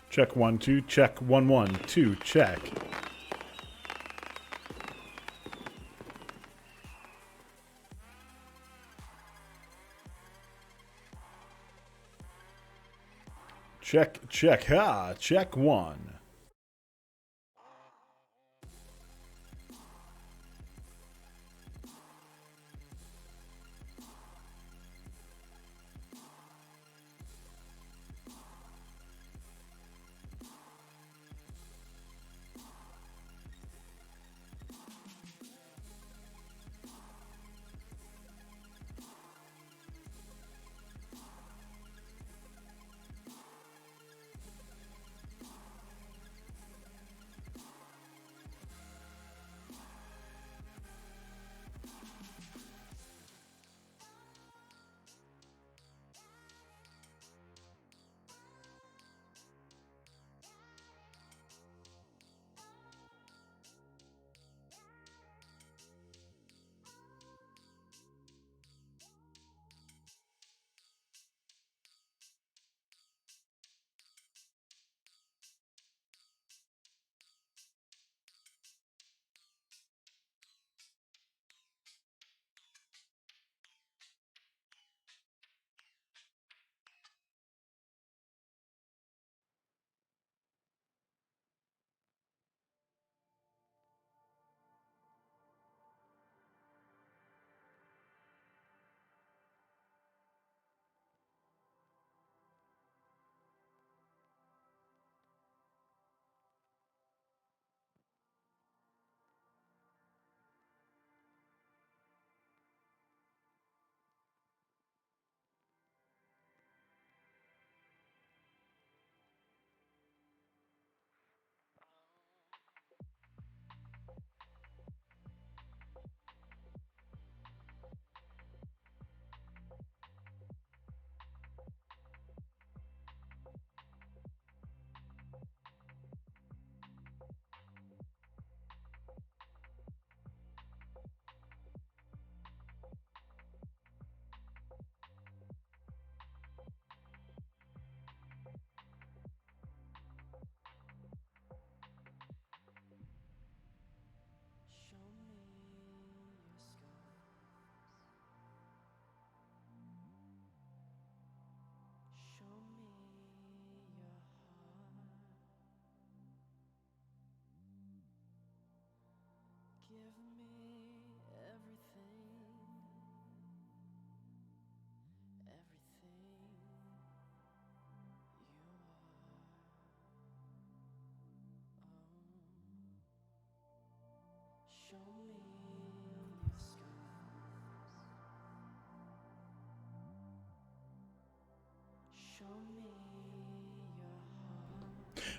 Check 1 2. Check 1 1 2. Check. Check, check, ha, check 1.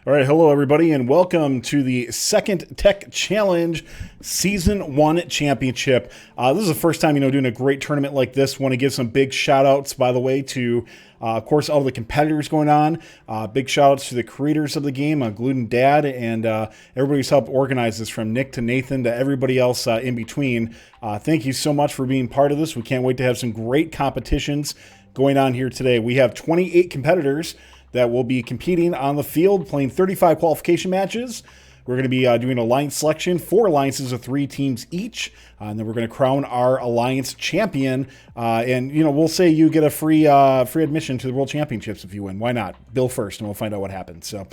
All right, hello everybody, and welcome to the Second Tech Challenge Season 1 Championship. This is the first time, doing a great tournament like this. Want to give some big shout-outs, by the way, to, of course, all the competitors going on. Big shout-outs to the creators of the game, Gluten Dad, and everybody who's helped organize this, from Nick to Nathan to everybody else in between. Thank you so much for being part of this. We can't wait to have some great competitions going on here today. We have 28 competitors that will be competing on the field, playing 35 qualification matches. We're going to be doing alliance selection, 4 alliances of 3 teams each, and then we're going to crown our alliance champion. And we'll say you get a free admission to the World Championships if you win. Why not? Bill first, and we'll find out what happens. So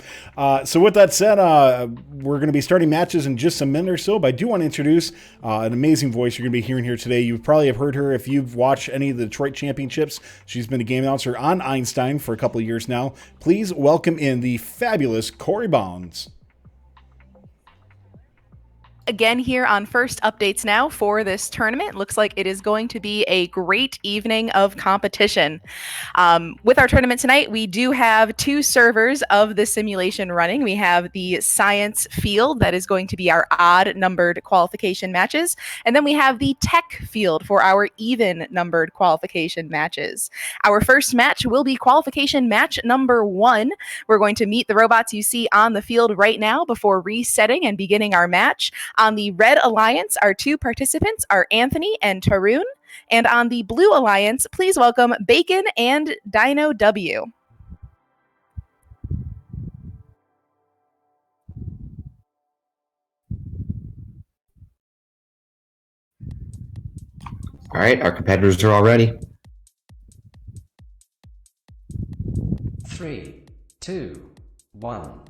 with that said, we're going to be starting matches in just a minute or so. But I do want to introduce an amazing voice you're going to be hearing here today. You probably have heard her if you've watched any of the Detroit Championships. She's been a game announcer on Einstein for a couple of years now. Please welcome in the fabulous Corey Bonds. Again here on First Updates Now for this tournament. Looks like it is going to be a great evening of competition. With our tournament tonight, we do have 2 servers of the simulation running. We have the science field that is going to be our odd numbered qualification matches, and then we have the tech field for our even numbered qualification matches. Our first match will be qualification match number 1. We're going to meet the robots you see on the field right now before resetting and beginning our match. On the Red Alliance, our 2 participants are Anthony and Tarun. And on the Blue Alliance, please welcome Bacon and Dino W. All right, our competitors are all ready. 3, 2, 1.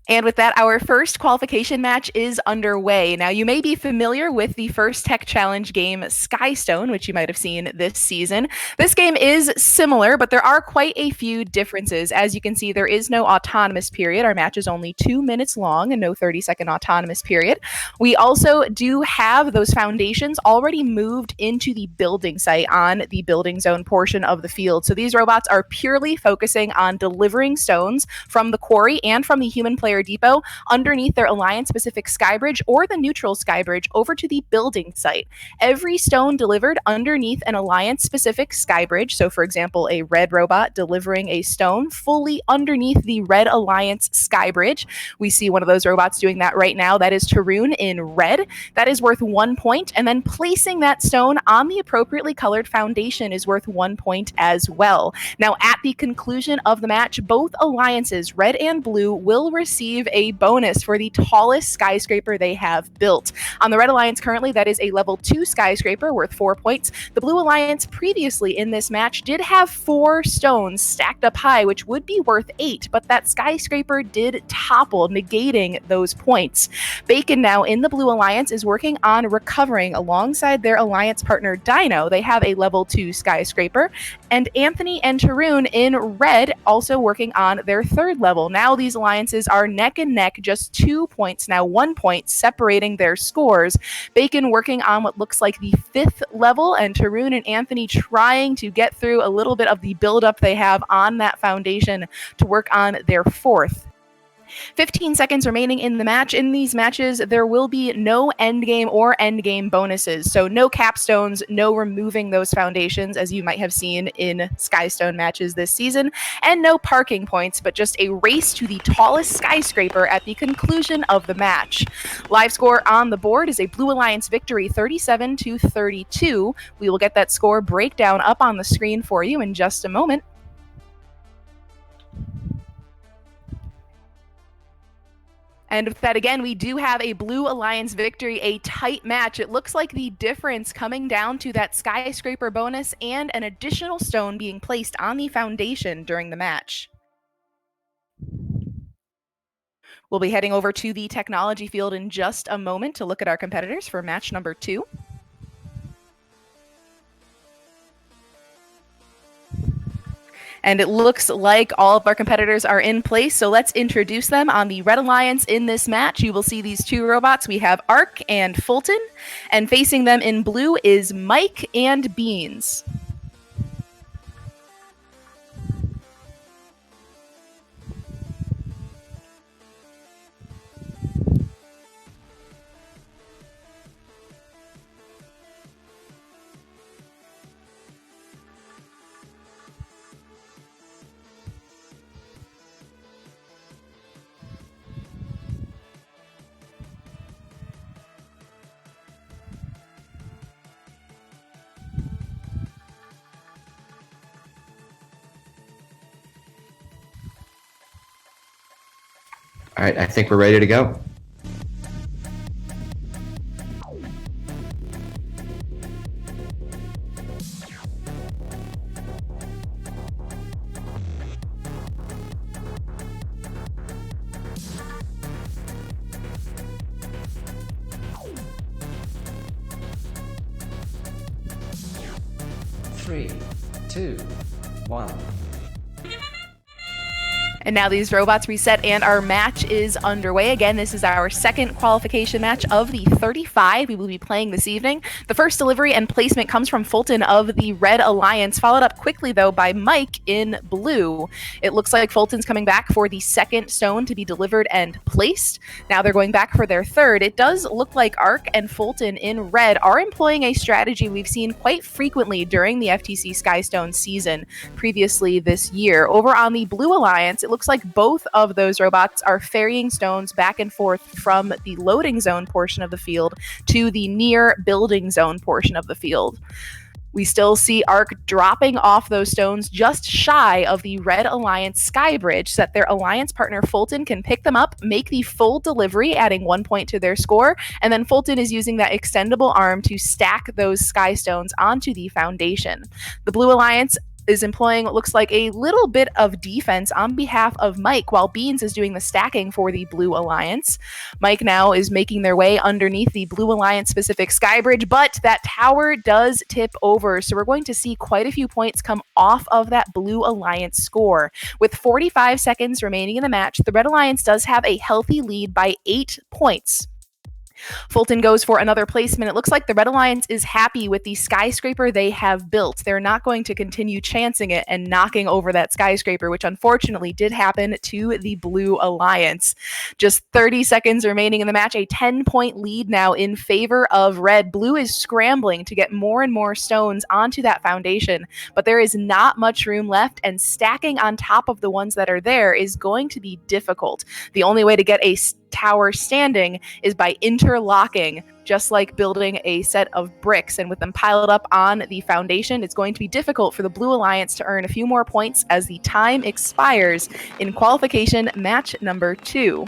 And with that, our first qualification match is underway. Now, you may be familiar with the First Tech Challenge game Skystone, which you might have seen this season. This game is similar, but there are quite a few differences. As you can see, there is no autonomous period. Our match is only 2 minutes long and no 30-second autonomous period. We also do have those foundations already moved into the building site on the building zone portion of the field. So these robots are purely focusing on delivering stones from the quarry and from the human player depot underneath their Alliance-specific skybridge or the neutral skybridge over to the building site. Every stone delivered underneath an Alliance-specific skybridge, so for example, a red robot delivering a stone fully underneath the Red Alliance skybridge. We see one of those robots doing that right now. That is Tarun in red. That is worth 1 point, and then placing that stone on the appropriately colored foundation is worth 1 point as well. Now, at the conclusion of the match, both alliances, red and blue, will receive a bonus for the tallest skyscraper they have built. On the Red Alliance currently, that is a level 2 skyscraper worth 4 points. The Blue Alliance previously in this match did have 4 stones stacked up high, which would be worth 8, but that skyscraper did topple, negating those points. Bacon now in the Blue Alliance is working on recovering alongside their alliance partner Dino. They have a level 2 skyscraper, and Anthony and Tarun in red also working on their 3rd level. Now these alliances are neck and neck, just 2 points, now 1 point separating their scores. Bacon working on what looks like the 5th level, and Tarun and Anthony trying to get through a little bit of the buildup they have on that foundation to work on their 4th. 15 seconds remaining in the match. In these matches, there will be no endgame or endgame bonuses. So no capstones, no removing those foundations, as you might have seen in Skystone matches this season, and no parking points, but just a race to the tallest skyscraper at the conclusion of the match. Live score on the board is a Blue Alliance victory, 37-32. We will get that score breakdown up on the screen for you in just a moment. And with that, again, we do have a Blue Alliance victory, a tight match. It looks like the difference coming down to that skyscraper bonus and an additional stone being placed on the foundation during the match. We'll be heading over to the technology field in just a moment to look at our competitors for match number 2. And it looks like all of our competitors are in place, so let's introduce them. On the Red Alliance in this match, you will see these 2 robots. We have Ark and Fulton, and facing them in blue is Mike and Beans. All right, I think we're ready to go. Three, two, one. And now these robots reset and our match is underway. Again, this is our second qualification match of the 35 we will be playing this evening. The first delivery and placement comes from Fulton of the Red Alliance, followed up quickly, though, by Mike in blue. It looks like Fulton's coming back for the second stone to be delivered and placed. Now they're going back for their 3rd. It does look like Ark and Fulton in red are employing a strategy we've seen quite frequently during the FTC Skystone season previously this year. Over on the Blue Alliance, it looks like both of those robots are ferrying stones back and forth from the loading zone portion of the field to the near building zone portion of the field. We still see Arc dropping off those stones just shy of the Red Alliance Sky Bridge so that their alliance partner Fulton can pick them up, make the full delivery, adding 1 point to their score, and then Fulton is using that extendable arm to stack those sky stones onto the foundation. The Blue Alliance is employing what looks like a little bit of defense on behalf of Mike, while Beans is doing the stacking for the Blue Alliance. Mike now is making their way underneath the Blue Alliance specific sky bridge, but that tower does tip over, so we're going to see quite a few points come off of that Blue Alliance score. With 45 seconds remaining in the match, the Red Alliance does have a healthy lead by 8 points. Fulton goes for another placement. It looks like the Red Alliance is happy with the skyscraper they have built. They're not going to continue chancing it and knocking over that skyscraper, which unfortunately did happen to the Blue Alliance. Just 30 seconds remaining in the match, a 10-point lead now in favor of Red. Blue is scrambling to get more and more stones onto that foundation, but there is not much room left, and stacking on top of the ones that are there is going to be difficult. The only way to get a tower standing is by interlocking, just like building a set of bricks, and with them piled up on the foundation, it's going to be difficult for the Blue Alliance to earn a few more points as the time expires in qualification match number 2.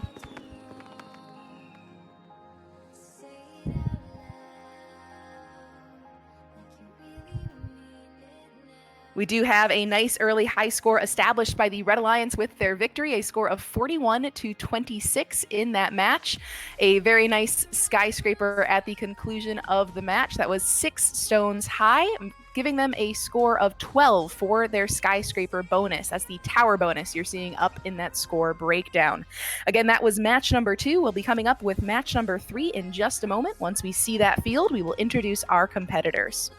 We do have a nice early high score established by the Red Alliance with their victory, a score of 41-26 in that match. A very nice skyscraper at the conclusion of the match that was 6 stones high, giving them a score of 12 for their skyscraper bonus. That's the tower bonus you're seeing up in that score breakdown. Again, that was match number 2. We'll be coming up with match number 3 in just a moment. Once we see that field, we will introduce our competitors.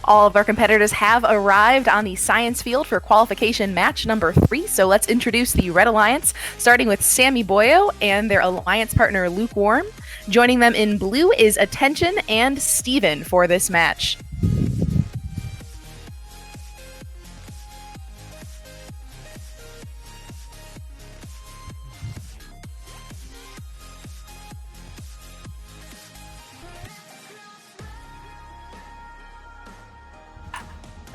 All of our competitors have arrived on the science field for qualification match number 3. So let's introduce the Red Alliance, starting with Sammy Boyo and their alliance partner Lukewarm. Joining them in blue is Attention and Steven for this match.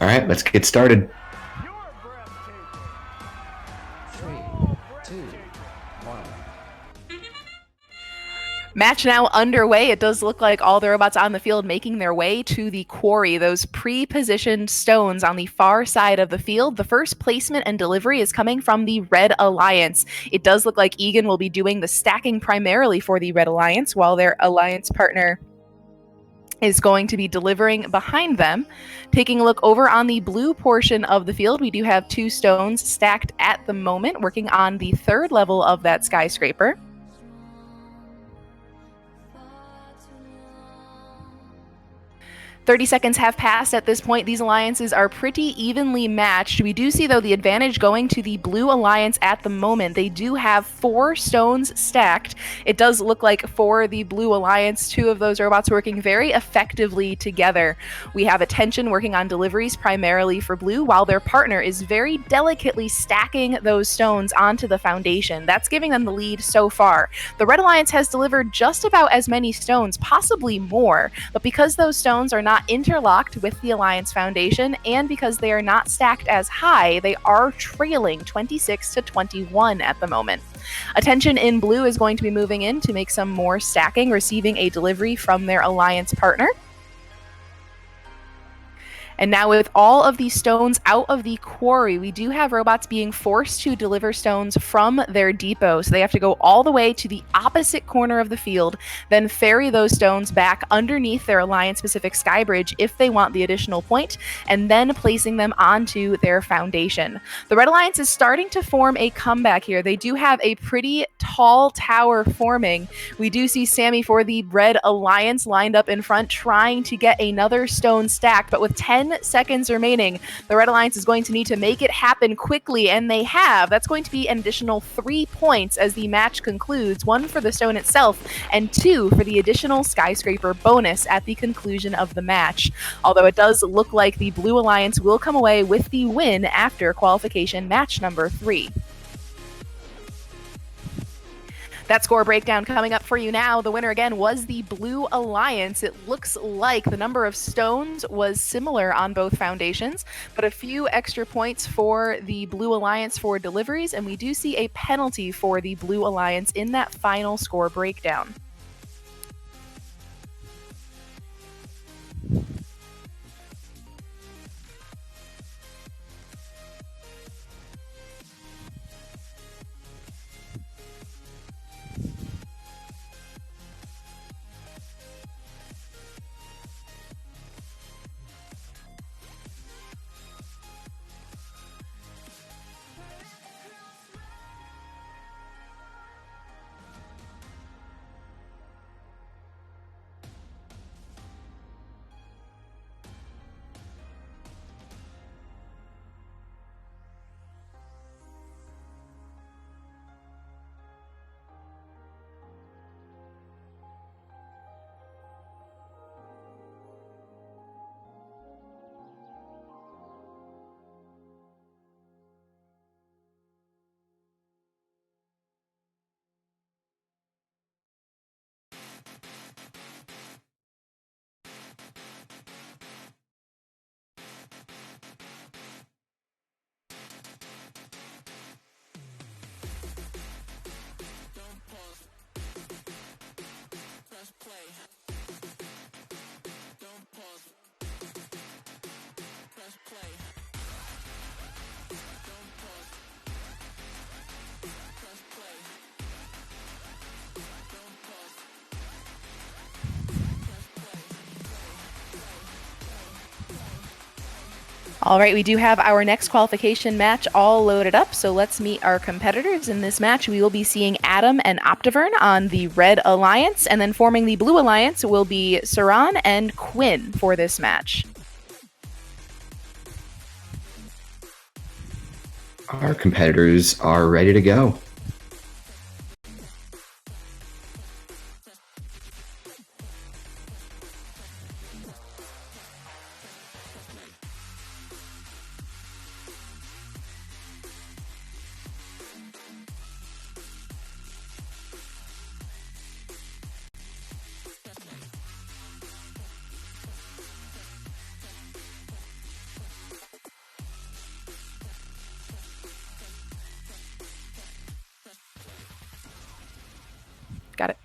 All right, let's get started. 3, 2, 1. Match now underway. It does look like all the robots on the field making their way to the quarry, those pre-positioned stones on the far side of the field. The first placement and delivery is coming from the Red Alliance. It does look like Egan will be doing the stacking primarily for the Red Alliance, while their alliance partner is going to be delivering behind them. Taking a look over on the blue portion of the field, we do have 2 stones stacked at the moment, working on the 3rd level of that skyscraper. 30 seconds have passed at this point. These alliances are pretty evenly matched. We do see, though, the advantage going to the Blue Alliance at the moment. They do have 4 stones stacked. It does look like for the Blue Alliance, 2 of those robots working very effectively together. We have Attention working on deliveries primarily for Blue, while their partner is very delicately stacking those stones onto the foundation. That's giving them the lead so far. The Red Alliance has delivered just about as many stones, possibly more, but because those stones are not interlocked with the Alliance Foundation, and because they are not stacked as high, they are trailing 26 to 21 at the moment. Attention in Blue is going to be moving in to make some more stacking, receiving a delivery from their Alliance partner. And now with all of these stones out of the quarry, we do have robots being forced to deliver stones from their depot. So they have to go all the way to the opposite corner of the field, then ferry those stones back underneath their Alliance-specific sky bridge if they want the additional point, and then placing them onto their foundation. The Red Alliance is starting to form a comeback here. They do have a pretty tall tower forming. We do see Sammy for the Red Alliance lined up in front, trying to get another stone stacked, but with 10 seconds remaining, the Red Alliance is going to need to make it happen quickly, and they have. That's going to be an additional 3 points as the match concludes, 1 for the stone itself, and 2 for the additional skyscraper bonus at the conclusion of the match. Although it does look like the Blue Alliance will come away with the win after qualification match number 3. That score breakdown coming up for you now. The winner again was the Blue Alliance. It looks like the number of stones was similar on both foundations, but a few extra points for the Blue Alliance for deliveries, and we do see a penalty for the Blue Alliance in that final score breakdown. All right, we do have our next qualification match all loaded up, so let's meet our competitors. In this match, we will be seeing Adam and Optivern on the Red Alliance, and then forming the Blue Alliance will be Saran and Quinn for this match. Our competitors are ready to go. Got it.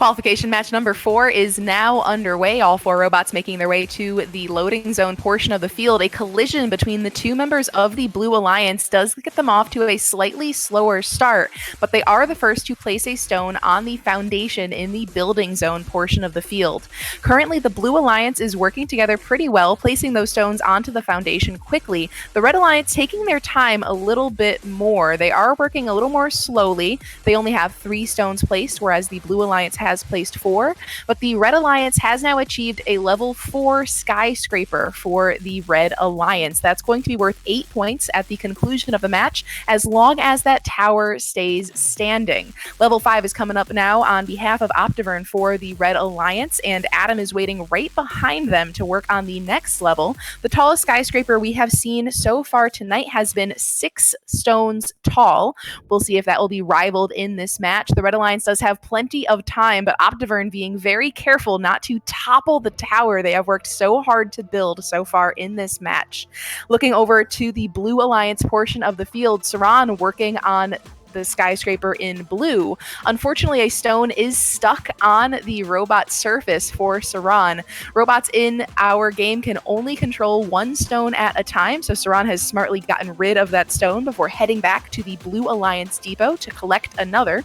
Qualification match number 4 is now underway. All 4 robots making their way to the loading zone portion of the field. A collision between the 2 members of the Blue Alliance does get them off to a slightly slower start, but they are the first to place a stone on the foundation in the building zone portion of the field. Currently, the Blue Alliance is working together pretty well, placing those stones onto the foundation quickly. The Red Alliance taking their time a little bit more. They are working a little more slowly. They only have 3 stones placed, whereas the Blue Alliance has placed 4, but the Red Alliance has now achieved a level 4 skyscraper for the Red Alliance. That's going to be worth 8 points at the conclusion of the match, as long as that tower stays standing. Level 5 is coming up now on behalf of Optivern for the Red Alliance, and Adam is waiting right behind them to work on the next level. The tallest skyscraper we have seen so far tonight has been 6 stones tall. We'll see if that will be rivaled in this match. The Red Alliance does have plenty of time, but Optivern being very careful not to topple the tower they have worked so hard to build so far in this match. Looking over to the Blue Alliance portion of the field, Saran working on the skyscraper in blue. Unfortunately, a stone is stuck on the robot surface for Saran. Robots in our game can only control 1 stone at a time, so Saran has smartly gotten rid of that stone before heading back to the Blue Alliance depot to collect another.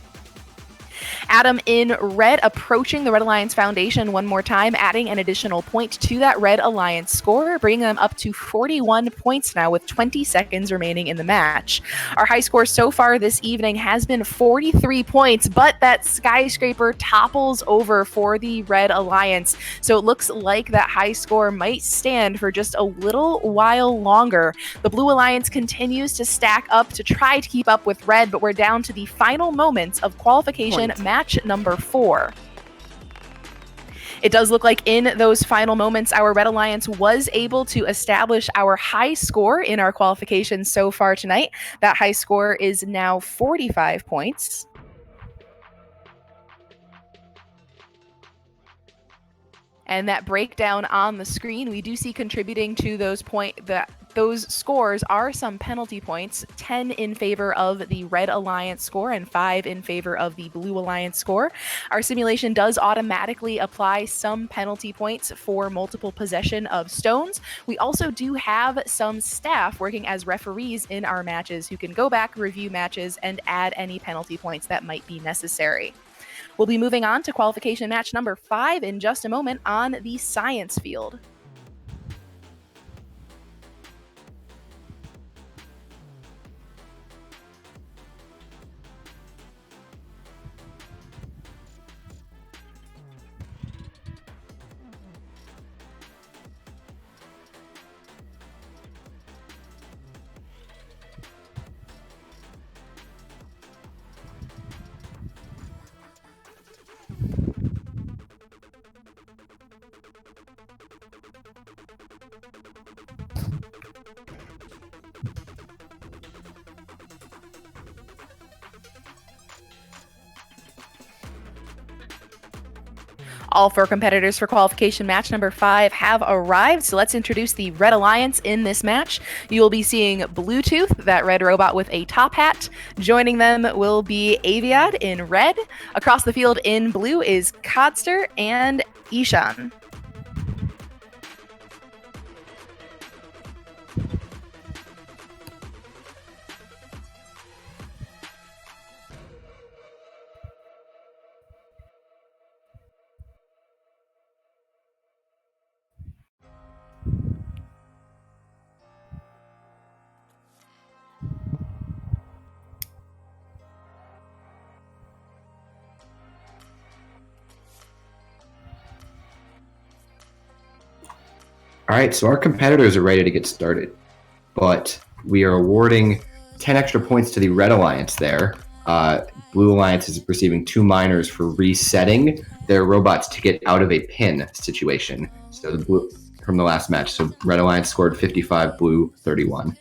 Adam in red approaching the Red Alliance Foundation one more time, adding an additional point to that Red Alliance score, bringing them up to 41 points now with 20 seconds remaining in the match. Our high score so far this evening has been 43 points, but that skyscraper topples over for the Red Alliance. So it looks like that high score might stand for just a little while longer. The Blue Alliance continues to stack up to try to keep up with Red, but we're down to the final moments of qualification match number 4. It does look like in those final moments, our Red Alliance was able to establish our high score in our qualification so far tonight. That high score is now 45 points. And that breakdown on the screen, we do see contributing to those scores are some penalty points, 10 in favor of the Red Alliance score and 5 in favor of the Blue Alliance score. Our simulation does automatically apply some penalty points for multiple possession of stones. We also do have some staff working as referees in our matches who can go back, review matches, and add any penalty points that might be necessary. We'll be moving on to qualification match number 5 in just a moment on the science field. All 4 competitors for qualification match number 5 have arrived, so let's introduce the Red Alliance in this match. You will be seeing Bluetooth, that red robot with a top hat. Joining them will be Aviad in red. Across the field in blue is Codster and Ishan. All right, so our competitors are ready to get started, but we are awarding 10 extra points to the Red Alliance there. Blue Alliance is receiving 2 minors for resetting their robots to get out of a pin situation. So the blue from the last match. So Red Alliance scored 55, Blue 31.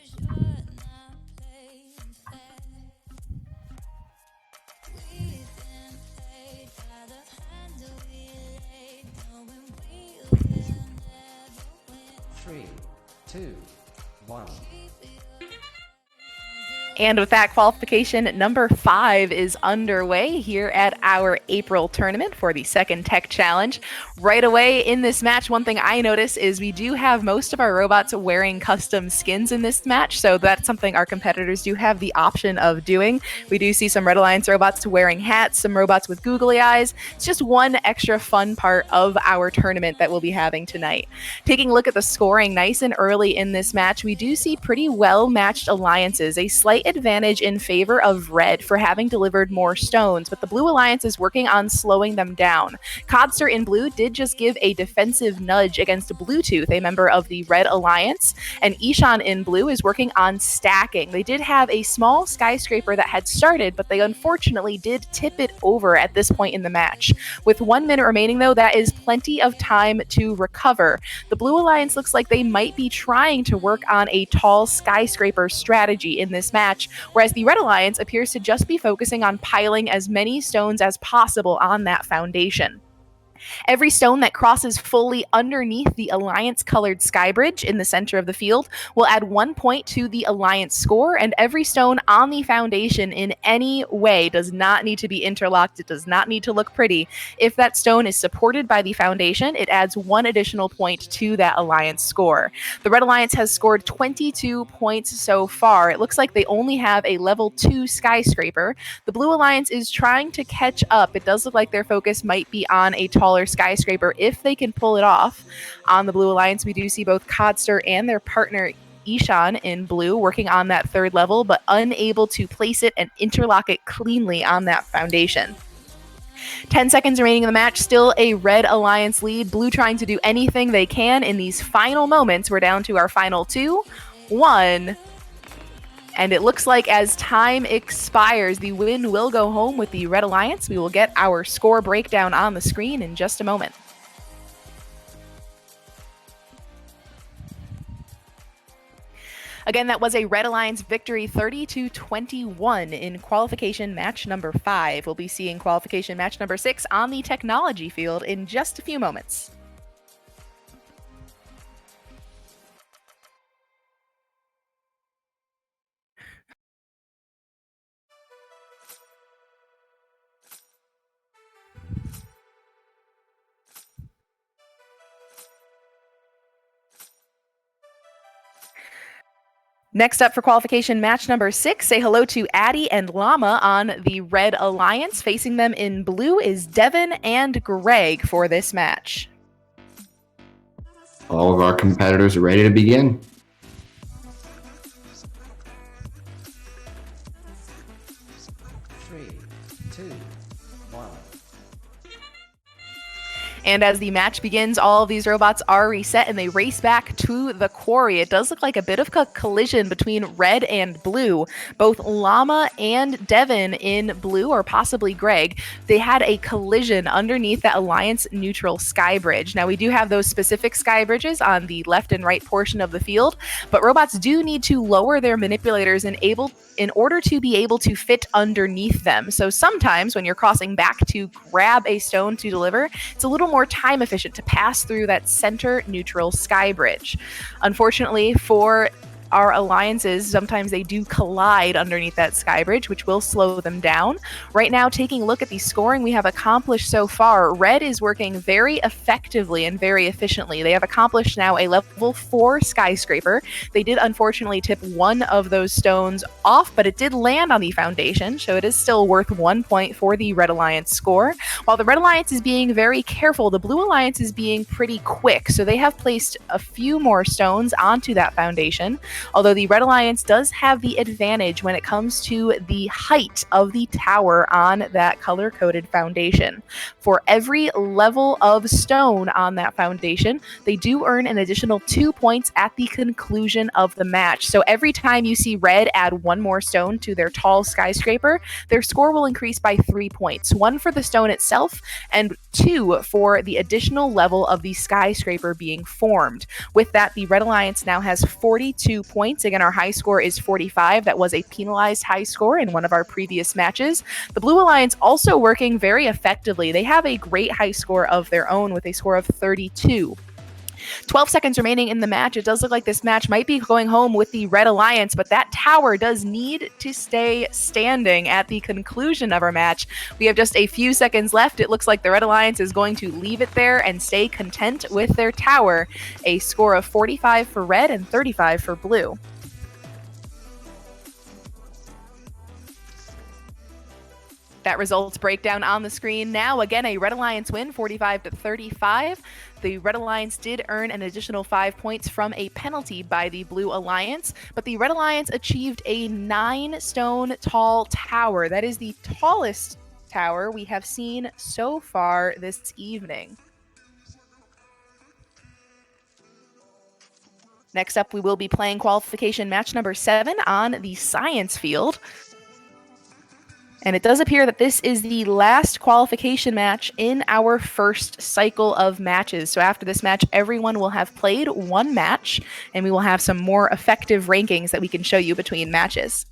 And with that, qualification number 5 is underway here at our April tournament for the second Tech Challenge. Right away in this match, one thing I notice is we do have most of our robots wearing custom skins in this match, so that's something our competitors do have the option of doing. We do see some Red Alliance robots wearing hats, some robots with googly eyes. It's just one extra fun part of our tournament that we'll be having tonight. Taking a look at the scoring nice and early in this match, we do see pretty well-matched alliances, a slight advantage in favor of Red for having delivered more stones, but the Blue Alliance is working on slowing them down. Codster in Blue did just give a defensive nudge against Bluetooth, a member of the Red Alliance, and Ishan in Blue is working on stacking. They did have a small skyscraper that had started, but they unfortunately did tip it over at this point in the match. With 1 minute remaining, though, that is plenty of time to recover. The Blue Alliance looks like they might be trying to work on a tall skyscraper strategy in this match, whereas the Red Alliance appears to just be focusing on piling as many stones as possible on that foundation. Every stone that crosses fully underneath the Alliance-colored skybridge in the center of the field will add 1 point to the Alliance score, and every stone on the foundation in any way does not need to be interlocked. It does not need to look pretty. If that stone is supported by the foundation, it adds 1 additional point to that Alliance score. The Red Alliance has scored 22 points so far. It looks like they only have a level 2 skyscraper. The Blue Alliance is trying to catch up. It does look like their focus might be on a taller skyscraper if they can pull it off. On the Blue Alliance, we do see both Codster and their partner Ishan in Blue working on that 3rd level, but unable to place it and interlock it cleanly on that foundation. 10 seconds remaining in the match, still a Red Alliance lead. Blue trying to do anything they can in these final moments. We're down to our final 2, 1. And it looks like as time expires, the win will go home with the Red Alliance. We will get our score breakdown on the screen in just a moment. Again, that was a Red Alliance victory, 30-21 in qualification match number 5. We'll be seeing qualification match number 6 on the technology field in just a few moments. Next up for qualification match number 6, say hello to Addy and Llama on the Red Alliance. Facing them in Blue is Devin and Greg for this match. All of our competitors are ready to begin. Three, two, one. And as the match begins, all of these robots are reset and they race back to the quarry. It does look like a bit of a collision between Red and Blue. Both Llama and Devin in Blue, or possibly Greg, they had a collision underneath that Alliance neutral sky bridge. Now, we do have those specific sky bridges on the left and right portion of the field, but robots do need to lower their manipulators in order to be able to fit underneath them. So sometimes when you're crossing back to grab a stone to deliver, it's a little more time efficient to pass through that center neutral sky bridge. Unfortunately for our alliances, sometimes they do collide underneath that sky bridge, which will slow them down. Right now, taking a look at the scoring we have accomplished so far, Red is working very effectively and very efficiently. They have accomplished now a level 4 skyscraper. They did unfortunately tip one of those stones off, but it did land on the foundation, so it is still worth 1 point for the Red Alliance score. While the Red Alliance is being very careful, the Blue Alliance is being pretty quick, so they have placed a few more stones onto that foundation. Although the Red Alliance does have the advantage when it comes to the height of the tower on that color-coded foundation. For every level of stone on that foundation, they do earn an additional 2 points at the conclusion of the match. So every time you see Red add one more stone to their tall skyscraper, their score will increase by 3 points. 1 for the stone itself, and 2 for the additional level of the skyscraper being formed. With that, the Red Alliance now has 42 points. Again, our high score is 45. That was a penalized high score in one of our previous matches. The Blue Alliance also working very effectively. They have a great high score of their own with a score of 32. 12 seconds remaining in the match. It does look like this match might be going home with the Red Alliance, but that tower does need to stay standing at the conclusion of our match. We have just a few seconds left. It looks like the Red Alliance is going to leave it there and stay content with their tower. A score of 45 for red and 35 for blue. That results breakdown on the screen now. Again, a Red Alliance win, 45-35. The Red Alliance did earn an additional 5 points from a penalty by the Blue Alliance, but the Red Alliance achieved a 9-stone tall tower. That is the tallest tower we have seen so far this evening. Next up, we will be playing qualification match number 7 on the science field. And it does appear that this is the last qualification match in our first cycle of matches. So after this match, everyone will have played one match, and we will have some more effective rankings that we can show you between matches.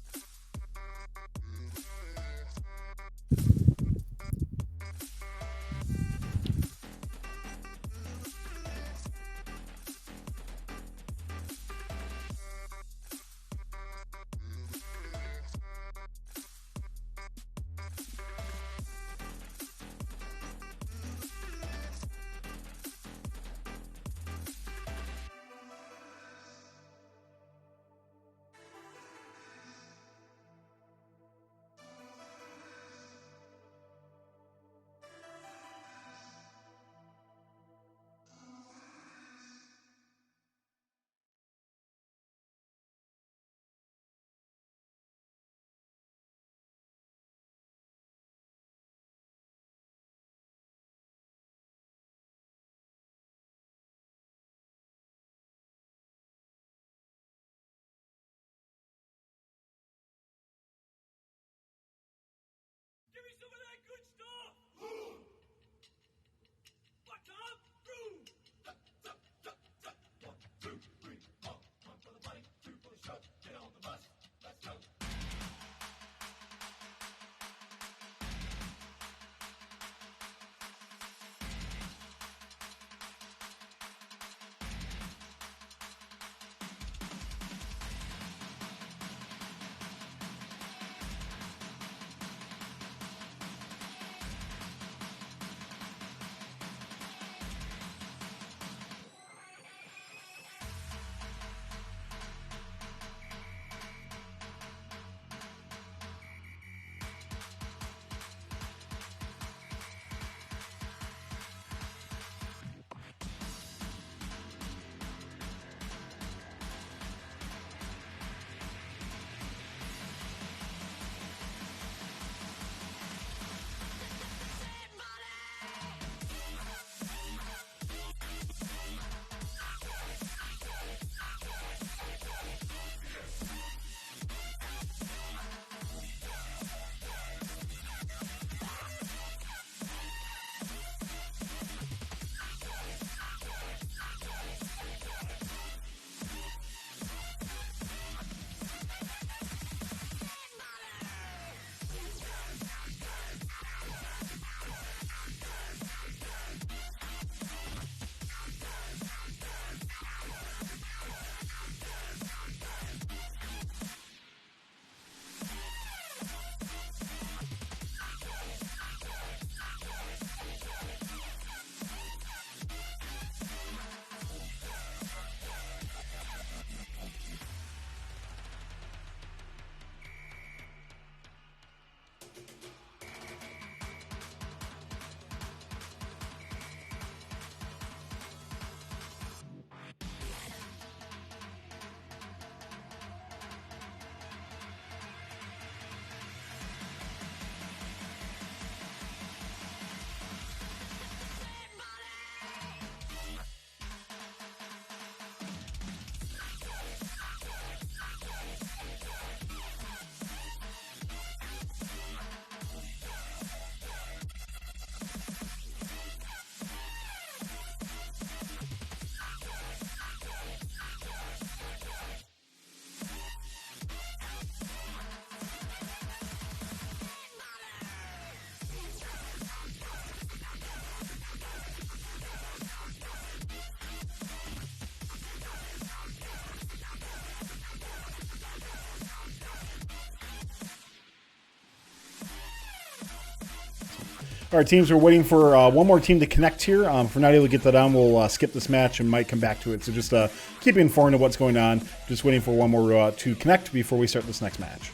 All right, teams, we're waiting for one more team to connect here. If we're not able to get that on, we'll skip this match and might come back to it. So just keep you informed of what's going on. Just waiting for one more to connect before we start this next match.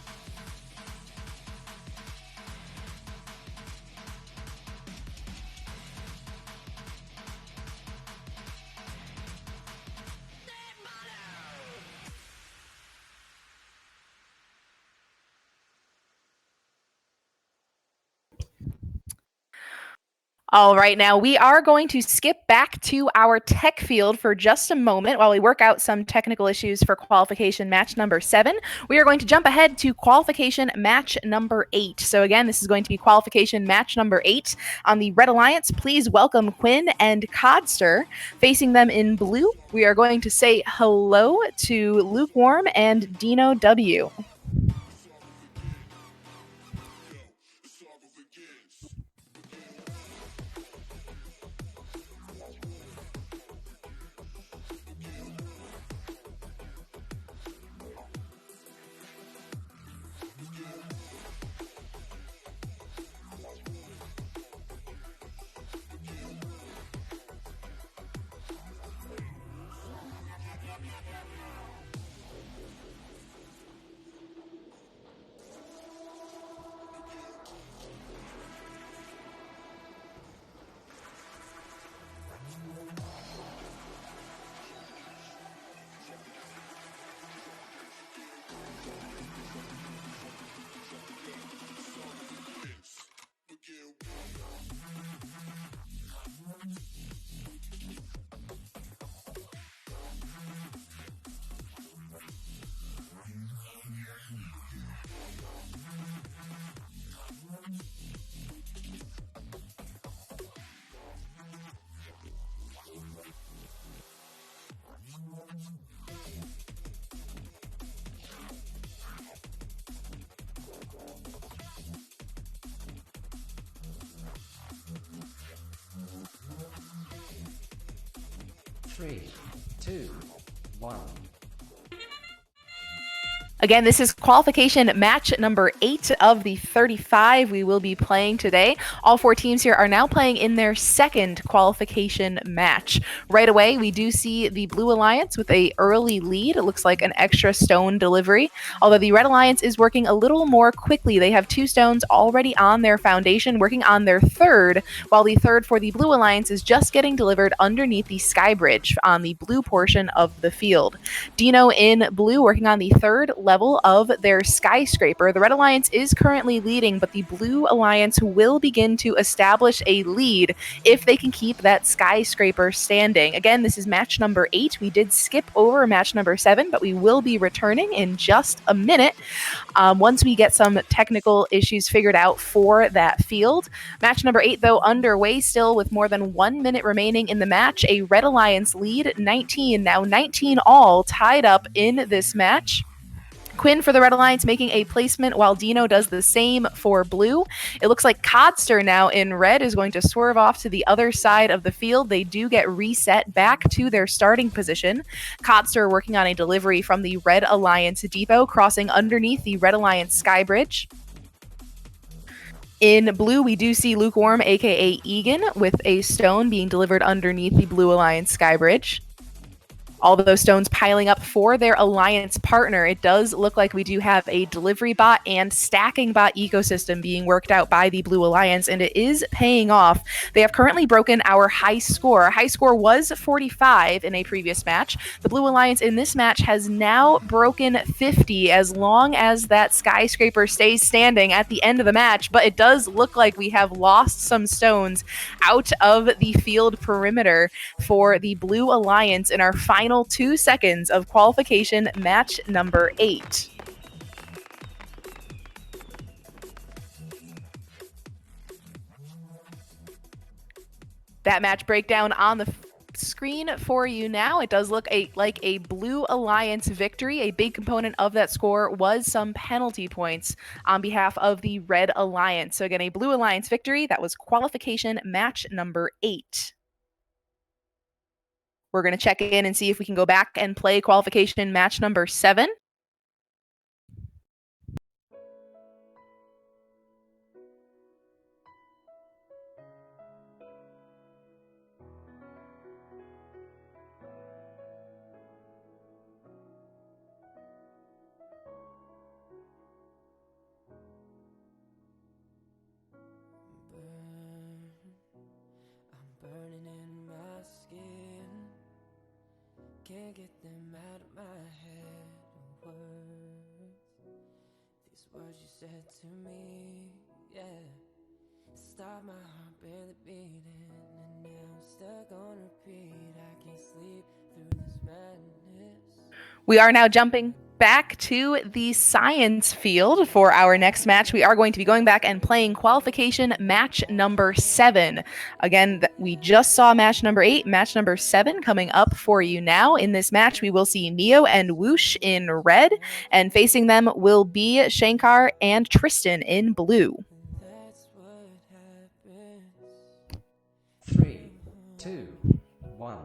All right, now we are going to skip back to our tech field for just a moment while we work out some technical issues for qualification match number 7. We are going to jump ahead to qualification match number 8. So again, this is going to be qualification match number 8 on the Red Alliance. Please welcome Quinn and Codster. Facing them in blue, we are going to say hello to Lukewarm and Dino W. Three, two, one. Again, this is qualification match number 8 of the 35 we will be playing today. All 4 teams here are now playing in their second qualification match. Right away, we do see the Blue Alliance with a early lead. It looks like an extra stone delivery, although the Red Alliance is working a little more quickly. They have 2 stones already on their foundation, working on their third, while the third for the Blue Alliance is just getting delivered underneath the sky bridge on the blue portion of the field. Dino in blue working on the third level of their skyscraper. The Red Alliance is currently leading, but the Blue Alliance will begin to establish a lead if they can keep that skyscraper standing. Again, this is match number 8. We did skip over match number 7, but we will be returning in just a minute once we get some technical issues figured out for that field. Match number 8, though, underway still with more than 1 minute remaining in the match. A Red Alliance lead, 19, now 19 all tied up in this match. Quinn for the Red Alliance making a placement while Dino does the same for blue. It looks like Codster now in red is going to swerve off to the other side of the field. They do get reset back to their starting position. Codster working on a delivery from the Red Alliance depot, crossing underneath the Red Alliance sky bridge. In blue, we do see Lukewarm, aka Egan, with a stone being delivered underneath the Blue Alliance sky bridge. All of those stones piling up for their alliance partner. It does look like we do have a delivery bot and stacking bot ecosystem being worked out by the Blue Alliance, and it is paying off. They have currently broken our high score. Our high score was 45 in a previous match. The Blue Alliance in this match has now broken 50 as long as that skyscraper stays standing at the end of the match, but it does look like we have lost some stones out of the field perimeter for the Blue Alliance in our final 2 seconds of qualification match number 8. That match breakdown on the screen for you now. It does look like a Blue Alliance victory. A big component of that score was some penalty points on behalf of the Red Alliance. So again, a Blue Alliance victory. That was qualification match number 8. We're going to check in and see if we can go back and play qualification match number 7. burning in my skin. Can't get them out of my head. Words, these words you said to me, yeah, stop my heart barely beating, and now I'm stuck on repeat. I can't sleep through this madness. We are now jumping back to the science field for our next match. We are going to be going back and playing qualification match number 7. Again, we just saw match number 8, match number 7 coming up for you now. In this match, we will see Neo and Whoosh in red, and facing them will be Shankar and Tristan in blue. That's what happens. 3, 2, 1.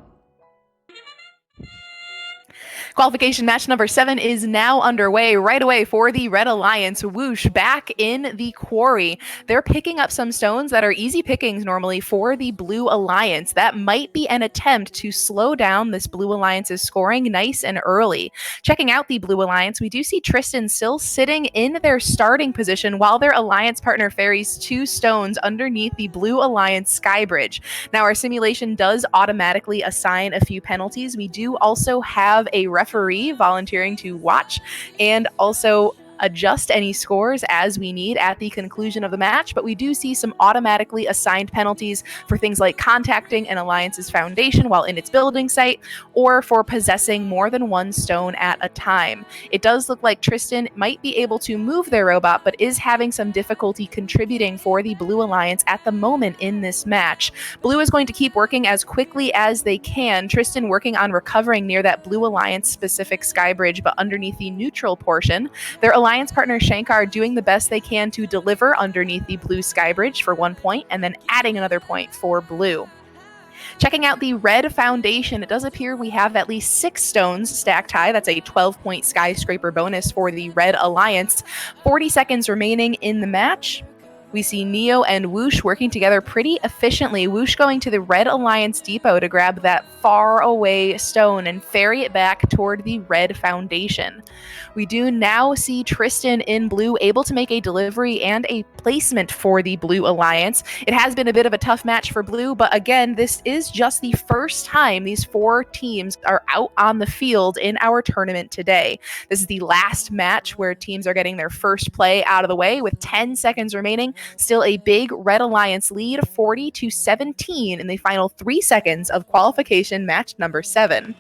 Qualification match number 7 is now underway right away for the Red Alliance. Whoosh back in the quarry. They're picking up some stones that are easy pickings normally for the Blue Alliance. That might be an attempt to slow down this Blue Alliance's scoring nice and early. Checking out the Blue Alliance, we do see Tristan still sitting in their starting position while their alliance partner ferries 2 stones underneath the Blue Alliance sky bridge. Now, our simulation does automatically assign a few penalties. We do also have a referee volunteering to watch and also adjust any scores as we need at the conclusion of the match, but we do see some automatically assigned penalties for things like contacting an alliance's foundation while in its building site, or for possessing more than 1 stone at a time. It does look like Tristan might be able to move their robot, but is having some difficulty contributing for the Blue Alliance at the moment in this match. Blue is going to keep working as quickly as they can. Tristan working on recovering near that Blue Alliance specific sky bridge, but underneath the neutral portion. Their alliance partner Shankar doing the best they can to deliver underneath the blue sky bridge for 1 point, and then adding another point for blue. Checking out the red foundation, it does appear we have at least 6 stones stacked high. That's a 12-point skyscraper bonus for the Red Alliance. 40 seconds remaining in the match. We see Neo and Whoosh working together pretty efficiently. Whoosh going to the Red Alliance depot to grab that far away stone and ferry it back toward the red foundation. We do now see Tristan in blue able to make a delivery and a placement for the Blue Alliance. It has been a bit of a tough match for blue, but again, this is just the first time these 4 teams are out on the field in our tournament today. This is the last match where teams are getting their first play out of the way with 10 seconds remaining. Still a big Red Alliance lead, 40-17 in the final 3 seconds of qualification match number 7.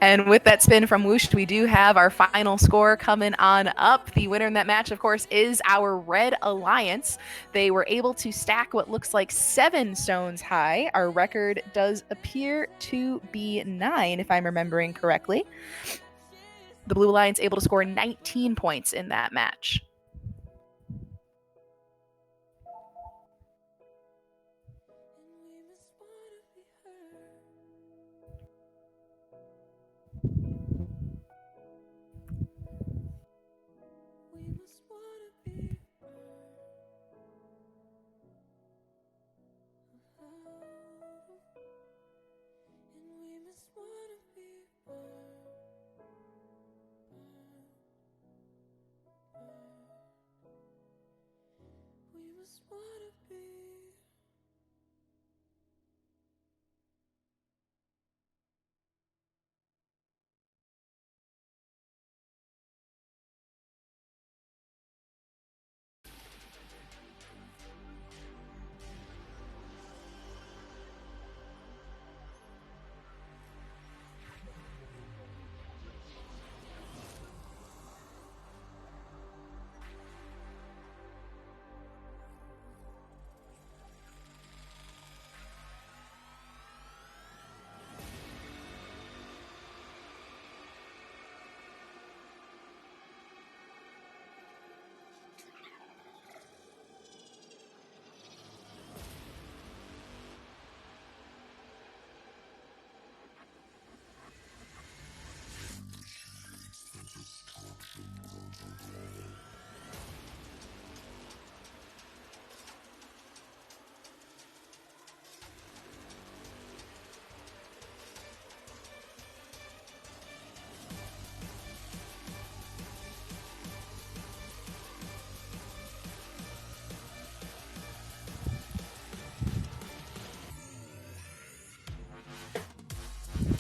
And with that spin from Whoosh, we do have our final score coming on up. The winner in that match, of course, is our Red Alliance. They were able to stack what looks like 7 stones high. Our record does appear to be 9, if I'm remembering correctly. The Blue Alliance able to score 19 points in that match.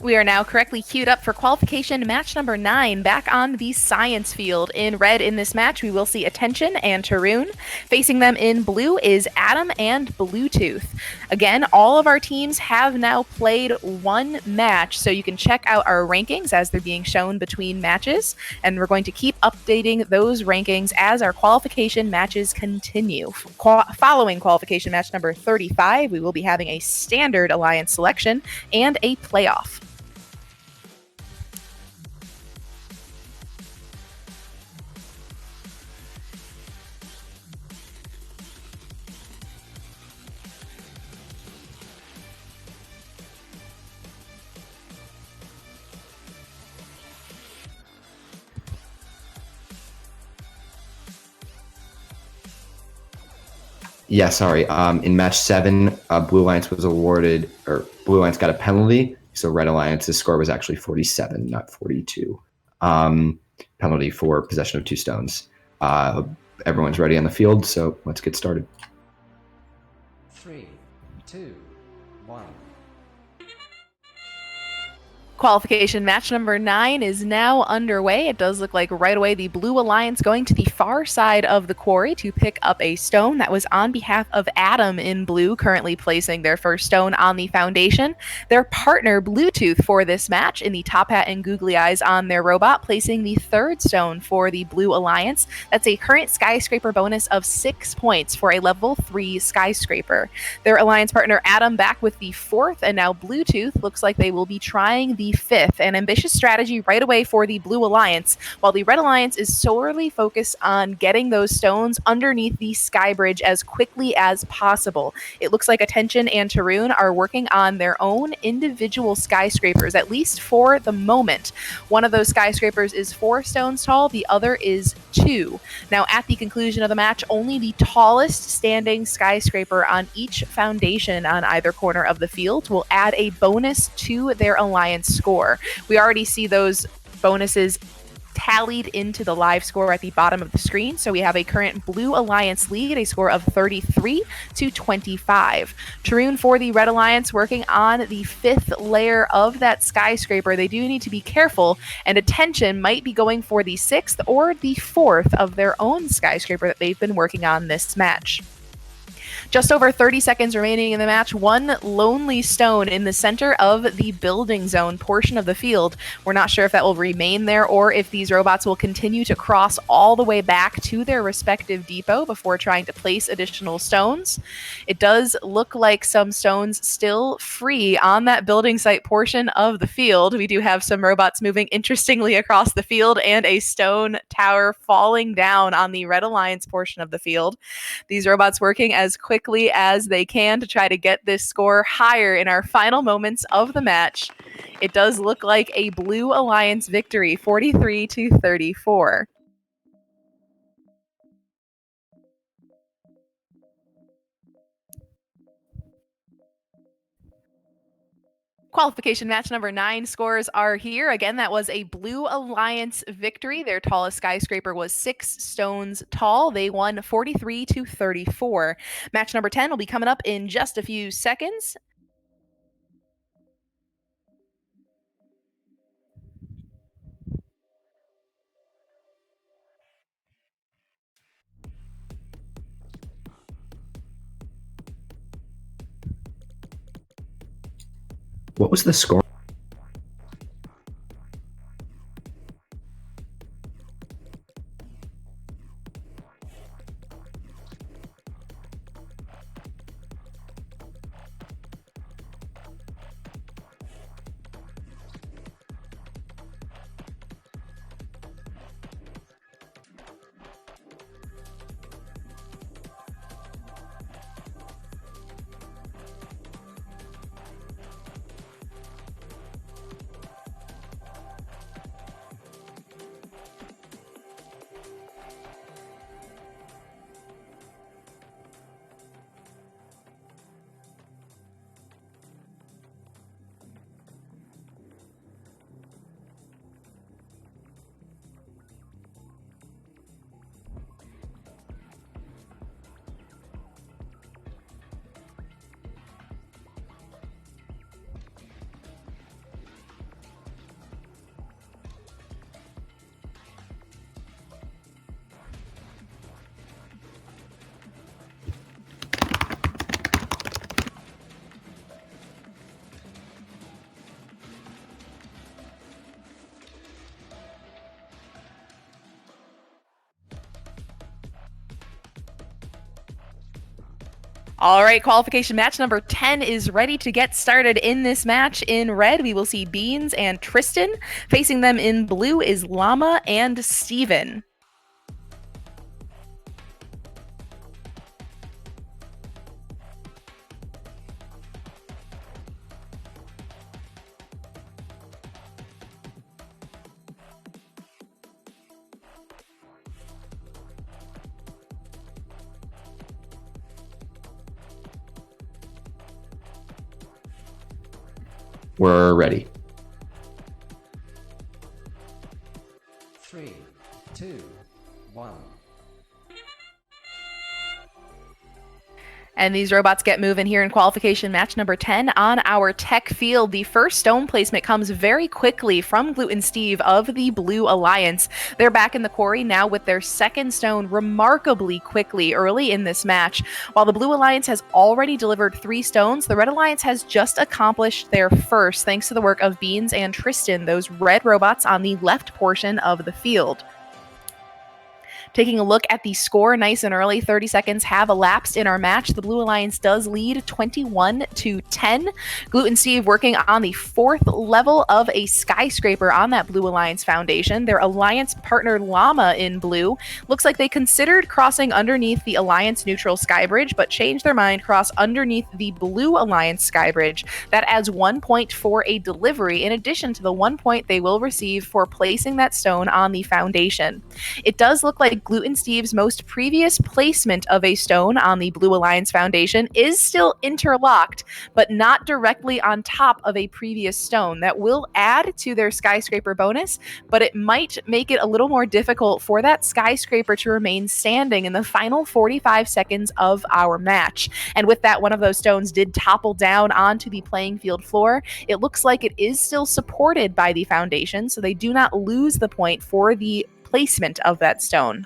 We are now correctly queued up for qualification match number 9 back on the science field. In red in this match, we will see Attention and Tarun. Facing them in blue is Adam and Bluetooth. Again, all of our teams have now played one match, so you can check out our rankings as they're being shown between matches, and we're going to keep updating those rankings as our qualification matches continue. Following qualification match number 35, we will be having a standard alliance selection and a playoff. Yeah, sorry. In match 7, Blue Alliance was awarded, or Blue Alliance got a penalty. So Red Alliance's score was actually 47, not 42. Penalty for possession of 2 stones. Everyone's ready on the field, so let's get started. 3, 2, 1. Qualification match number 9 is now underway. It does look like right away the Blue Alliance going to the far side of the quarry to pick up a stone. That was on behalf of Adam in blue, currently placing their first stone on the foundation. Their partner Bluetooth for this match in the top hat and googly eyes on their robot, placing the 3rd stone for the Blue Alliance. That's a current skyscraper bonus of 6 points for a level 3 skyscraper. Their alliance partner Adam back with the 4th, and now Bluetooth looks like they will be trying the 5th. An ambitious strategy right away for the Blue Alliance, while the Red Alliance is solely focused on getting those stones underneath the sky bridge as quickly as possible. It looks like Attention and Tarun are working on their own individual skyscrapers, at least for the moment. One of those skyscrapers is 4 stones tall, the other is 2. Now, at the conclusion of the match, only the tallest standing skyscraper on each foundation on either corner of the field will add a bonus to their alliance score. We already see those bonuses tallied into the live score at the bottom of the screen. So we have a current Blue Alliance lead, a score of 33 to 25. Tarun for the Red Alliance working on the 5th layer of that skyscraper. They do need to be careful, and Attention might be going for the 6th or the 4th of their own skyscraper that they've been working on this match. Just over 30 seconds remaining in the match. One lonely stone in the center of the building zone portion of the field. We're not sure if that will remain there or if these robots will continue to cross all the way back to their respective depot before trying to place additional stones. It does look like some stones still free on that building site portion of the field. We do have some robots moving interestingly across the field and a stone tower falling down on the Red Alliance portion of the field. These robots working as quickly as they can to try to get this score higher in our final moments of the match. It does look like a Blue Alliance victory, 43 to 34. Qualification match number 9 scores are here. Again, that was a Blue Alliance victory. Their tallest skyscraper was 6 stones tall. They won 43 to 34. Match number 10 will be coming up in just a few seconds. What was the score? All right, qualification match number 10 is ready to get started. In this match in red, we will see Beans and Tristan. Facing them in blue is Llama and Steven. We're ready. 3, 2, 1. And these robots get moving here in qualification match number 10 on our tech field. The first stone placement comes very quickly from Gluten Steve of the Blue Alliance. They're back in the quarry now with their second stone remarkably quickly early in this match. While the Blue Alliance has already delivered 3 stones, the Red Alliance has just accomplished their first thanks to the work of Beans and Tristan, those red robots on the left portion of the field. Taking a look at the score nice and early, 30 seconds have elapsed in our match. The Blue Alliance does lead 21-10. Gluten Steve working on the 4th level of a skyscraper on that Blue Alliance foundation. Their alliance partner Llama in blue looks like they considered crossing underneath the Alliance neutral skybridge, but changed their mind, cross underneath the Blue Alliance skybridge. That adds 1 point for a delivery, in addition to the 1 point they will receive for placing that stone on the foundation. It does look like Gluten Steve's most previous placement of a stone on the Blue Alliance Foundation is still interlocked, but not directly on top of a previous stone. That will add to their skyscraper bonus, but it might make it a little more difficult for that skyscraper to remain standing in the final 45 seconds of our match. And with that, one of those stones did topple down onto the playing field floor. It looks like it is still supported by the foundation, so they do not lose the point for the placement of that stone.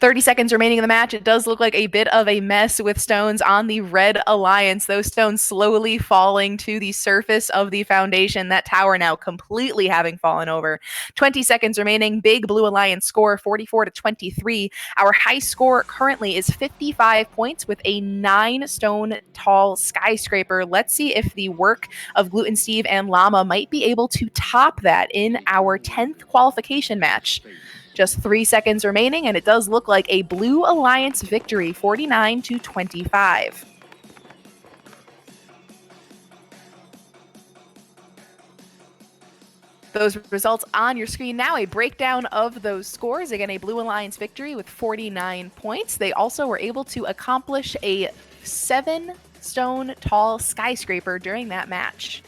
30 seconds remaining in the match. It does look like a bit of a mess with stones on the Red Alliance. Those stones slowly falling to the surface of the foundation. That tower now completely having fallen over. 20 seconds remaining. Big Blue Alliance score 44-23. Our high score currently is 55 points with a 9 stone tall skyscraper. Let's see if the work of Gluten Steve and Llama might be able to top that in our 10th qualification match. Just 3 seconds remaining, and it does look like a Blue Alliance victory, 49-25. Those results on your screen now, a breakdown of those scores. Again, a Blue Alliance victory with 49 points. They also were able to accomplish a 7 stone tall skyscraper during that match.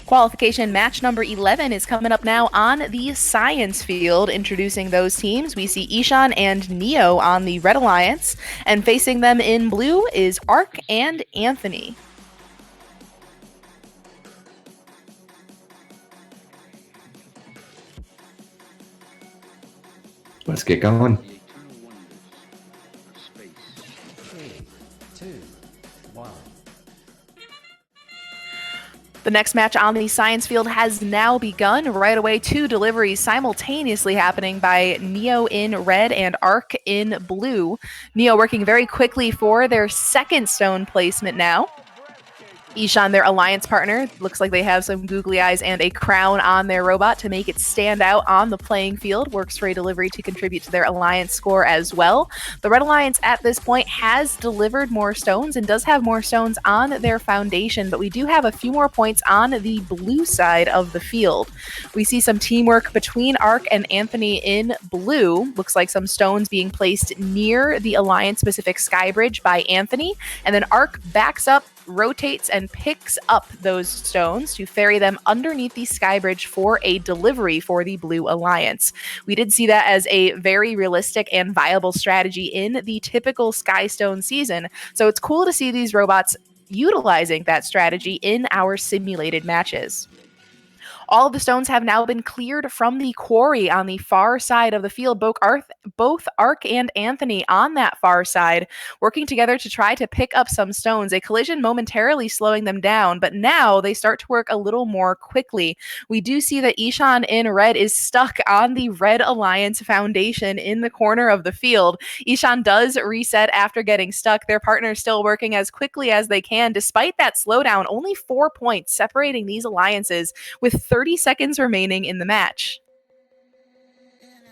Qualification match number 11 is coming up now on the science field. Introducing those teams, we see Ishan and Neo on the Red Alliance, and facing them in blue is Ark and Anthony. Let's get going. 3, 2, 1. The next match on the science field has now begun. Right away, 2 deliveries simultaneously happening by Neo in red and Ark in blue. Neo working very quickly for their second stone placement now. Ishan, their alliance partner, looks like they have some googly eyes and a crown on their robot to make it stand out on the playing field. Works for a delivery to contribute to their alliance score as well. The Red Alliance at this point has delivered more stones and does have more stones on their foundation, but we do have a few more points on the blue side of the field. We see some teamwork between Ark and Anthony in blue. Looks like some stones being placed near the alliance-specific skybridge by Anthony, and then Ark backs up, rotates, and picks up those stones to ferry them underneath the skybridge for a delivery for the Blue Alliance. We did see that as a very realistic and viable strategy in the typical Skystone season, so it's cool to see these robots utilizing that strategy in our simulated matches. All of the stones have now been cleared from the quarry on the far side of the field. Both Ark and Anthony on that far side, working together to try to pick up some stones. A collision momentarily slowing them down, but now they start to work a little more quickly. We do see that Ishan in red is stuck on the Red Alliance foundation in the corner of the field. Ishan does reset after getting stuck. Their partner is still working as quickly as they can. Despite that slowdown, only 4 points separating these alliances with 30 seconds remaining in the match.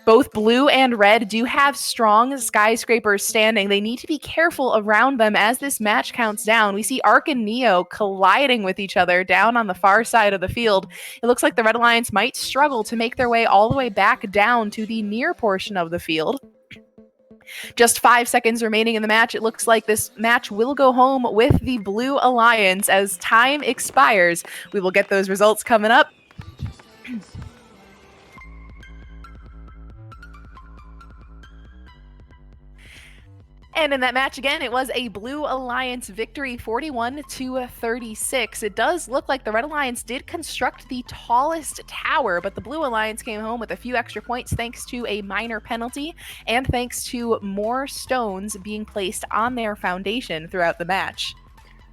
Both blue and red do have strong skyscrapers standing. They need to be careful around them as this match counts down. We see Ark and Neo colliding with each other down on the far side of the field. It looks like the Red Alliance might struggle to make their way all the way back down to the near portion of the field. Just 5 seconds remaining in the match. It looks like this match will go home with the Blue Alliance. As time expires, we will get those results coming up. And in that match again, it was a Blue Alliance victory, 41-36. It does look like the Red Alliance did construct the tallest tower, but the Blue Alliance came home with a few extra points thanks to a minor penalty and thanks to more stones being placed on their foundation throughout the match.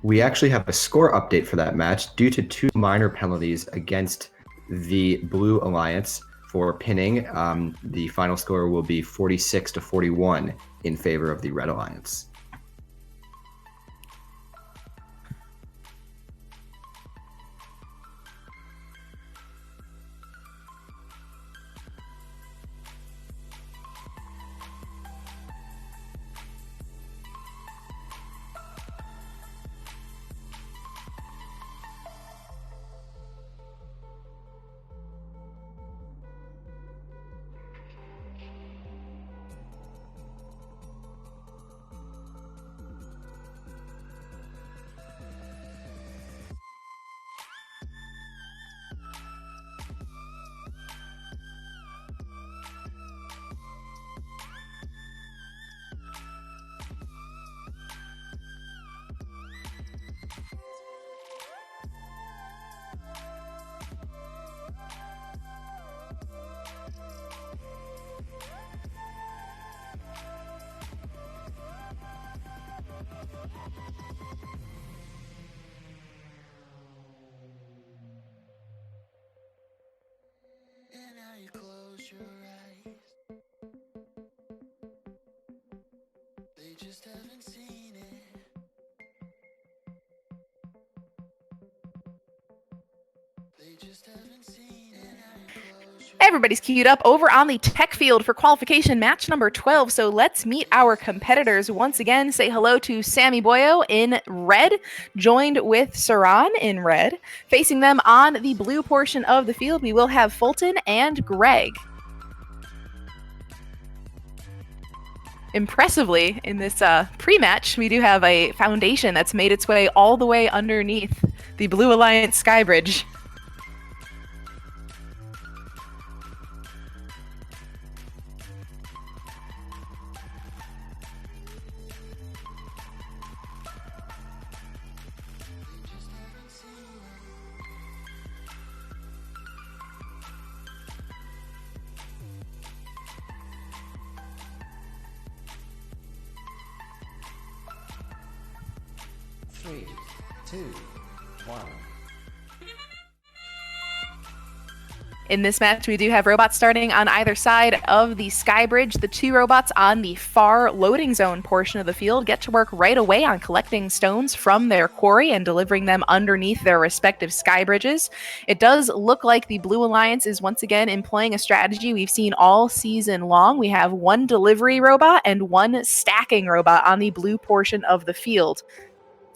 We actually have a score update for that match due to 2 minor penalties against the Blue Alliance for pinning. The final score will be 46-41 in favor of the Red Alliance. And now you close your eyes. They just haven't seen it. They just haven't seen it. And now you close your Everybody's queued up over on the tech field for qualification match number 12. So let's meet our competitors once again. Say hello to Sammy Boyo in red, joined with Saran in red. Facing them on the blue portion of the field, we will have Fulton and Greg. Impressively, in this pre-match, we do have a foundation that's made its way all the way underneath the Blue Alliance Skybridge. Three, two, one. In this match, we do have robots starting on either side of the Skybridge. The 2 robots on the far loading zone portion of the field get to work right away on collecting stones from their quarry and delivering them underneath their respective Skybridges. It does look like the Blue Alliance is once again employing a strategy we've seen all season long. We have 1 delivery robot and 1 stacking robot on the blue portion of the field.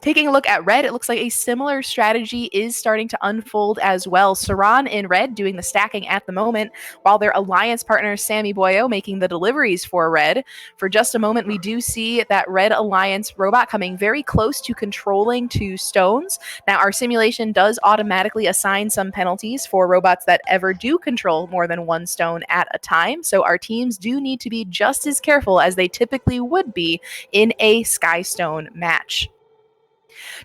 Taking a look at red, it looks like a similar strategy is starting to unfold as well. Saran in red doing the stacking at the moment, while their alliance partner Sammy Boyo making the deliveries for red. For just a moment, we do see that red alliance robot coming very close to controlling 2 stones. Now, our simulation does automatically assign some penalties for robots that ever do control more than 1 stone at a time. So our teams do need to be just as careful as they typically would be in a Skystone match.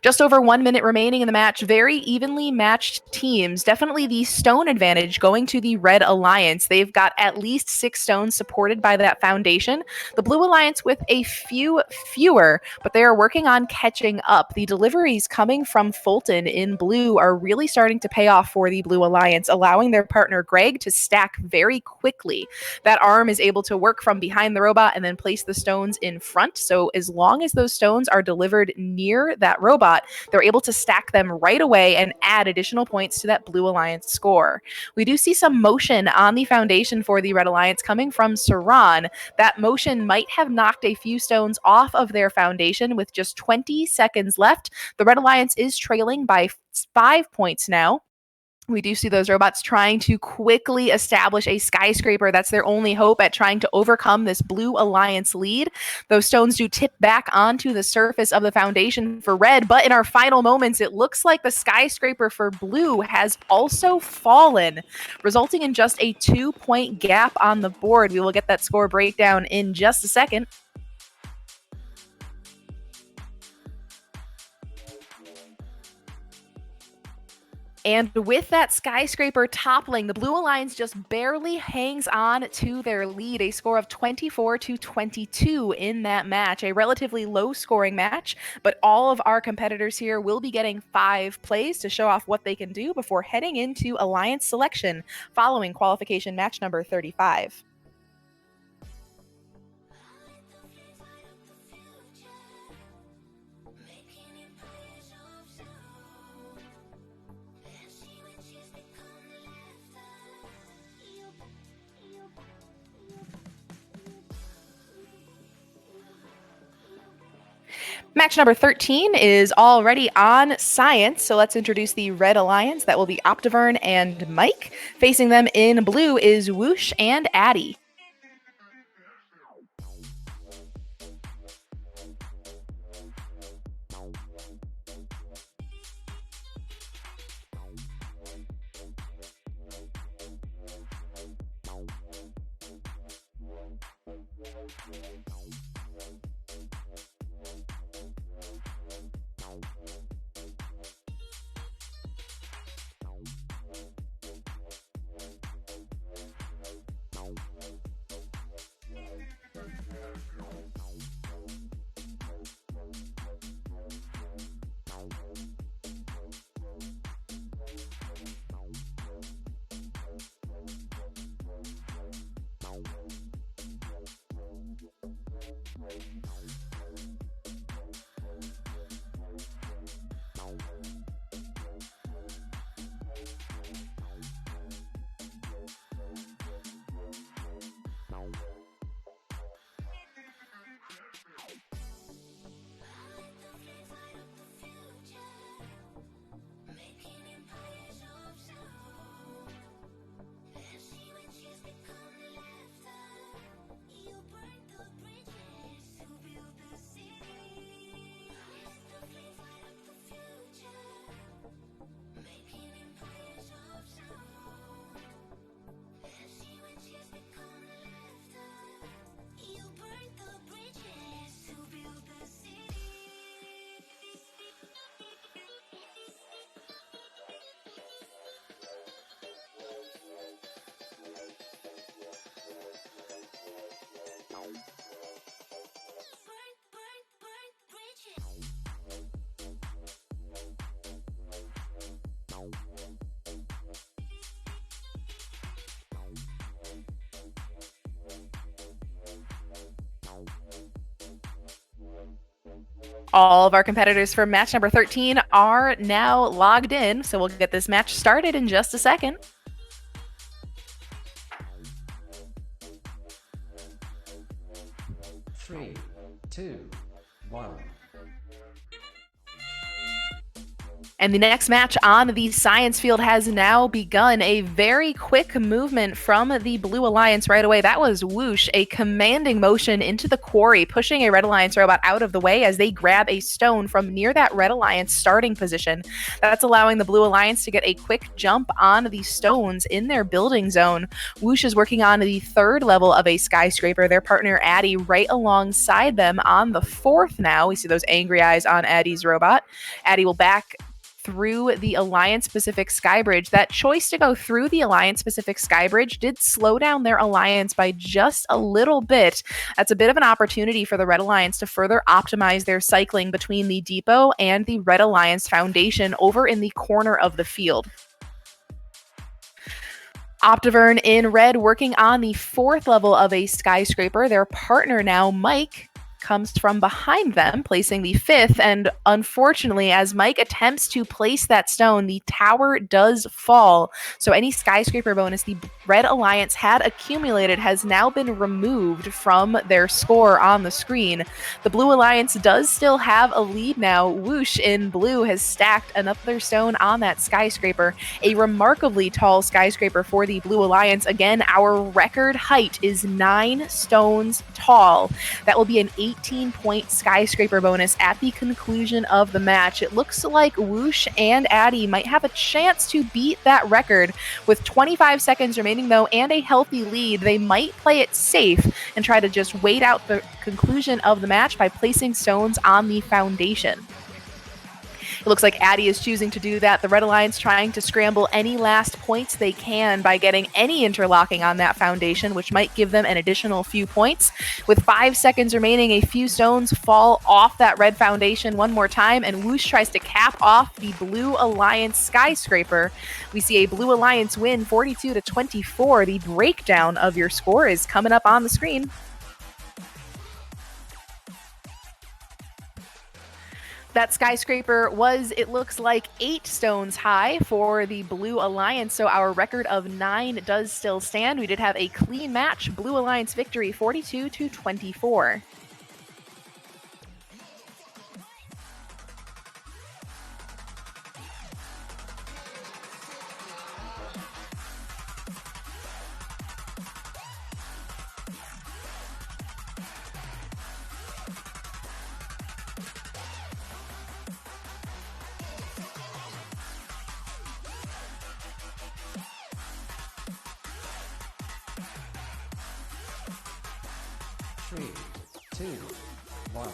Just over 1 minute remaining in the match. Very evenly matched teams. Definitely the stone advantage going to the Red Alliance. They've got at least 6 stones supported by that foundation. The Blue Alliance with a few fewer, but they are working on catching up. The deliveries coming from Fulton in blue are really starting to pay off for the Blue Alliance, allowing their partner Greg to stack very quickly. That arm is able to work from behind the robot and then place the stones in front. So as long as those stones are delivered near that robot, they're able to stack them right away and add additional points to that Blue Alliance score. We do see some motion on the foundation for the Red Alliance coming from Saran. That motion might have knocked a few stones off of their foundation with just 20 seconds left. The Red Alliance is trailing by 5 points now. We do see those robots trying to quickly establish a skyscraper. That's their only hope at trying to overcome this Blue Alliance lead. Those stones do tip back onto the surface of the foundation for Red, but in our final moments, it looks like the skyscraper for Blue has also fallen, resulting in just a 2-point gap on the board. We will get that score breakdown in just a second. And with that skyscraper toppling, the Blue Alliance just barely hangs on to their lead, a score of 24-22 in that match, a relatively low scoring match, but all of our competitors here will be getting 5 plays to show off what they can do before heading into Alliance selection following qualification match number 35. Match number 13 is already on Science, so let's introduce the Red Alliance. That will be Optivern and Mike. Facing them in blue is Whoosh and Addy. All of our competitors for match number 13 are now logged in, so we'll get this match started in just a second. Three, two, one. And the next match on the science field has now begun. A very quick movement from the Blue Alliance right away. That was Whoosh, a commanding motion into the quarry, pushing a Red Alliance robot out of the way as they grab a stone from near that Red Alliance starting position. That's allowing the Blue Alliance to get a quick jump on the stones in their building zone. Whoosh is working on the 3rd level of a skyscraper. Their partner Addy right alongside them on the 4th now. We see those angry eyes on Addy's robot. Addy will back through the Alliance Pacific Skybridge. That choice to go through the Alliance Pacific Skybridge did slow down their alliance by just a little bit. That's a bit of an opportunity for the Red Alliance to further optimize their cycling between the depot and the Red Alliance Foundation over in the corner of the field. Optivern in red working on the 4th level of a skyscraper. Their partner now, Mike, comes from behind them, placing the 5th, and unfortunately, as Mike attempts to place that stone, the tower does fall. So any skyscraper bonus the Red Alliance had accumulated has now been removed from their score on the screen. The Blue Alliance does still have a lead now. Whoosh in blue has stacked another stone on that skyscraper, a remarkably tall skyscraper for the Blue Alliance. Again, our record height is 9 stones tall. That will be an 18-point skyscraper bonus at the conclusion of the match. It looks like Whoosh and Addy might have a chance to beat that record. With 25 seconds remaining, though, and a healthy lead, they might play it safe and try to just wait out the conclusion of the match by placing stones on the foundation. It looks like Addy is choosing to do that. The Red Alliance trying to scramble any last points they can by getting any interlocking on that foundation, which might give them an additional few points. With 5 seconds remaining, a few stones fall off that red foundation one more time, and Whoosh tries to cap off the Blue Alliance skyscraper. We see a Blue Alliance win 42-24. The breakdown of your score is coming up on the screen. That skyscraper was, it looks like, 8 stones high for the Blue Alliance, so our record of 9 does still stand. We did have a clean match. Blue Alliance victory, 42-24. Three, two, one.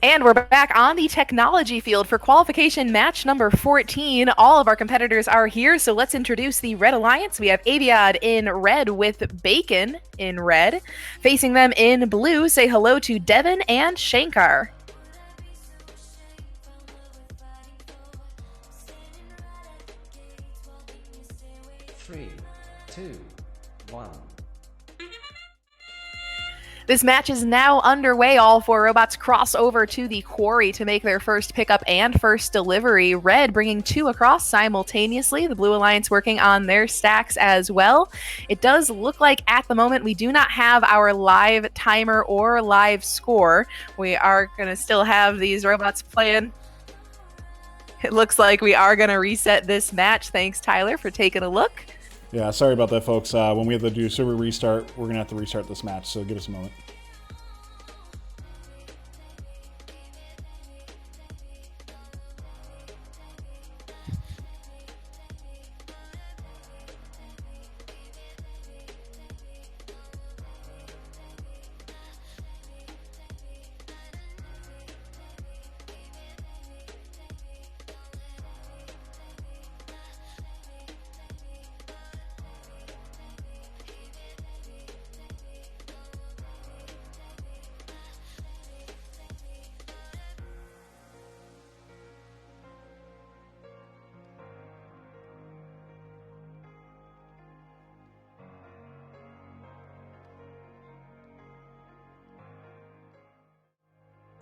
And we're back on the technology field for qualification match number 14. All of our competitors are here, so let's introduce the Red Alliance. We have Aviad in red with Bacon in red. Facing them in blue, say hello to Devin and Shankar. Three, two, one. This match is now underway. All four robots cross over to the quarry to make their first pickup and first delivery. Red bringing 2 across simultaneously. The Blue Alliance working on their stacks as well. It does look like at the moment we do not have our live timer or live score. We are going to still have these robots playing. It looks like we are going to reset this match. Thanks, Tyler, for taking a look. Yeah, sorry about that, folks. When we have to do server restart, we're going to have to restart this match, so give us a moment.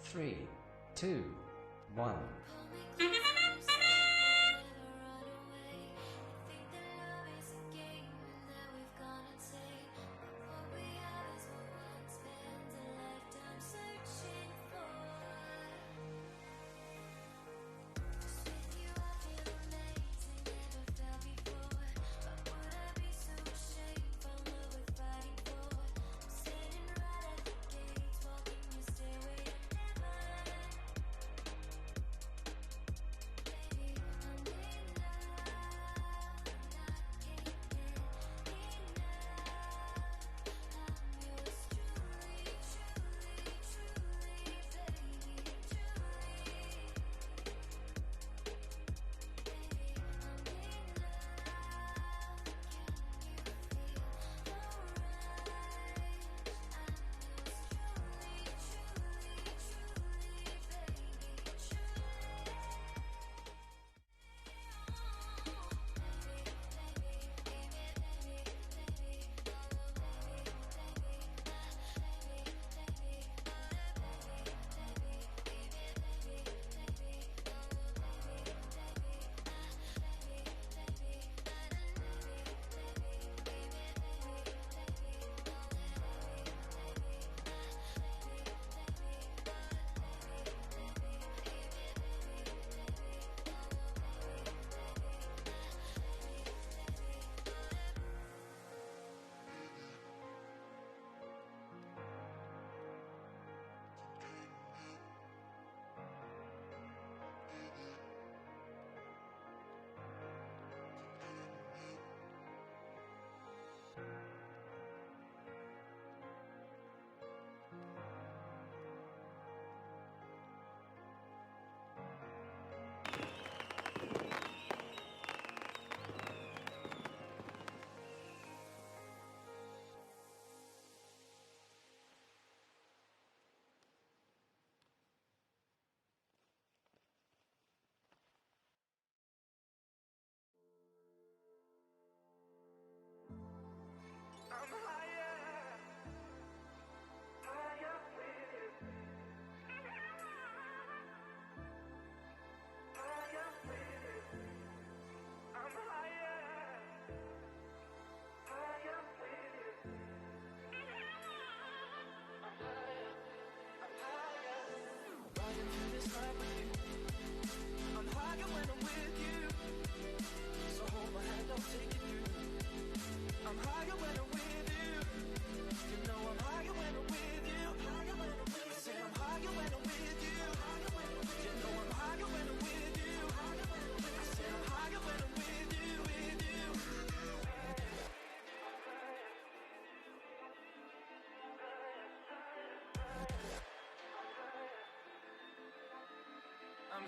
Three, two, one.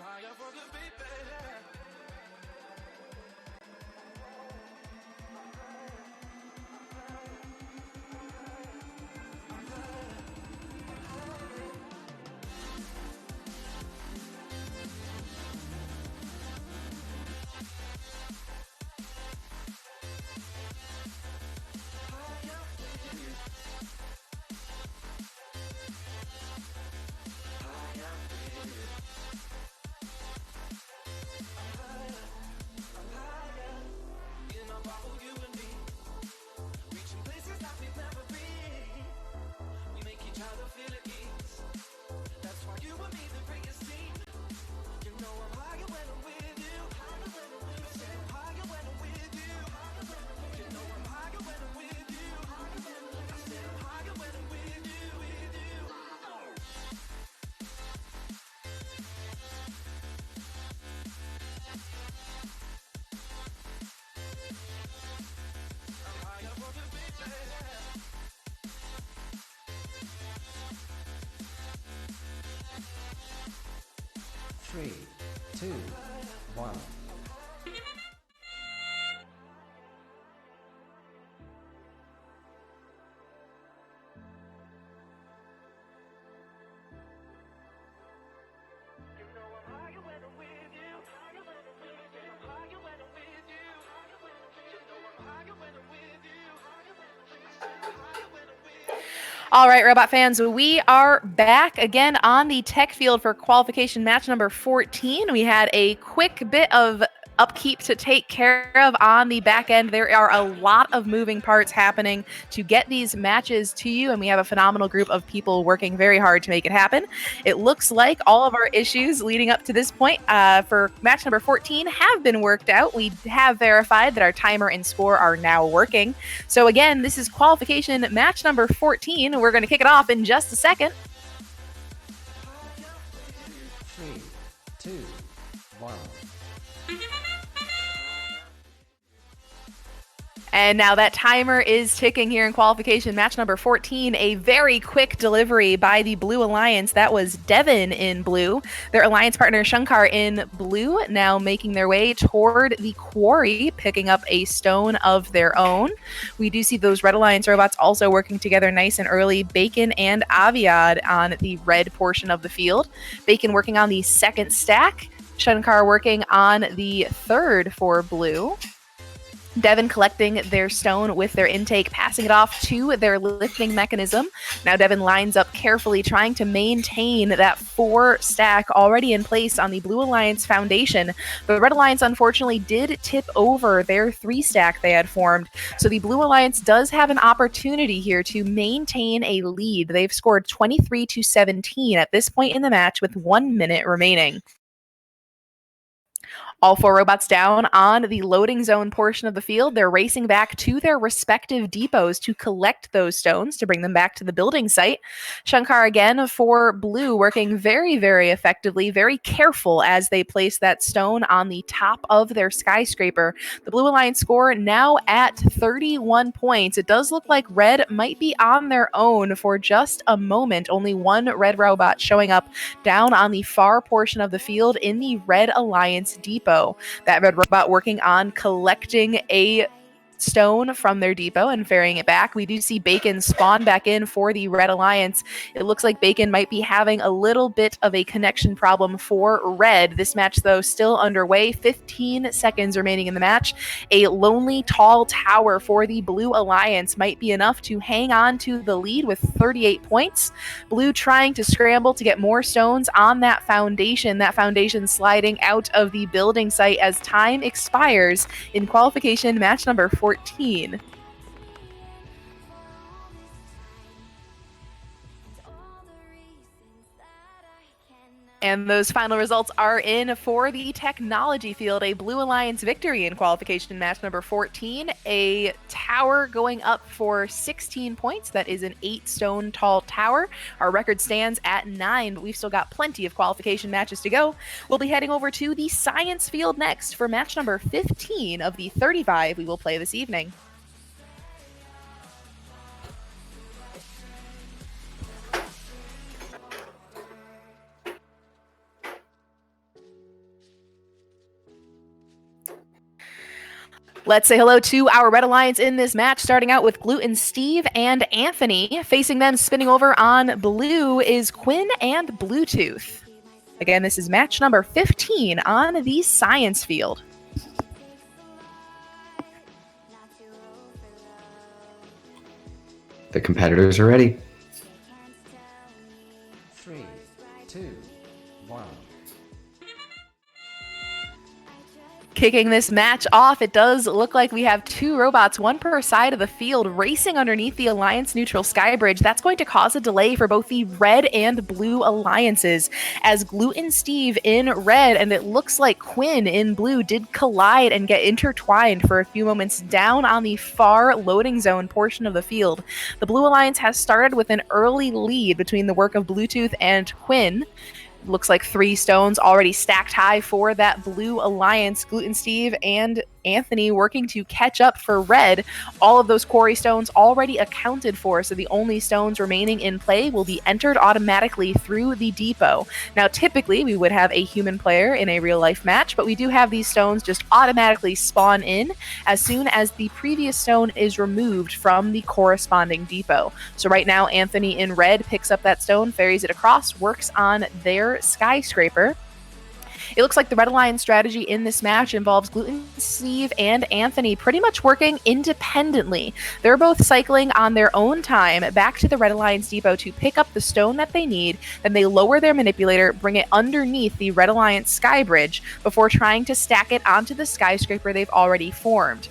higher for the beat, baby. Three, two, one. All right, Robot fans, we are back again on the tech field for qualification match number 14. We had a quick bit of upkeep to take care of on the back end. There are a lot of moving parts happening to get these matches to you, and we have a phenomenal group of people working very hard to make it happen. It looks like all of our issues leading up to this point for match number 14 have been worked out. We have verified that our timer and score are now working. So again, this is qualification match number 14. We're going to kick it off in just a second. 3, 2, 1. And now that timer is ticking here in qualification match number 14. A very quick delivery by the Blue Alliance. That was Devin in blue. Their alliance partner Shankar in blue, now making their way toward the quarry, picking up a stone of their own. We do see those Red Alliance robots also working together nice and early. Bacon and Aviad on the red portion of the field. Bacon working on the second stack. Shankar working on the third for blue. Devin collecting their stone with their intake, passing it off to their lifting mechanism. Now Devin lines up carefully, trying to maintain that 4 stack already in place on the Blue Alliance foundation. The Red Alliance unfortunately did tip over their 3 stack they had formed. So the Blue Alliance does have an opportunity here to maintain a lead. They've scored 23-17 at this point in the match with 1 minute remaining. All 4 robots down on the loading zone portion of the field. They're racing back to their respective depots to collect those stones to bring them back to the building site. Shankar again for blue, working very, very effectively, very careful as they place that stone on the top of their skyscraper. The Blue Alliance score now at 31 points. It does look like red might be on their own for just a moment. Only 1 red robot showing up down on the far portion of the field in the Red Alliance depot. That red robot working on collecting a stone from their depot and ferrying it back. We do see Bacon spawn back in for the Red Alliance. It looks like Bacon might be having a little bit of a connection problem for red. This match, though, still underway. 15 seconds remaining in the match. A lonely tall tower for the Blue Alliance might be enough to hang on to the lead with 38 points. Blue trying to scramble to get more stones on that foundation sliding out of the building site as time expires in qualification match number 14. And those final results are in for the technology field. A Blue Alliance victory in qualification match number 14. A tower going up for 16 points. That is an 8 stone tall tower. Our record stands at 9, but we've still got plenty of qualification matches to go. We'll be heading over to the science field next for match number 15 of the 35 we will play this evening. Let's say hello to our Red Alliance in this match, starting out with Gluten Steve and Anthony. Facing them, spinning over on blue, is Quinn and Bluetooth. Again, this is match number 15 on the science field. The competitors are ready. 3, 2, 1. Kicking this match off, it does look like we have two robots, one per side of the field, racing underneath the Alliance neutral sky bridge. That's going to cause a delay for both the red and blue alliances, as Gluten Steve in red and it looks like Quinn in blue did collide and get intertwined for a few moments down on the far loading zone portion of the field. The Blue Alliance has started with an early lead between the work of Bluetooth and Quinn. Looks like 3 stones already stacked high for that Blue Alliance. Gluten Steve and Anthony working to catch up for red. All of those quarry stones already accounted for, so the only stones remaining in play will be entered automatically through the depot. Now, typically, we would have a human player in a real-life match, but we do have these stones just automatically spawn in as soon as the previous stone is removed from the corresponding depot. So right now, Anthony in red picks up that stone, ferries it across, works on their skyscraper. It looks like the Red Alliance strategy in this match involves Gluten Steve and Anthony pretty much working independently. They're both cycling on their own time back to the Red Alliance depot to pick up the stone that they need. Then they lower their manipulator, bring it underneath the Red Alliance sky bridge before trying to stack it onto the skyscraper they've already formed.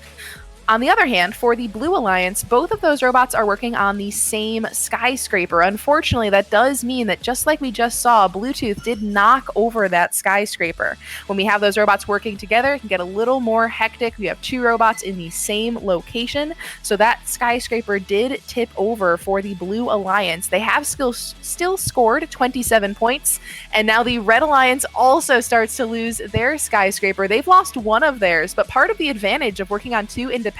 On the other hand, for the Blue Alliance, both of those robots are working on the same skyscraper. Unfortunately, that does mean that just like we just saw, Bluetooth did knock over that skyscraper. When we have those robots working together, it can get a little more hectic. We have 2 robots in the same location, so that skyscraper did tip over for the Blue Alliance. They have still scored 27 points, and now the Red Alliance also starts to lose their skyscraper. They've lost one of theirs, but part of the advantage of working on 2 independently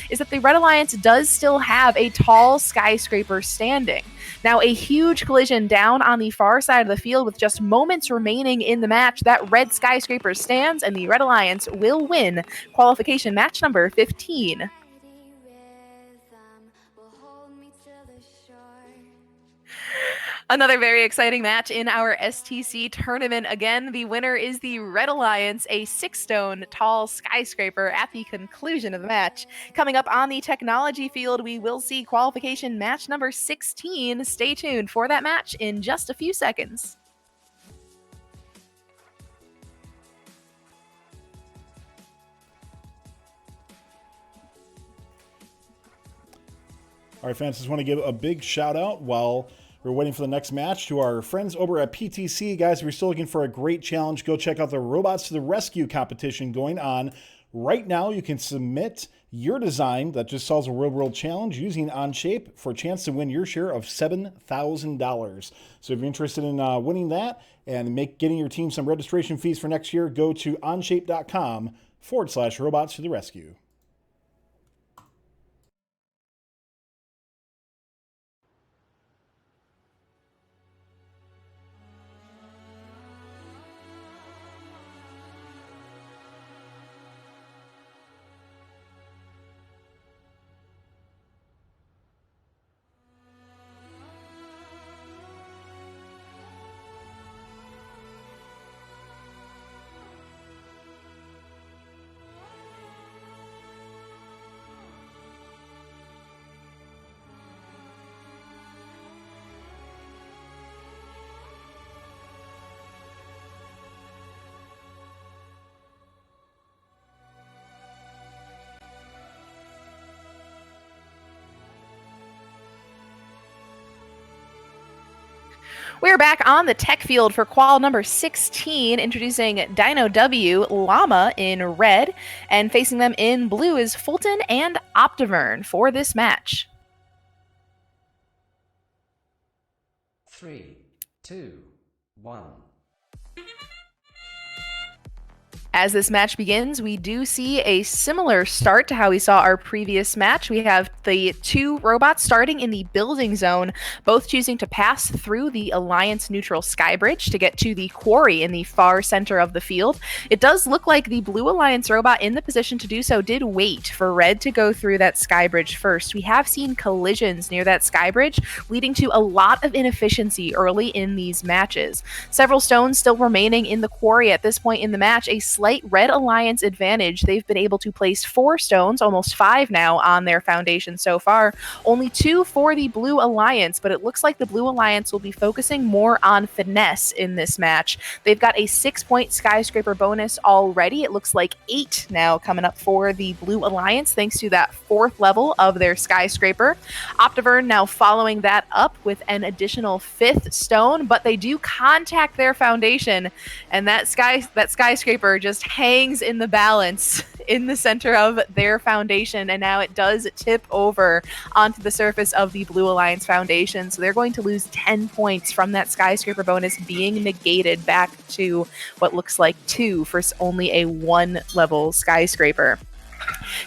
is that the Red Alliance does still have a tall skyscraper standing. Now, a huge collision down on the far side of the field with just moments remaining in the match. That red skyscraper stands, and the Red Alliance will win qualification match number 15. Another very exciting match in our STC tournament. Again, the winner is the Red Alliance, a 6-stone tall skyscraper at the conclusion of the match. Coming up on the technology field, we will see qualification match number 16. Stay tuned for that match in just a few seconds. All right, fans, just want to give a big shout out while we're waiting for the next match to our friends over at PTC. Guys, if you're still looking for a great challenge, go check out the Robots to the Rescue competition going on right now. You can submit your design that just solves a real-world challenge using Onshape for a chance to win your share of $7,000. So if you're interested in winning that and getting your team some registration fees for next year, go to onshape.com/robots to the rescue. We're back on the tech field for qual number 16, introducing Dino W, Llama in red, and facing them in blue is Fulton and Optivern for this match. 3, 2, 1. As this match begins, we do see a similar start to how we saw our previous match. We have the two robots starting in the building zone, both choosing to pass through the Alliance neutral sky bridge to get to the quarry in the far center of the field. It does look like the Blue Alliance robot in the position to do so did wait for Red to go through that sky bridge first. We have seen collisions near that sky bridge, leading to a lot of inefficiency early in these matches. Several stones still remaining in the quarry at this point in the match, a slight Red Alliance advantage. They've been able to place 4 stones, almost 5 now, on their foundation so far. Only 2 for the Blue Alliance, but it looks like the Blue Alliance will be focusing more on finesse in this match. They've got a 6-point skyscraper bonus already. It looks like 8 now coming up for the Blue Alliance, thanks to that 4th level of their skyscraper. Optivern now following that up with an additional 5th stone, but they do contact their foundation, and that skyscraper just hangs in the balance in the center of their foundation, and now it does tip over onto the surface of the Blue Alliance foundation. So they're going to lose 10 points from that skyscraper bonus being negated back to what looks like 2 for only a 1-level skyscraper.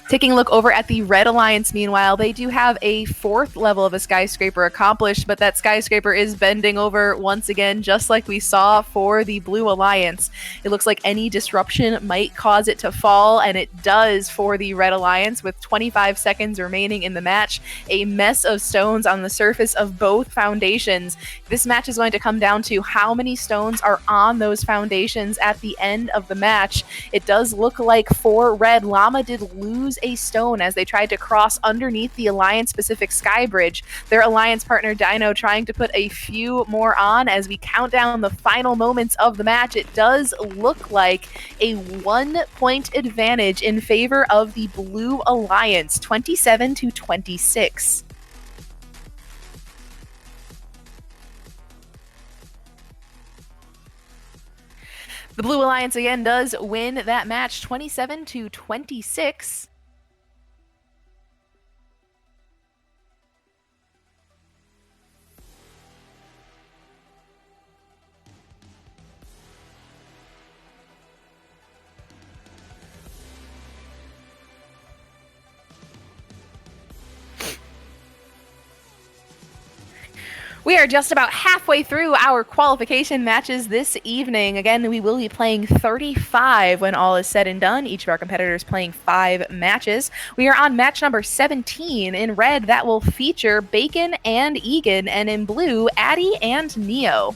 Taking a look over at the Red Alliance, meanwhile, they do have a 4th level of a skyscraper accomplished, but that skyscraper is bending over once again, just like we saw for the Blue Alliance. It looks like any disruption might cause it to fall, and it does for the Red Alliance with 25 seconds remaining in the match. A mess of stones on the surface of both foundations. This match is going to come down to how many stones are on those foundations at the end of the match. It does look like for Red, Llama did lose a stone as they tried to cross underneath the Alliance Pacific Sky Bridge. Their Alliance partner Dino trying to put a few more on as we count down the final moments of the match. It does look like a 1-point advantage in favor of the Blue Alliance, 27-26. The Blue Alliance again does win that match 27-26. We are just about halfway through our qualification matches this evening. Again, we will be playing 35 when all is said and done. Each of our competitors playing 5 matches. We are on match number 17. In red, that will feature Bacon and Egan, and in blue, Addie and Neo.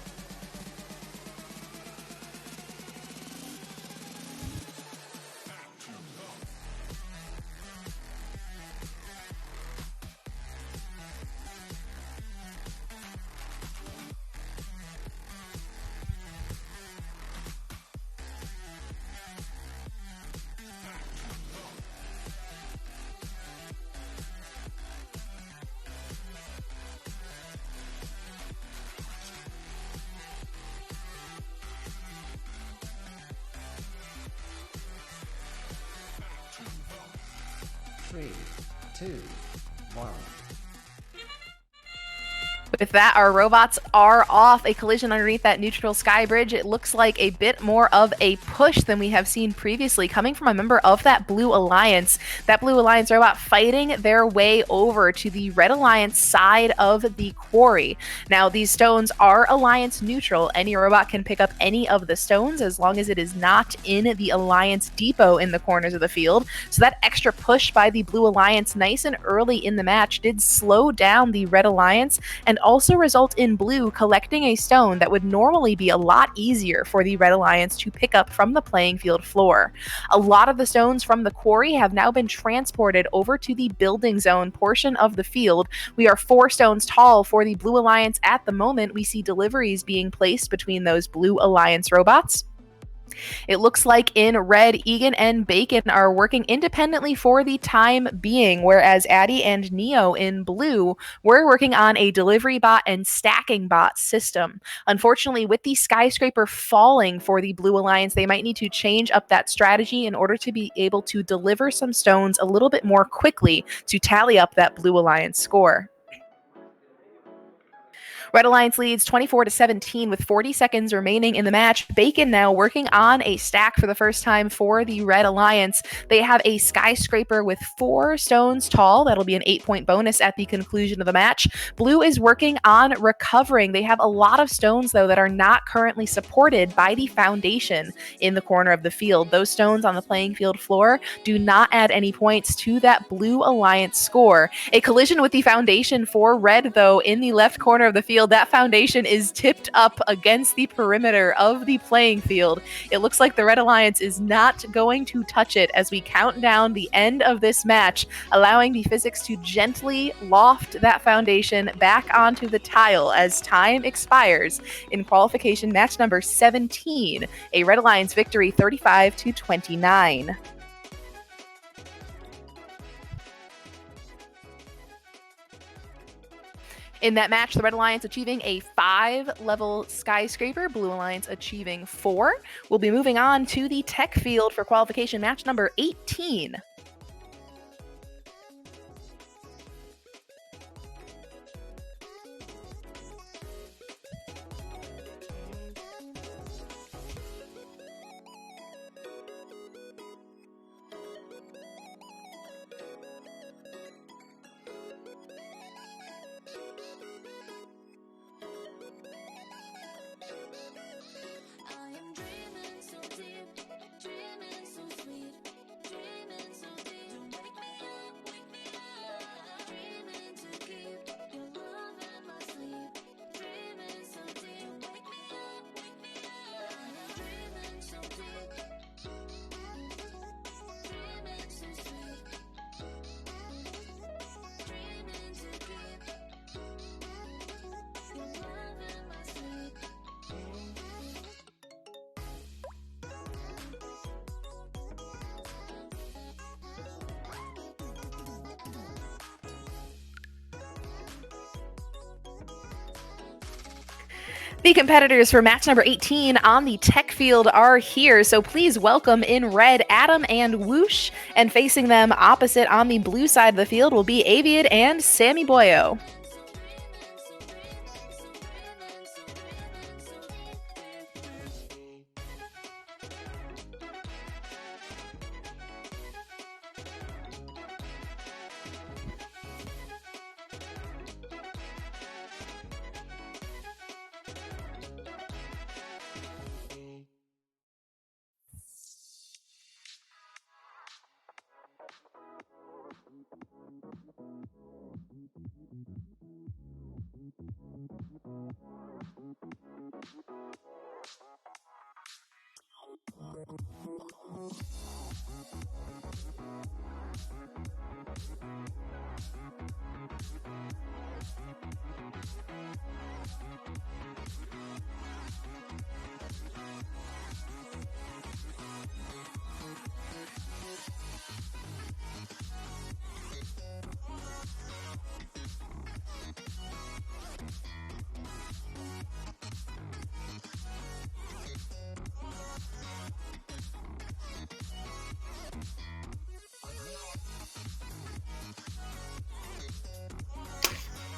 Three, two, one. With that, our robots are off. A collision underneath that neutral sky bridge. It looks like a bit more of a push than we have seen previously, coming from a member of that Blue Alliance. That Blue Alliance robot fighting their way over to the Red Alliance side of the quarry. Now, these stones are Alliance neutral. Any robot can pick up any of the stones as long as it is not in the Alliance depot in the corners of the field. So that extra push by the Blue Alliance nice and early in the match did slow down the Red Alliance and also result in blue collecting a stone that would normally be a lot easier for the Red Alliance to pick up from the playing field floor. A lot of the stones from the quarry have now been transported over to the building zone portion of the field. We are 4 stones tall for the Blue Alliance at the moment. We see deliveries being placed between those Blue Alliance robots. It looks like in red, Egan and Bacon are working independently for the time being, whereas Addie and Neo in blue were working on a delivery bot and stacking bot system. Unfortunately, with the skyscraper falling for the Blue Alliance, they might need to change up that strategy in order to be able to deliver some stones a little bit more quickly to tally up that Blue Alliance score. Red Alliance leads 24-17 with 40 seconds remaining in the match. Bacon now working on a stack for the first time for the Red Alliance. They have a skyscraper with 4 stones tall. That'll be an 8-point bonus at the conclusion of the match. Blue is working on recovering. They have a lot of stones, though, that are not currently supported by the foundation in the corner of the field. Those stones on the playing field floor do not add any points to that Blue Alliance score. A collision with the foundation for Red, though, in the left corner of the field. That foundation is tipped up against the perimeter of the playing field. It looks like the Red Alliance is not going to touch it as we count down the end of this match, allowing the Physics to gently loft that foundation back onto the tile as time expires in qualification match number 17. A Red Alliance victory 35-29. In that match, the Red Alliance achieving a 5-level skyscraper, Blue Alliance achieving 4. We'll be moving on to the tech field for qualification match number 18. The competitors for match number 18 on the tech field are here, so please welcome in red Adam and Whoosh, and facing them opposite on the blue side of the field will be Aviad and Sammy Boyo.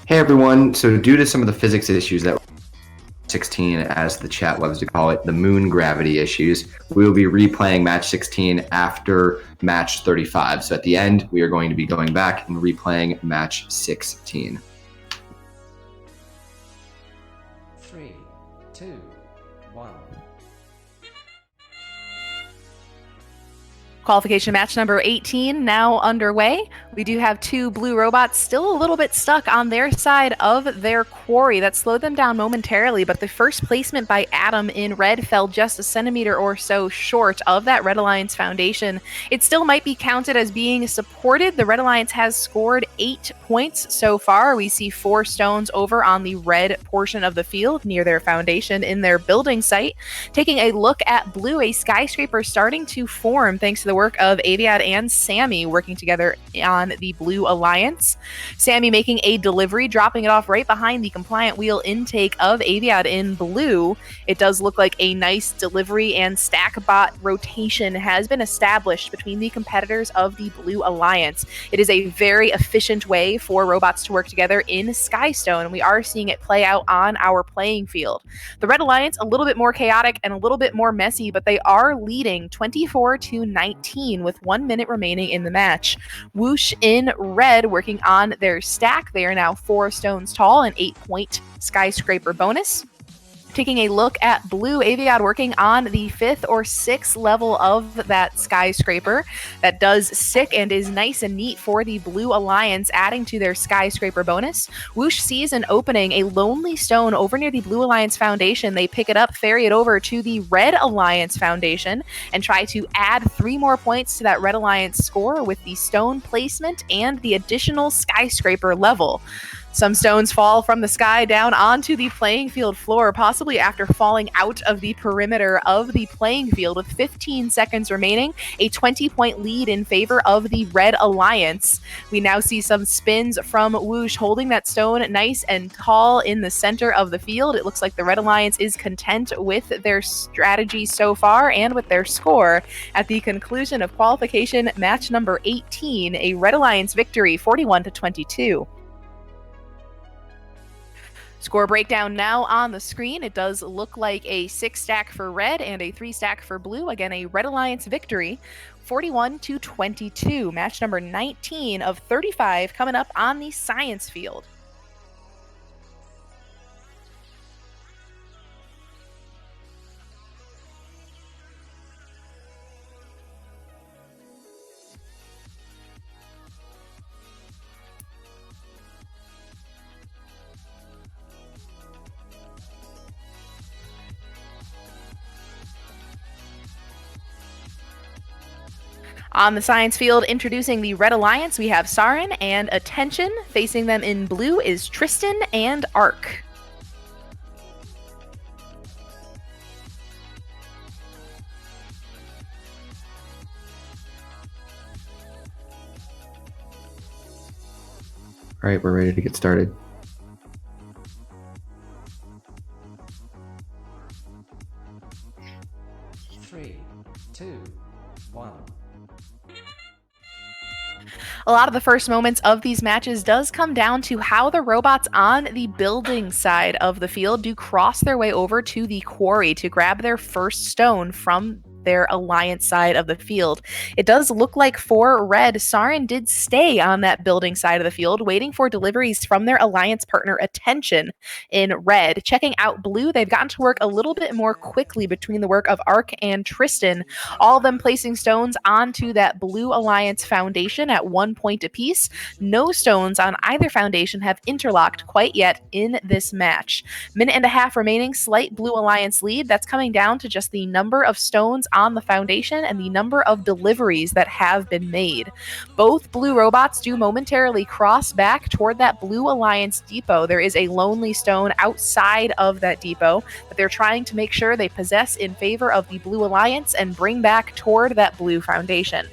Hey everyone, so due to some of the physics issues that 16, as the chat loves to call it, the moon gravity issues, we will be replaying match 16 after match 35. So at the end, we are going to be going back and replaying match 16. 3, 2, 1. Qualification match number 18 now underway. We do have 2 blue robots still a little bit stuck on their side of their quarry. That slowed them down momentarily, but the first placement by Adam in red fell just a centimeter or so short of that Red Alliance foundation. It still might be counted as being supported. The Red Alliance has scored 8 points so far. We see 4 stones over on the red portion of the field near their foundation in their building site. Taking a look at blue, a skyscraper starting to form thanks to the the work of Aviad and Sammy working together on the Blue Alliance. Sammy making a delivery, dropping it off right behind the compliant wheel intake of Aviad in blue. It does look like a nice delivery and stack bot rotation has been established between the competitors of the Blue Alliance. It is a very efficient way for robots to work together in Skystone, and we are seeing it play out on our playing field. The Red Alliance, a little bit more chaotic and a little bit more messy, but they are leading 24-19 with 1 minute remaining in the match. Whoosh in red working on their stack. They are now 4 stones tall, an 8-point skyscraper bonus. Taking a look at blue, Aviad working on the 5th or 6th level of that skyscraper. That does stick and is nice and neat for the Blue Alliance, adding to their skyscraper bonus. Whoosh sees an opening, a lonely stone over near the Blue Alliance Foundation. They pick it up, ferry it over to the Red Alliance Foundation, and try to add 3 more points to that Red Alliance score with the stone placement and the additional skyscraper level. Some stones fall from the sky down onto the playing field floor, possibly after falling out of the perimeter of the playing field with 15 seconds remaining, a 20-point lead in favor of the Red Alliance. We now see some spins from Whoosh holding that stone nice and tall in the center of the field. It looks like the Red Alliance is content with their strategy so far and with their score. At the conclusion of qualification match number 18, a Red Alliance victory, 41-22. Score breakdown now on the screen. It does look like a 6-stack for red and a 3-stack for blue. Again, a Red Alliance victory, 41-22. Match number 19 of 35 coming up on the science field. On the science field, introducing the Red Alliance, we have Sarin and Attention. Facing them in blue is Tristan and Ark. All right, we're ready to get started. Three, two, one. A lot of the first moments of these matches does come down to how the robots on the building side of the field do cross their way over to the quarry to grab their first stone from their Alliance side of the field. It does look like for red, Sarin did stay on that building side of the field, waiting for deliveries from their Alliance partner Attention in red. Checking out blue, they've gotten to work a little bit more quickly between the work of Ark and Tristan, all of them placing stones onto that Blue Alliance foundation at 1 point apiece. No stones on either foundation have interlocked quite yet in this match. Minute and a half remaining, slight Blue Alliance lead. That's coming down to just the number of stones on the foundation and the number of deliveries that have been made. Both blue robots do momentarily cross back toward that Blue Alliance depot. There is a lonely stone outside of that depot that they're trying to make sure they possess in favor of the Blue Alliance and bring back toward that blue foundation.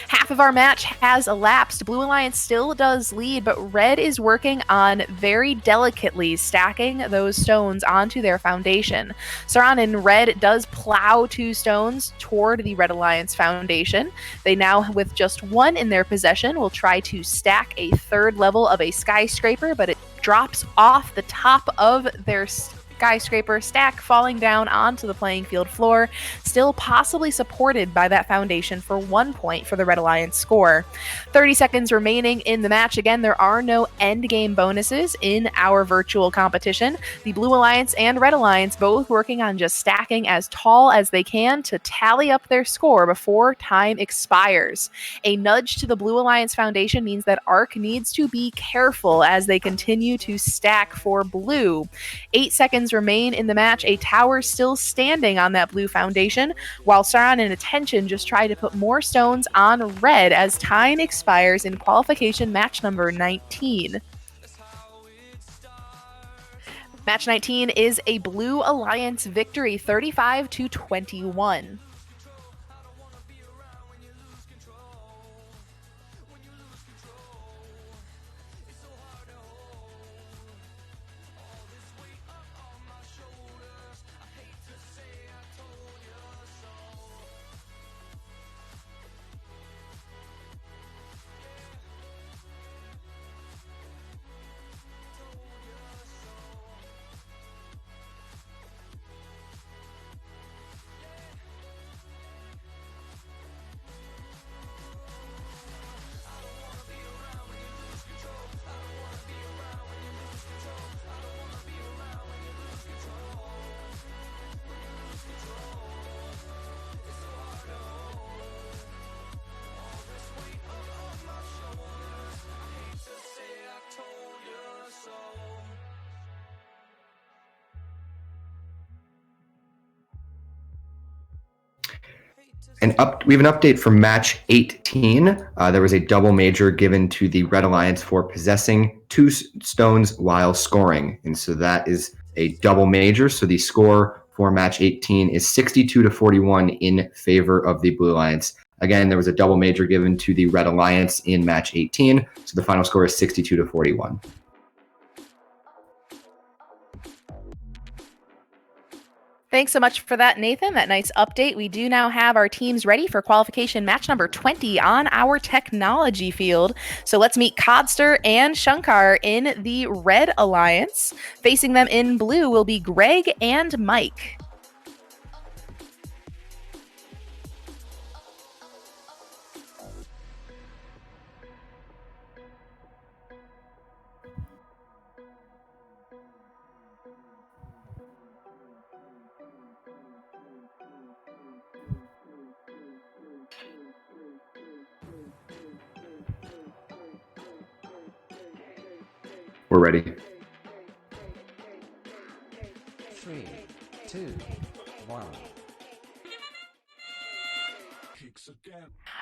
Half of our match has elapsed. Blue Alliance still does lead, but red is working on very delicately stacking those stones onto their foundation. Saran in red does plow 2 stones toward the Red Alliance foundation. They now, with just 1 in their possession, will try to stack a 3rd level of a skyscraper, but it drops off the top of their skyscraper stack, falling down onto the playing field floor, still possibly supported by that foundation for 1 point for the Red Alliance score. 30 seconds remaining in the match. Again, there are no end game bonuses in our virtual competition. The Blue Alliance and Red Alliance both working on just stacking as tall as they can to tally up their score before time expires. A nudge to the Blue Alliance foundation means that Ark needs to be careful as they continue to stack for blue. 8 seconds remain in the match. A tower still standing on that blue foundation, while Saran and Attention just try to put more stones on red as time expires in qualification match number 19. Match 19 is a Blue Alliance victory, 35-21. We have an update from match 18. There was a double major given to the Red Alliance for possessing 2 stones while scoring, and so that is a double major. So the score for match 18 is 62-41 in favor of the Blue Alliance. Again, there was a double major given to the Red Alliance in match 18, so the final score is 62-41. Thanks so much for that, Nathan. That nice update. We do now have our teams ready for qualification match number 20 on our technology field. So let's meet Codster and Shankar in the Red Alliance. Facing them in blue will be Greg and Mike. We're ready. 3, 2, 1.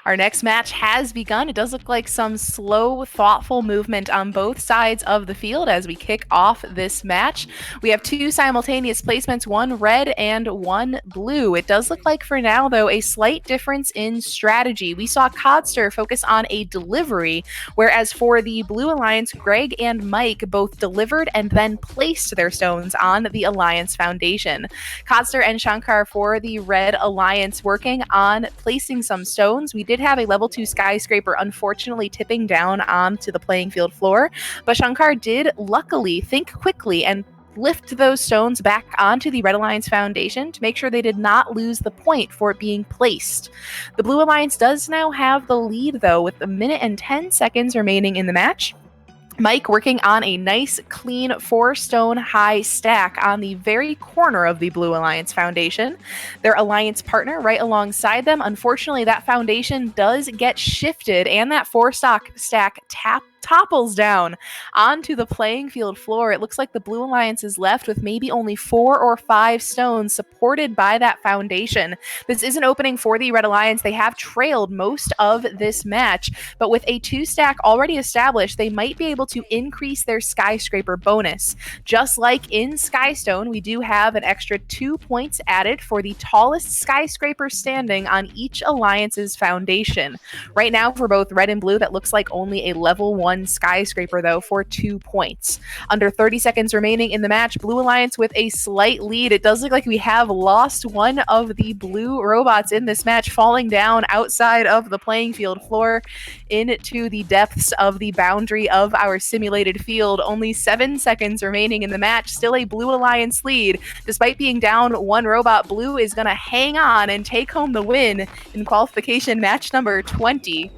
Our next match has begun. It does look like some slow, thoughtful movement on both sides of the field as we kick off this match. We have 2 simultaneous placements, 1 red and 1 blue. It does look like for now, though, a slight difference in strategy. We saw Codster focus on a delivery, whereas for the Blue Alliance, Greg and Mike both delivered and then placed their stones on the Alliance foundation. Codster and Shankar for the Red Alliance working on placing some stones. We did have a level 2 skyscraper unfortunately tipping down onto the playing field floor, but Shankar did luckily think quickly and lift those stones back onto the Red Alliance foundation to make sure they did not lose the point for it being placed. The Blue Alliance does now have the lead, though, with 1 minute and 10 seconds remaining in the match. Mike working on a nice, clean 4-stone high stack on the very corner of the Blue Alliance foundation. Their alliance partner right alongside them. Unfortunately, that foundation does get shifted, and that 4-stock stack topples down onto the playing field floor. It looks like the Blue Alliance is left with maybe only 4 or 5 stones supported by that foundation. This is an opening for the Red Alliance. They have trailed most of this match, but with a 2-stack already established, they might be able to increase their skyscraper bonus. Just like in Skystone, we do have an extra 2 points added for the tallest skyscraper standing on each alliance's foundation. Right now, for both red and blue, that looks like only a level 1 skyscraper, though, for 2 points. Under 30 seconds remaining in the match, Blue Alliance with a slight lead. It does look like we have lost one of the blue robots in this match, falling down outside of the playing field floor into the depths of the boundary of our simulated field. Only 7 seconds remaining in the match. Still a Blue Alliance lead. Despite being down 1 robot, Blue is going to hang on and take home the win in qualification match number 20.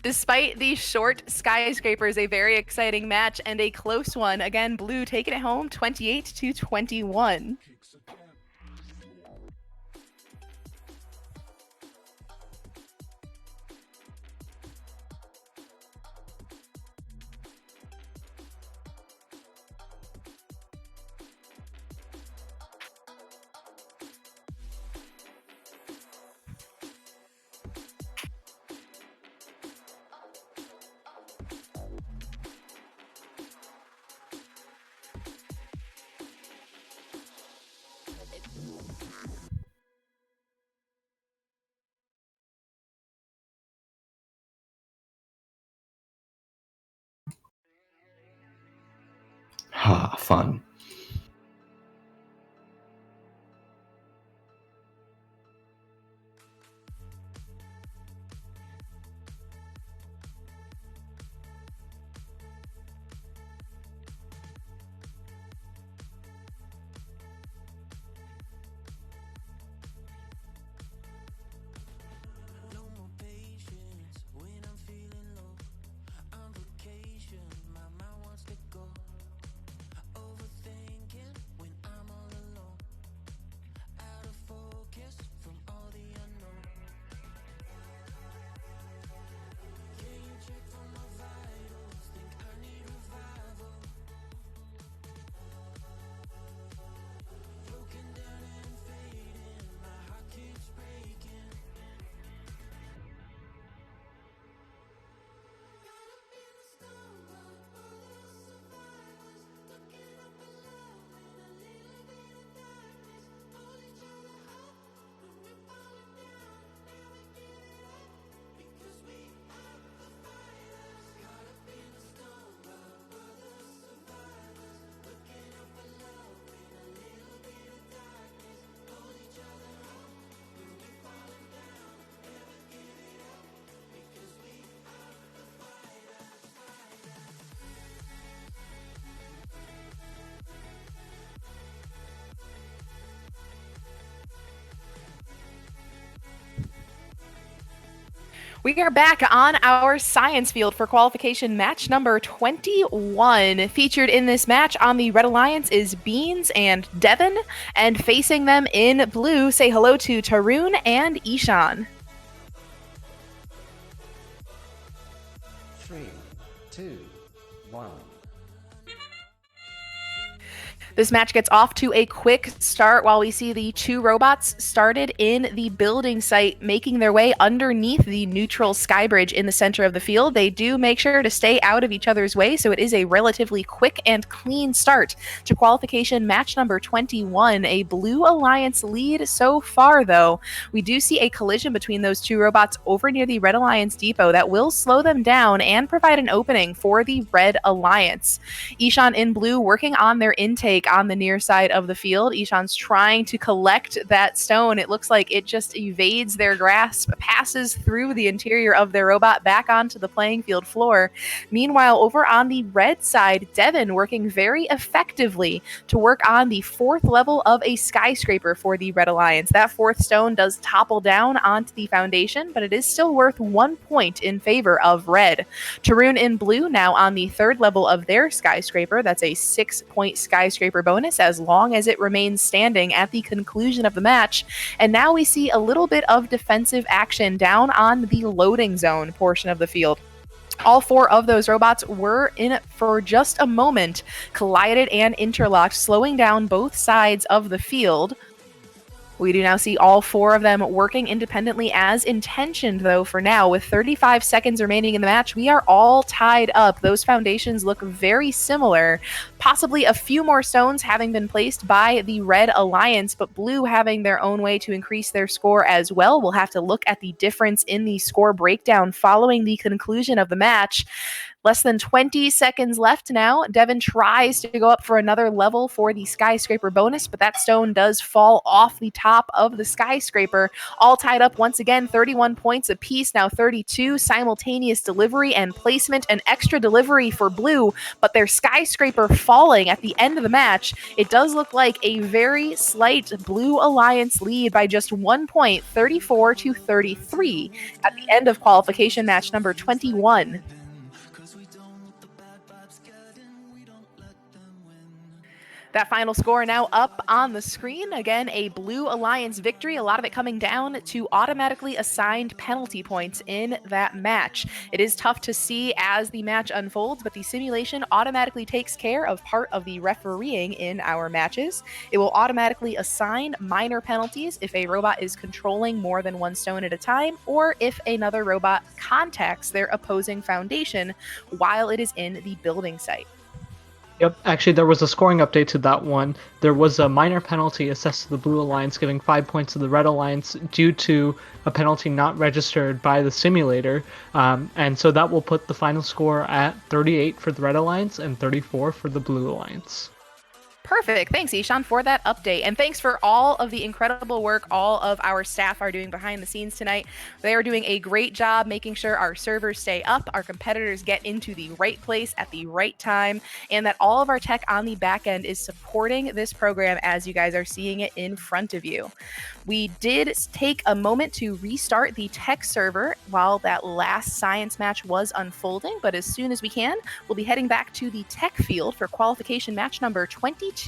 Despite these short skyscrapers, a very exciting match and a close one. Again, Blue taking it home 28-21. Fun. We are back on our science field for qualification match number 21. Featured in this match on the Red Alliance is Beans and Devin, and facing them in blue, say hello to Tarun and Ishan. 3, 2, 1. This match gets off to a quick start while we see the two robots started in the building site, making their way underneath the neutral sky bridge in the center of the field. They do make sure to stay out of each other's way, so it is a relatively quick and clean start to qualification match number 21. A Blue Alliance lead so far, though. We do see a collision between those two robots over near the Red Alliance depot that will slow them down and provide an opening for the Red Alliance. Ishan in blue working on their intake on the near side of the field. Ishan's trying to collect that stone. It looks like it just evades their grasp, passes through the interior of their robot back onto the playing field floor. Meanwhile, over on the red side, Devin working very effectively to work on the 4th level of a skyscraper for the Red Alliance. That 4th stone does topple down onto the foundation, but it is still worth 1 point in favor of red. Tarun in blue now on the 3rd level of their skyscraper. That's a 6-point skyscraper bonus as long as it remains standing at the conclusion of the match. And now we see a little bit of defensive action down on the loading zone portion of the field. All 4 of those robots were in it for just a moment, collided and interlocked, slowing down both sides of the field. We do now see all 4 of them working independently as intentioned, though, for now. With 35 seconds remaining in the match, we are all tied up. Those foundations look very similar. Possibly a few more stones having been placed by the Red Alliance, but Blue having their own way to increase their score as well. We'll have to look at the difference in the score breakdown following the conclusion of the match. Less than 20 seconds left now. Devin tries to go up for another level for the skyscraper bonus, but that stone does fall off the top of the skyscraper. All tied up once again, 31 points apiece, now 32. Simultaneous delivery and placement, an extra delivery for Blue, but their skyscraper falling at the end of the match. It does look like a very slight Blue Alliance lead by just 1 point, 34-33 at the end of qualification match number 21. That final score now up on the screen. Again, a Blue Alliance victory, a lot of it coming down to automatically assigned penalty points in that match. It is tough to see as the match unfolds, but the simulation automatically takes care of part of the refereeing in our matches. It will automatically assign minor penalties if a robot is controlling more than 1 stone at a time, or if another robot contacts their opposing foundation while it is in the building site. Yep, actually there was a scoring update to that one. There was a minor penalty assessed to the Blue Alliance, giving 5 points to the Red Alliance due to a penalty not registered by the simulator. And so that will put the final score at 38 for the Red Alliance and 34 for the Blue Alliance. Perfect. Thanks, Ishan, for that update. And thanks for all of the incredible work all of our staff are doing behind the scenes tonight. They are doing a great job making sure our servers stay up, our competitors get into the right place at the right time, and that all of our tech on the back end is supporting this program as you guys are seeing it in front of you. We did take a moment to restart the tech server while that last science match was unfolding, but as soon as we can, we'll be heading back to the tech field for qualification match number 22.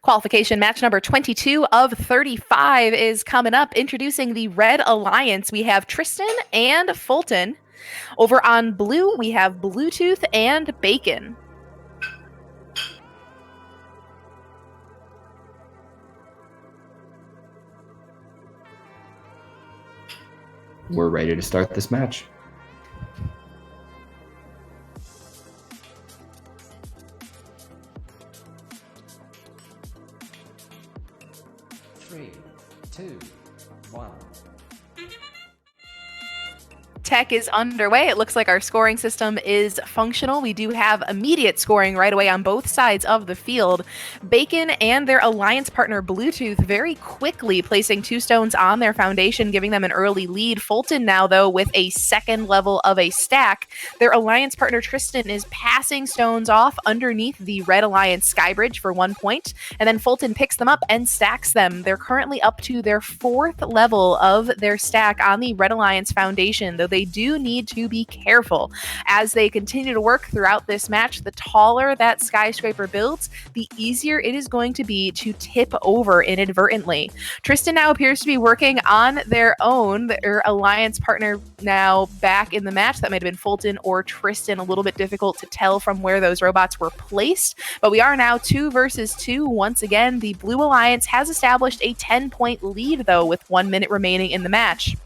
Qualification match number 22 of 35 is coming up. Introducing the Red Alliance, we have Tristan and Fulton. Over on blue, we have Bluetooth and Bacon. We're ready to start this match. Three, two, one. Tech is underway. It looks like our scoring system is functional. We do have immediate scoring right away on both sides of the field. Bacon and their alliance partner Bluetooth very quickly placing 2 stones on their foundation, giving them an early lead. Fulton now, though, with a second level of a stack. Their alliance partner Tristan is passing stones off underneath the Red Alliance Skybridge for 1 point, and then Fulton picks them up and stacks them. They're currently up to their 4th level of their stack on the Red Alliance foundation, though they do need to be careful as they continue to work throughout this match. The taller that skyscraper builds, the easier it is going to be to tip over inadvertently. Tristan now appears to be working on their own. Their alliance partner now back in the match. That might have been Fulton or Tristan. A little bit difficult to tell from where those robots were placed, but we are now 2 versus 2 once again. The Blue Alliance has established a 10-point lead, though, with 1 minute remaining in the match.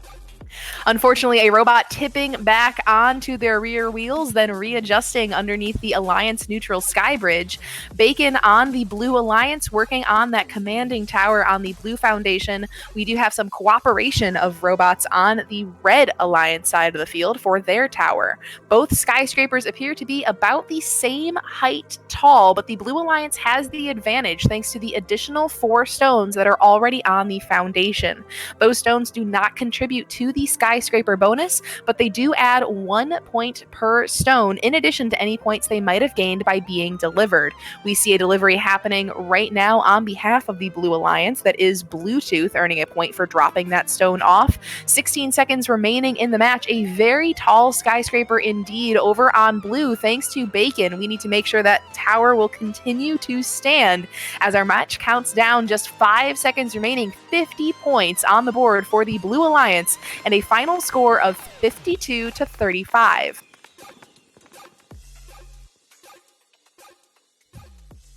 Unfortunately, a robot tipping back onto their rear wheels, then readjusting underneath the Alliance neutral Skybridge. Bacon on the Blue Alliance working on that commanding tower on the Blue Foundation. We do have some cooperation of robots on the Red Alliance side of the field for their tower. Both skyscrapers appear to be about the same height tall, but the Blue Alliance has the advantage thanks to the additional 4 stones that are already on the foundation. Those stones do not contribute to the skyscraper bonus, but they do add 1 point per stone in addition to any points they might have gained by being delivered. We see a delivery happening right now on behalf of the Blue Alliance. That is Bluetooth earning a point for dropping that stone off. 16 seconds remaining in the match. A very tall skyscraper indeed over on blue thanks to Bacon. We need to make sure that tower will continue to stand as our match counts down. Just 5 seconds remaining. 50 points on the board for the Blue Alliance and a final score of 52-35.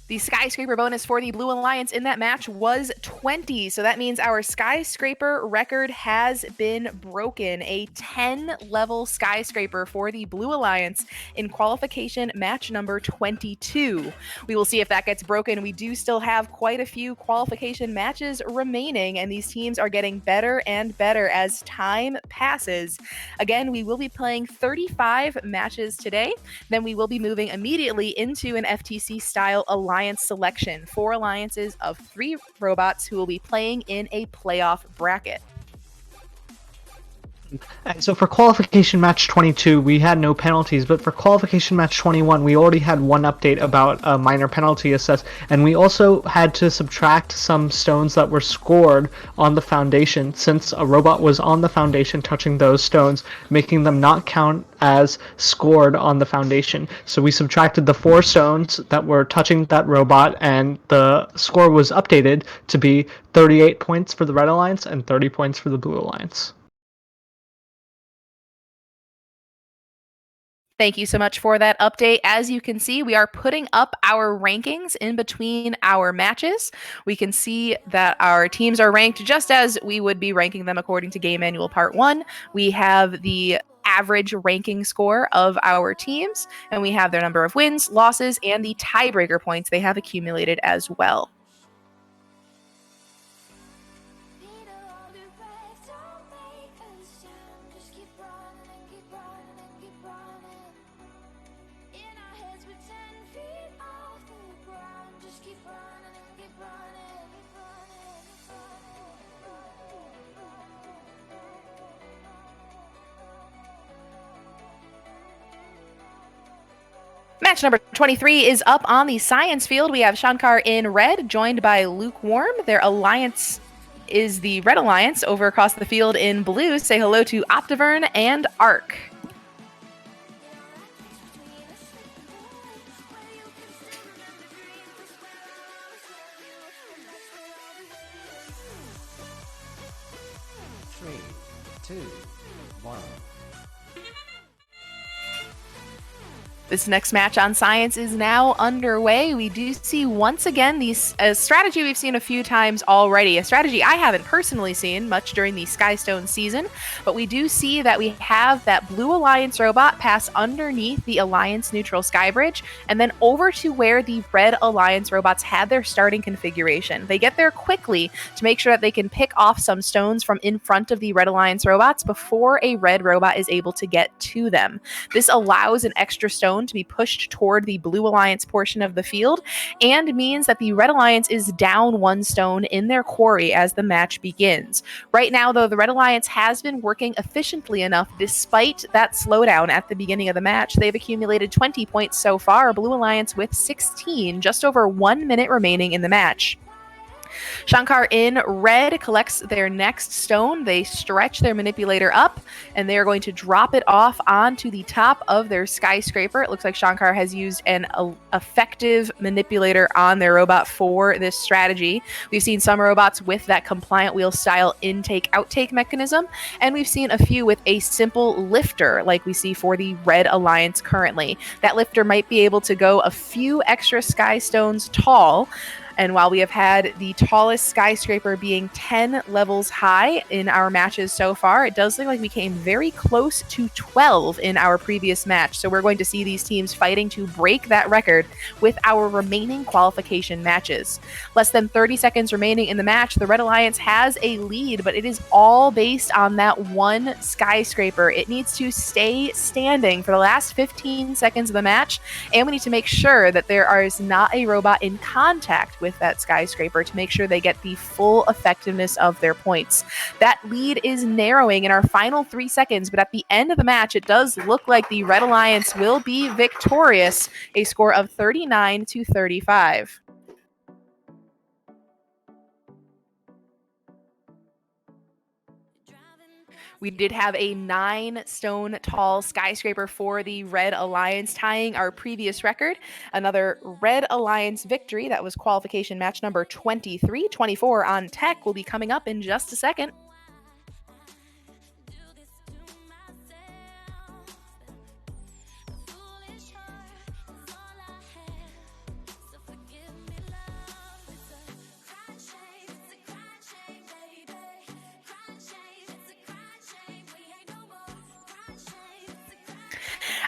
The skyscraper bonus for the Blue Alliance in that match was 20. So that means our skyscraper record has been broken. A 10-level skyscraper for the Blue Alliance in qualification match number 22. We will see if that gets broken. We do still have quite a few qualification matches remaining, and these teams are getting better and better as time passes. Again, we will be playing 35 matches today. Then we will be moving immediately into an FTC-style alliance selection. 4 alliances of 3 robots who will be playing in a playoff bracket. And so for qualification match 22, we had no penalties, but for qualification match 21, we already had 1 update about a minor penalty assessed, and we also had to subtract some stones that were scored on the foundation, since a robot was on the foundation touching those stones, making them not count as scored on the foundation. So we subtracted the 4 stones that were touching that robot, and the score was updated to be 38 points for the Red Alliance and 30 points for the Blue Alliance. Thank you so much for that update. As you can see, we are putting up our rankings in between our matches. We can see that our teams are ranked just as we would be ranking them according to Game Manual Part 1. We have the average ranking score of our teams, and we have their number of wins, losses, and the tiebreaker points they have accumulated as well. Match number 23 is up on the science field. We have Shankar in red, joined by Lukewarm. Their alliance is the Red Alliance. Over across the field in blue, say hello to Optivern and Arc. 2, 1. This next match on Science is now underway. We do see once again a strategy we've seen a few times already. A strategy I haven't personally seen much during the Skystone season, but we do see that we have that Blue Alliance robot pass underneath the Alliance neutral Skybridge and then over to where the Red Alliance robots had their starting configuration. They get there quickly to make sure that they can pick off some stones from in front of the Red Alliance robots before a red robot is able to get to them. This allows an extra stone to be pushed toward the Blue Alliance portion of the field and means that the Red Alliance is down one stone in their quarry as the match begins. Right now, though, the Red Alliance has been working efficiently enough despite that slowdown at the beginning of the match. They've accumulated 20 points so far, Blue Alliance with 16, just over 1 minute remaining in the match. Shankar in red collects their next stone. They stretch their manipulator up, and they are going to drop it off onto the top of their skyscraper. It looks like Shankar has used an effective manipulator on their robot for this strategy. We've seen some robots with that compliant wheel style intake-outtake mechanism, and we've seen a few with a simple lifter like we see for the Red Alliance currently. That lifter might be able to go a few extra sky stones tall. And while we have had the tallest skyscraper being 10 levels high in our matches so far, it does look like we came very close to 12 in our previous match. So we're going to see these teams fighting to break that record with our remaining qualification matches. Less than 30 seconds remaining in the match, the Red Alliance has a lead, but it is all based on that one skyscraper. It needs to stay standing for the last 15 seconds of the match, and we need to make sure that there is not a robot in contact with that skyscraper to make sure they get the full effectiveness of their points. That lead is narrowing in our final 3 seconds, but at the end of the match, it does look like the Red Alliance will be victorious, a score of 39-35. We did have a 9-stone tall skyscraper for the Red Alliance, tying our previous record. Another Red Alliance victory. That was qualification match number 23. 24 on Tech will be coming up in just a second.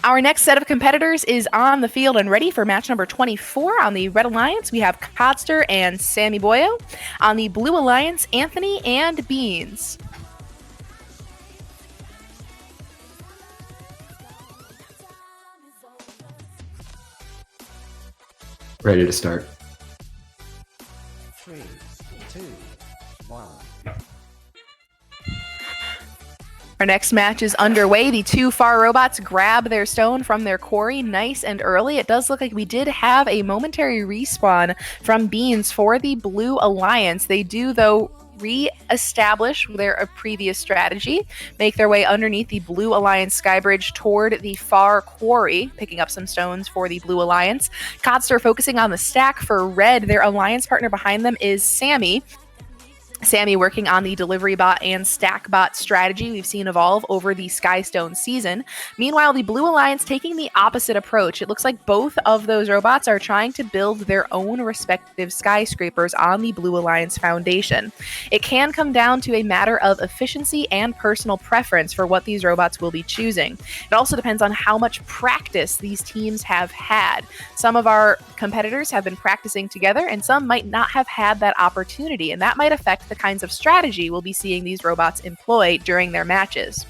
Our next set of competitors is on the field and ready for match number 24. On the Red Alliance, we have Codster and Sammy Boyo. On the Blue Alliance, Anthony and Beans. Ready to start. 3, 2, 1. Our next match is underway. The two Far robots grab their stone from their quarry nice and early. It does look like we did have a momentary respawn from Beans for the Blue Alliance. They do, though, re-establish their previous strategy, make their way underneath the Blue Alliance Skybridge toward the Far quarry, picking up some stones for the Blue Alliance. Codster focusing on the stack for Red. Their alliance partner behind them is Sammy. Sammy working on the delivery bot and stack bot strategy we've seen evolve over the Skystone season. Meanwhile, the Blue Alliance taking the opposite approach. It looks like both of those robots are trying to build their own respective skyscrapers on the Blue Alliance foundation. It can come down to a matter of efficiency and personal preference for what these robots will be choosing. It also depends on how much practice these teams have had. Some of our competitors have been practicing together, and some might not have had that opportunity, and that might affect the kinds of strategy we'll be seeing these robots employ during their matches.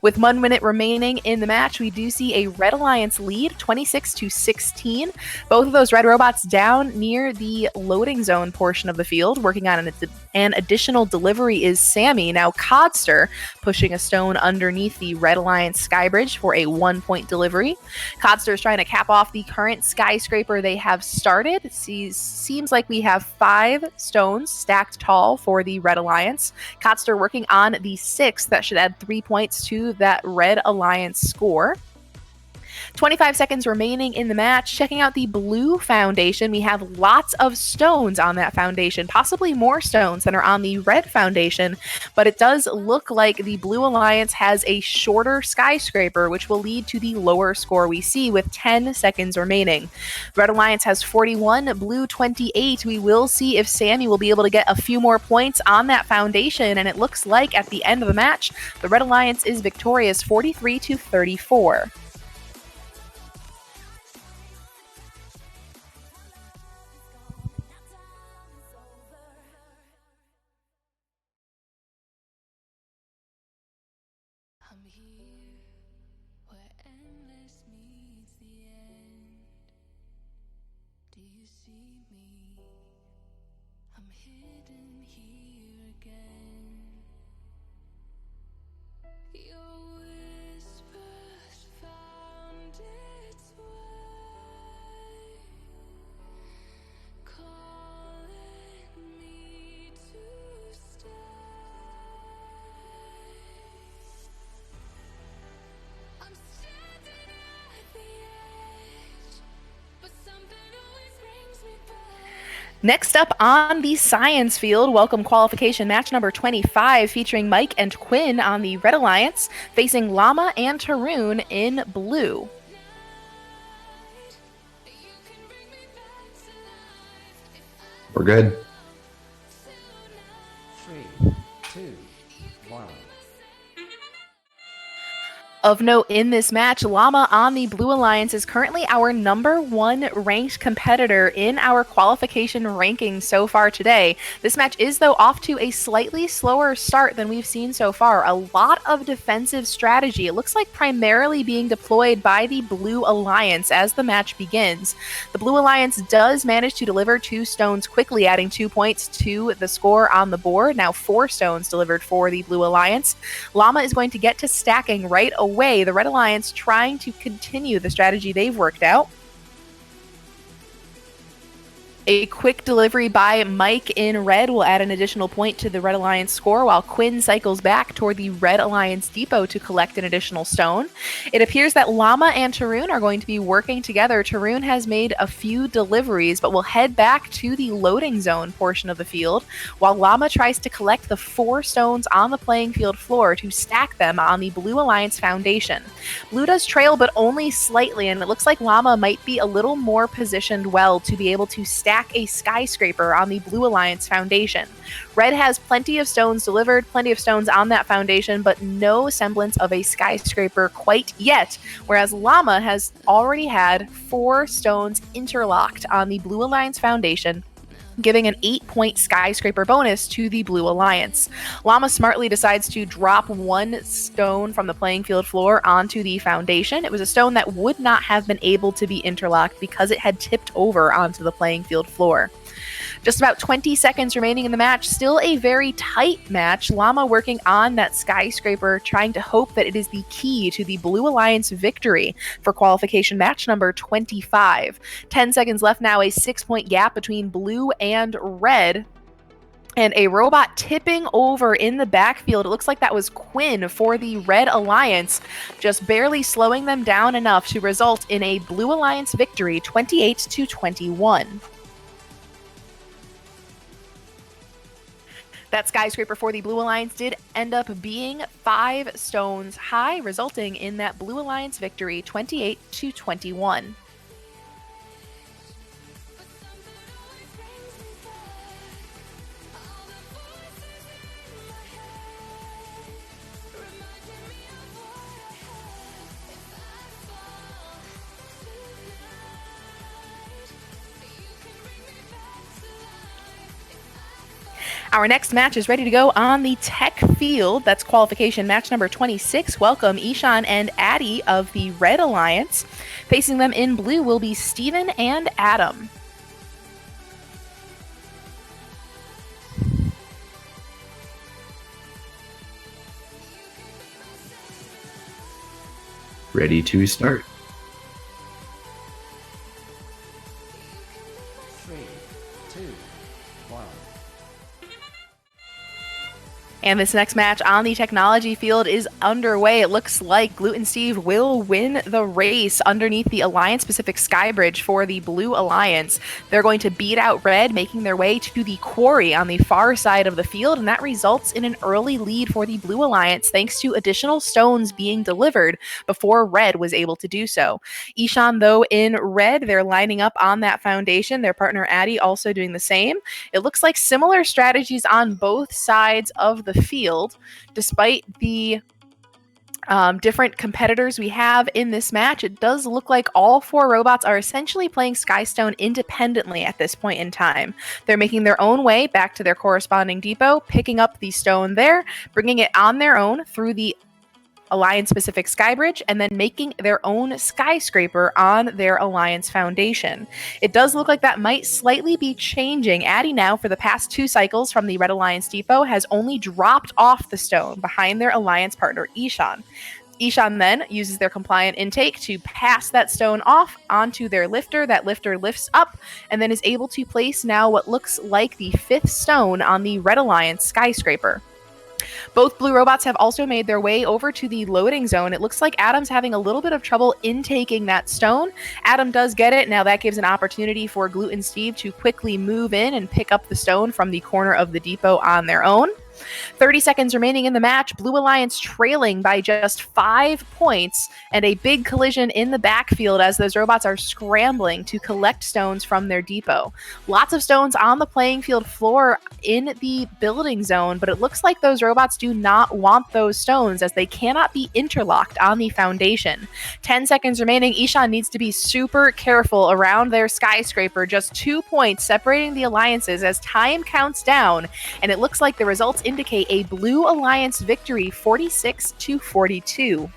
With 1 minute remaining in the match, we do see a Red Alliance lead, 26-16. Both of those red robots down near the loading zone portion of the field. Working on an additional delivery is Sammy. Now Codster pushing a stone underneath the Red Alliance Skybridge for a 1-point delivery. Codster is trying to cap off the current skyscraper they have started. Seems like we have 5 stones stacked tall for the Red Alliance. Codster working on the 6th. That should add 3 points to that Red Alliance score. 25 seconds remaining in the match. Checking out the blue foundation, we have lots of stones on that foundation, possibly more stones than are on the red foundation, but it does look like the Blue Alliance has a shorter skyscraper, which will lead to the lower score we see with 10 seconds remaining. Red Alliance has 41, blue 28. We will see if Sammy will be able to get a few more points on that foundation, and it looks like at the end of the match, the Red Alliance is victorious 43-34. I'm here where endless meets the end. Do you see me? I'm hidden here again. Your whispers found its way, calling me to stay. I'm standing at the edge, but something always brings me back. Next up on the science field, welcome qualification match number 25, featuring Mike and Quinn on the Red Alliance, facing Llama and Tarun in blue. We're good. 3, 2, 1. Of note in this match, Llama on the Blue Alliance is currently our #1 ranked competitor in our qualification rankings so far today. This match is, though, off to a slightly slower start than we've seen so far. A lot of defensive strategy. It looks like primarily being deployed by the Blue Alliance as the match begins. The Blue Alliance does manage to deliver 2 stones quickly, adding 2 points to the score on the board. Now 4 stones delivered for the Blue Alliance. Llama is going to get to stacking right away. The Red Alliance trying to continue the strategy they've worked out. A quick delivery by Mike in red will add an additional point to the Red Alliance score, while Quinn cycles back toward the Red Alliance depot to collect an additional stone. It appears that Llama and Tarun are going to be working together. Tarun has made a few deliveries, but will head back to the loading zone portion of the field, while Llama tries to collect the 4 stones on the playing field floor to stack them on the Blue Alliance foundation. Blue does trail, but only slightly, and it looks like Llama might be a little more positioned well to be able to stack a skyscraper on the Blue Alliance foundation. Red has plenty of stones delivered, plenty of stones on that foundation, but no semblance of a skyscraper quite yet, whereas Llama has already had 4 stones interlocked on the Blue Alliance foundation, giving an 8-point skyscraper bonus to the Blue Alliance. Llama smartly decides to drop 1 stone from the playing field floor onto the foundation. It was a stone that would not have been able to be interlocked because it had tipped over onto the playing field floor. Just about 20 seconds remaining in the match. Still a very tight match. Llama working on that skyscraper, trying to hope that it is the key to the Blue Alliance victory for qualification match number 25. 10 seconds left now, a 6-point gap between blue and red. And a robot tipping over in the backfield. It looks like that was Quinn for the Red Alliance, just barely slowing them down enough to result in a Blue Alliance victory, 28-21. That skyscraper for the Blue Alliance did end up being 5 stones high, resulting in that Blue Alliance victory, 28-21. Our next match is ready to go on the tech field. That's qualification match number 26. Welcome Ishan and Addie of the Red Alliance. Facing them in blue will be Steven and Adam. Ready to start. 3, 2, 1. And this next match on the technology field is underway. It looks like Gluten Steve will win the race underneath the Alliance Pacific Skybridge for the Blue Alliance. They're going to beat out Red, making their way to the quarry on the far side of the field, and that results in an early lead for the Blue Alliance thanks to additional stones being delivered before Red was able to do so. Ishan, though, in Red, they're lining up on that foundation. Their partner Addy also doing the same. It looks like similar strategies on both sides of the field, despite the different competitors we have in this match. It does look like all 4 robots are essentially playing Skystone independently at this point in time. They're making their own way back to their corresponding depot, picking up the stone there, bringing it on their own through the Alliance Pacific Skybridge, and then making their own skyscraper on their Alliance Foundation. It does look like that might slightly be changing. Addy now, for the past 2 cycles from the Red Alliance Depot, has only dropped off the stone behind their Alliance partner Ishan. Ishan then uses their compliant intake to pass that stone off onto their lifter. That lifter lifts up and then is able to place now what looks like the 5th stone on the Red Alliance skyscraper. Both blue robots have also made their way over to the loading zone. It looks like Adam's having a little bit of trouble intaking that stone. Adam does get it. Now that gives an opportunity for Gluten Steve to quickly move in and pick up the stone from the corner of the depot on their own. 30 seconds remaining in the match. Blue Alliance trailing by just 5 points, and a big collision in the backfield as those robots are scrambling to collect stones from their depot. Lots of stones on the playing field floor in the building zone, but it looks like those robots do not want those stones as they cannot be interlocked on the foundation. 10 seconds remaining. Ishan needs to be super careful around their skyscraper. Just 2 points separating the alliances as time counts down, and it looks like the results indicate a Blue Alliance victory, 46-42.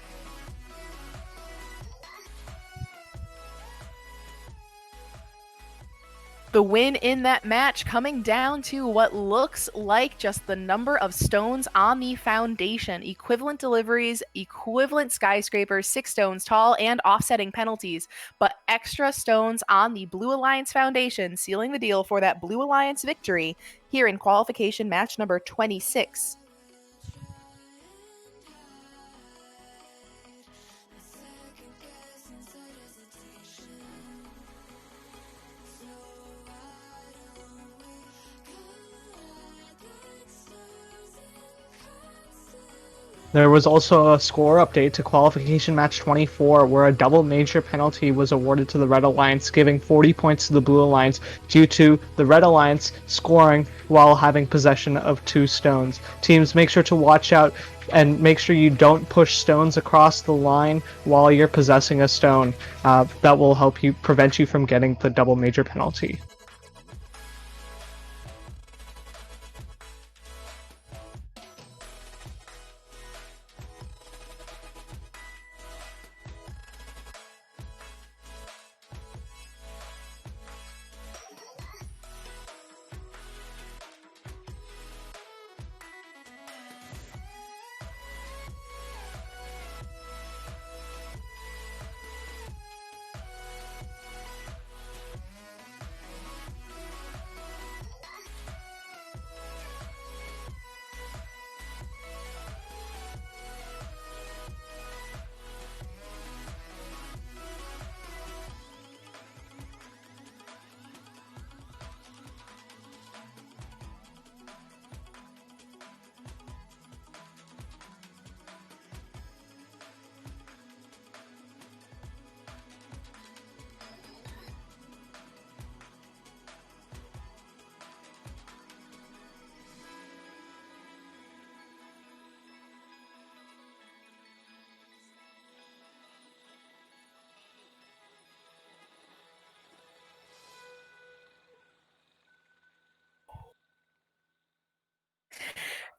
The win in that match coming down to what looks like just the number of stones on the foundation. Equivalent deliveries, equivalent skyscrapers, 6 stones tall, and offsetting penalties. But extra stones on the Blue Alliance foundation, sealing the deal for that Blue Alliance victory here in qualification match number 26. There was also a score update to qualification match 24 where a double major penalty was awarded to the Red Alliance, giving 40 points to the Blue Alliance due to the Red Alliance scoring while having possession of 2 stones. Teams, make sure to watch out and make sure you don't push stones across the line while you're possessing a stone. That will help you prevent you from getting the double major penalty.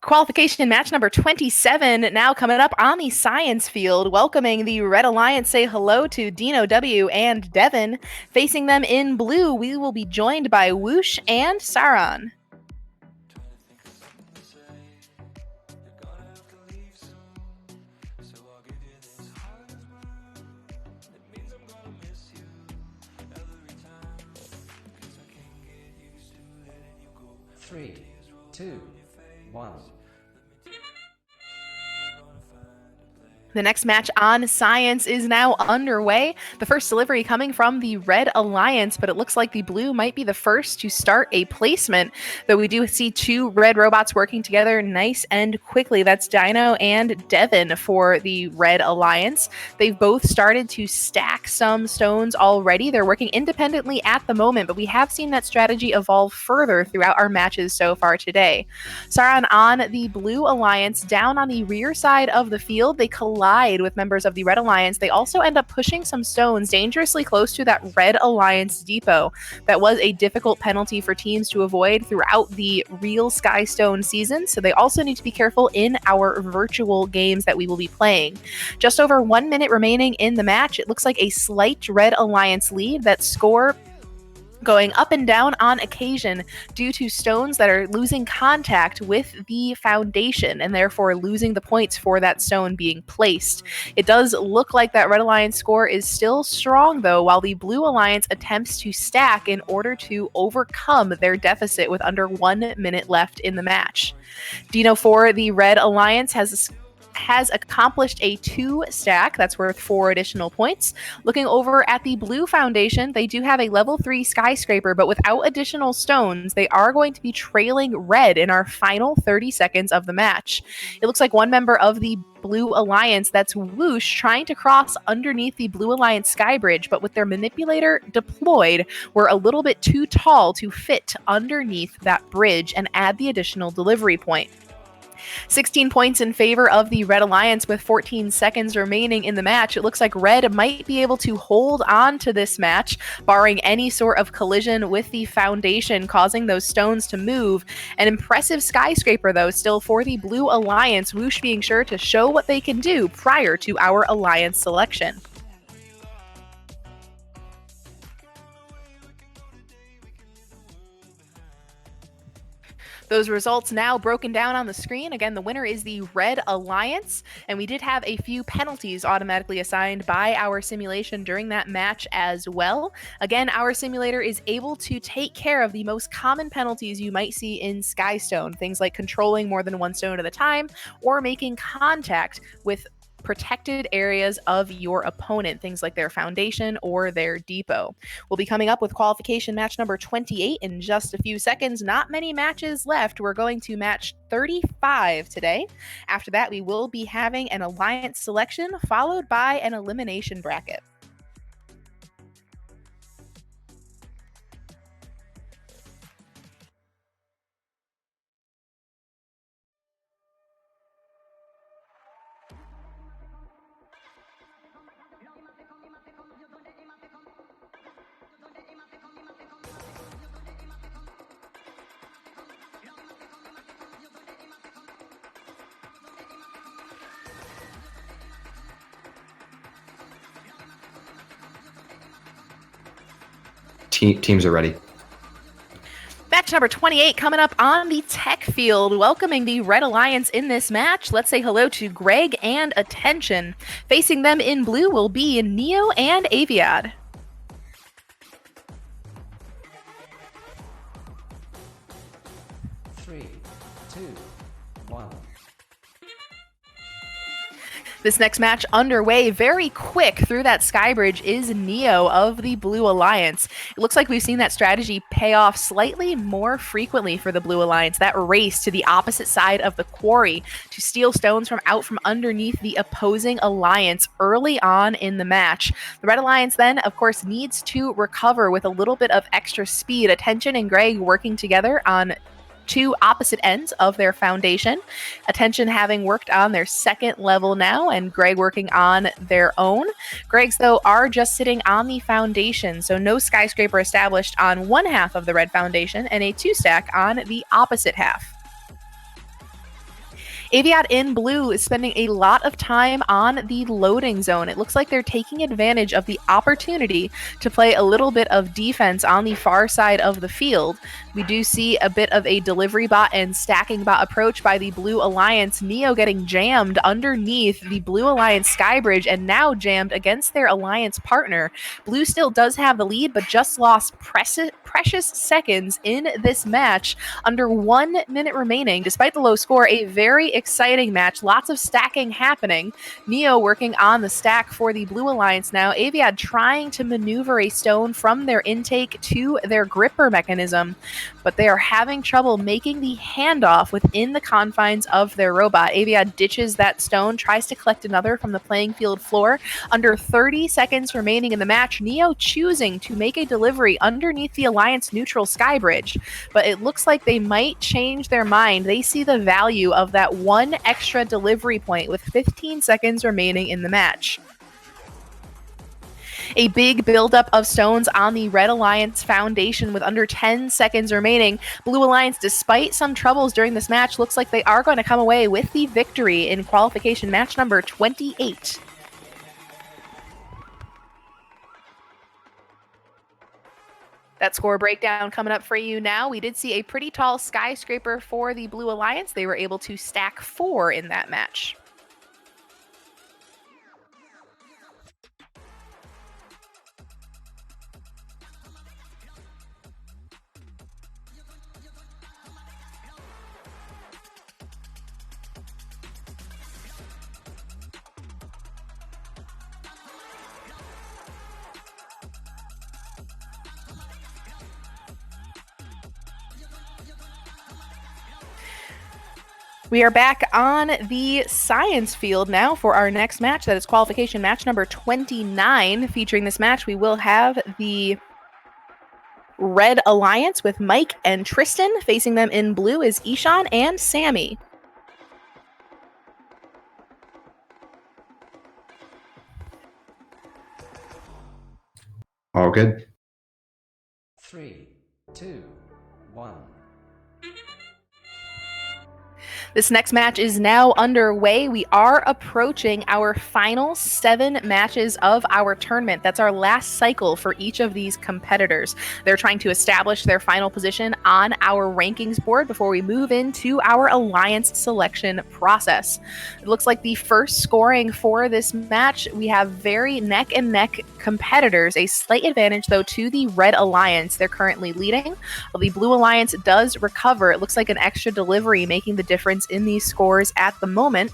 Qualification match number 27 now coming up on the science field. Welcoming the Red Alliance, say hello to Dino W and Devin. Facing them in blue, we will be joined by Whoosh and Saron. Three, two, one. The next match on Science is now underway. The first delivery coming from the Red Alliance, but it looks like the Blue might be the first to start a placement, though we do see two red robots working together nice and quickly. That's Dino and Devin for the Red Alliance. They've both started to stack some stones already. They're working independently at the moment, but we have seen that strategy evolve further throughout our matches so far today. Sauron on the Blue Alliance, down on the rear side of the field. They collide with members of the Red Alliance. They also end up pushing some stones dangerously close to that Red Alliance depot. That was a difficult penalty for teams to avoid throughout the real Skystone season, so they also need to be careful in our virtual games that we will be playing. Just over 1 minute remaining in the match. It looks like a slight Red Alliance lead. That score going up and down on occasion due to stones that are losing contact with the foundation and therefore losing the points for that stone being placed. It does look like that Red Alliance score is still strong, though, while the Blue Alliance attempts to stack in order to overcome their deficit with under 1 minute left in the match. Dino for the Red Alliance has accomplished a 2 stack that's worth 4 additional points. Looking over at the Blue Foundation, they do have a level 3 skyscraper, but without additional stones, they are going to be trailing red in our final 30 seconds of the match. It looks like one member of the Blue Alliance, that's Whoosh, trying to cross underneath the Blue Alliance sky bridge, but with their manipulator deployed, we're a little bit too tall to fit underneath that bridge and add the additional delivery point. 16 points in favor of the Red Alliance with 14 seconds remaining in the match. It looks like Red might be able to hold on to this match, barring any sort of collision with the foundation, causing those stones to move. An impressive skyscraper, though, still for the Blue Alliance, Whoosh being sure to show what they can do prior to our Alliance selection. Those results now broken down on the screen. Again, the winner is the Red Alliance, and we did have a few penalties automatically assigned by our simulation during that match as well. Again, our simulator is able to take care of the most common penalties you might see in Skystone, things like controlling more than one stone at a time or making contact with protected areas of your opponent, things like their foundation or their depot. We'll be coming up with qualification match number 28 in just a few seconds. Not many matches left. We're going to match 35 today. After that, we will be having an alliance selection followed by an elimination bracket. Teams are ready. Match number 28 coming up on the tech field. Welcoming the Red Alliance in this match, let's say hello to Greg and Attention. Facing them in blue will be Neo and Aviad. Three, two, one. This next match underway very quick through that sky bridge is Neo of the Blue Alliance. It looks like we've seen that strategy pay off slightly more frequently for the Blue Alliance, that race to the opposite side of the quarry to steal stones from underneath the opposing alliance early on in the match. The Red Alliance then, of course, needs to recover with a little bit of extra speed. Attention and Greg working together on two opposite ends of their foundation. Attention having worked on their second level now, and Greg working on their own. Greg's, though, are just sitting on the foundation, so no skyscraper established on one half of the red foundation and a 2-stack on the opposite half. Aviad in blue is spending a lot of time on the loading zone. It looks like they're taking advantage of the opportunity to play a little bit of defense on the far side of the field. We do see a bit of a delivery bot and stacking bot approach by the Blue Alliance. Neo getting jammed underneath the Blue Alliance skybridge and now jammed against their alliance partner. Blue still does have the lead, but just lost precious seconds in this match. Under 1 minute remaining, despite the low score, a very exciting match. Lots of stacking happening. Neo working on the stack for the Blue Alliance now. Aviad trying to maneuver a stone from their intake to their gripper mechanism, but they are having trouble making the handoff within the confines of their robot. Aviad ditches that stone, tries to collect another from the playing field floor. Under 30 seconds remaining in the match, Neo choosing to make a delivery underneath the Alliance neutral sky bridge, but it looks like they might change their mind. They see the value of that one extra delivery point with 15 seconds remaining in the match. A big buildup of stones on the Red Alliance foundation with under 10 seconds remaining. Blue Alliance, despite some troubles during this match, looks like they are going to come away with the victory in qualification match number 28. That score breakdown coming up for you now. We did see a pretty tall skyscraper for the Blue Alliance. They were able to stack 4 in that match. We are back on the science field now for our next match. That is qualification match number 29. Featuring this match, we will have the Red Alliance with Mike and Tristan. Facing them in blue is Ishan and Sammy. All good. 3, 2, 1. This next match is now underway. We are approaching our final 7 matches of our tournament. That's our last cycle for each of these competitors. They're trying to establish their final position on our rankings board before we move into our alliance selection process. It looks like the first scoring for this match, we have very neck and neck competitors. A slight advantage, though, to the Red Alliance. They're currently leading, while the Blue Alliance does recover. It looks like an extra delivery making the difference in these scores at the moment.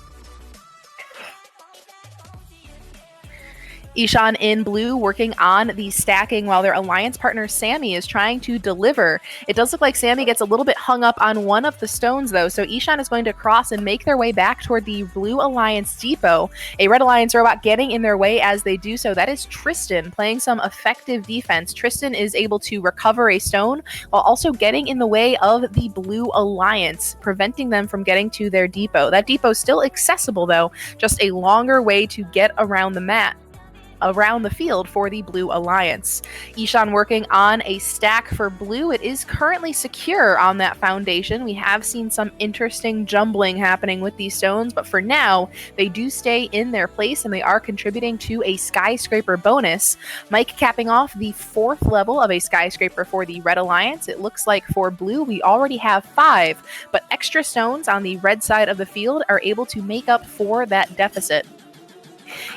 Ishan in blue working on the stacking while their alliance partner Sammy is trying to deliver. It does look like Sammy gets a little bit hung up on one of the stones though, so Ishan is going to cross and make their way back toward the Blue Alliance depot. A Red Alliance robot getting in their way as they do so. That is Tristan playing some effective defense. Tristan is able to recover a stone while also getting in the way of the Blue Alliance, preventing them from getting to their depot. That depot is still accessible though, just a longer way to get around the field for the Blue Alliance. Ishan working on a stack for blue. It is currently secure on that foundation. We have seen some interesting jumbling happening with these stones, but for now, they do stay in their place and they are contributing to a skyscraper bonus. Mike capping off the 4th level of a skyscraper for the Red Alliance. It looks like for blue, we already have 5, but extra stones on the red side of the field are able to make up for that deficit.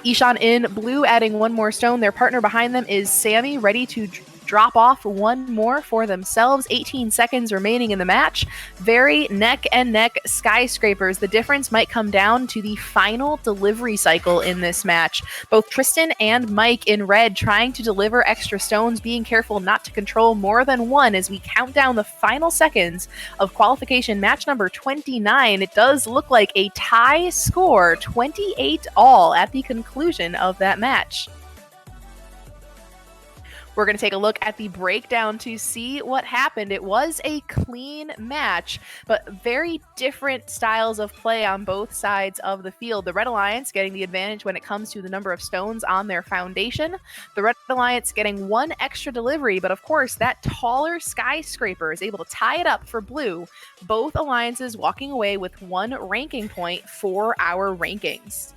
Ishan in blue adding one more stone. Their partner behind them is Sammy, ready to drop off one more for themselves. 18 seconds remaining in the match. Very neck and neck skyscrapers. The difference might come down to the final delivery cycle in this match. Both Tristan and Mike in red trying to deliver extra stones, being careful not to control more than one as we count down the final seconds of qualification match number 29. It does look like a tie score, 28 all at the conclusion of that match. We're going to take a look at the breakdown to see what happened. It was a clean match, but very different styles of play on both sides of the field. The Red Alliance getting the advantage when it comes to the number of stones on their foundation. The Red Alliance getting one extra delivery, but of course that taller skyscraper is able to tie it up for blue. Both alliances walking away with 1 ranking point for our rankings.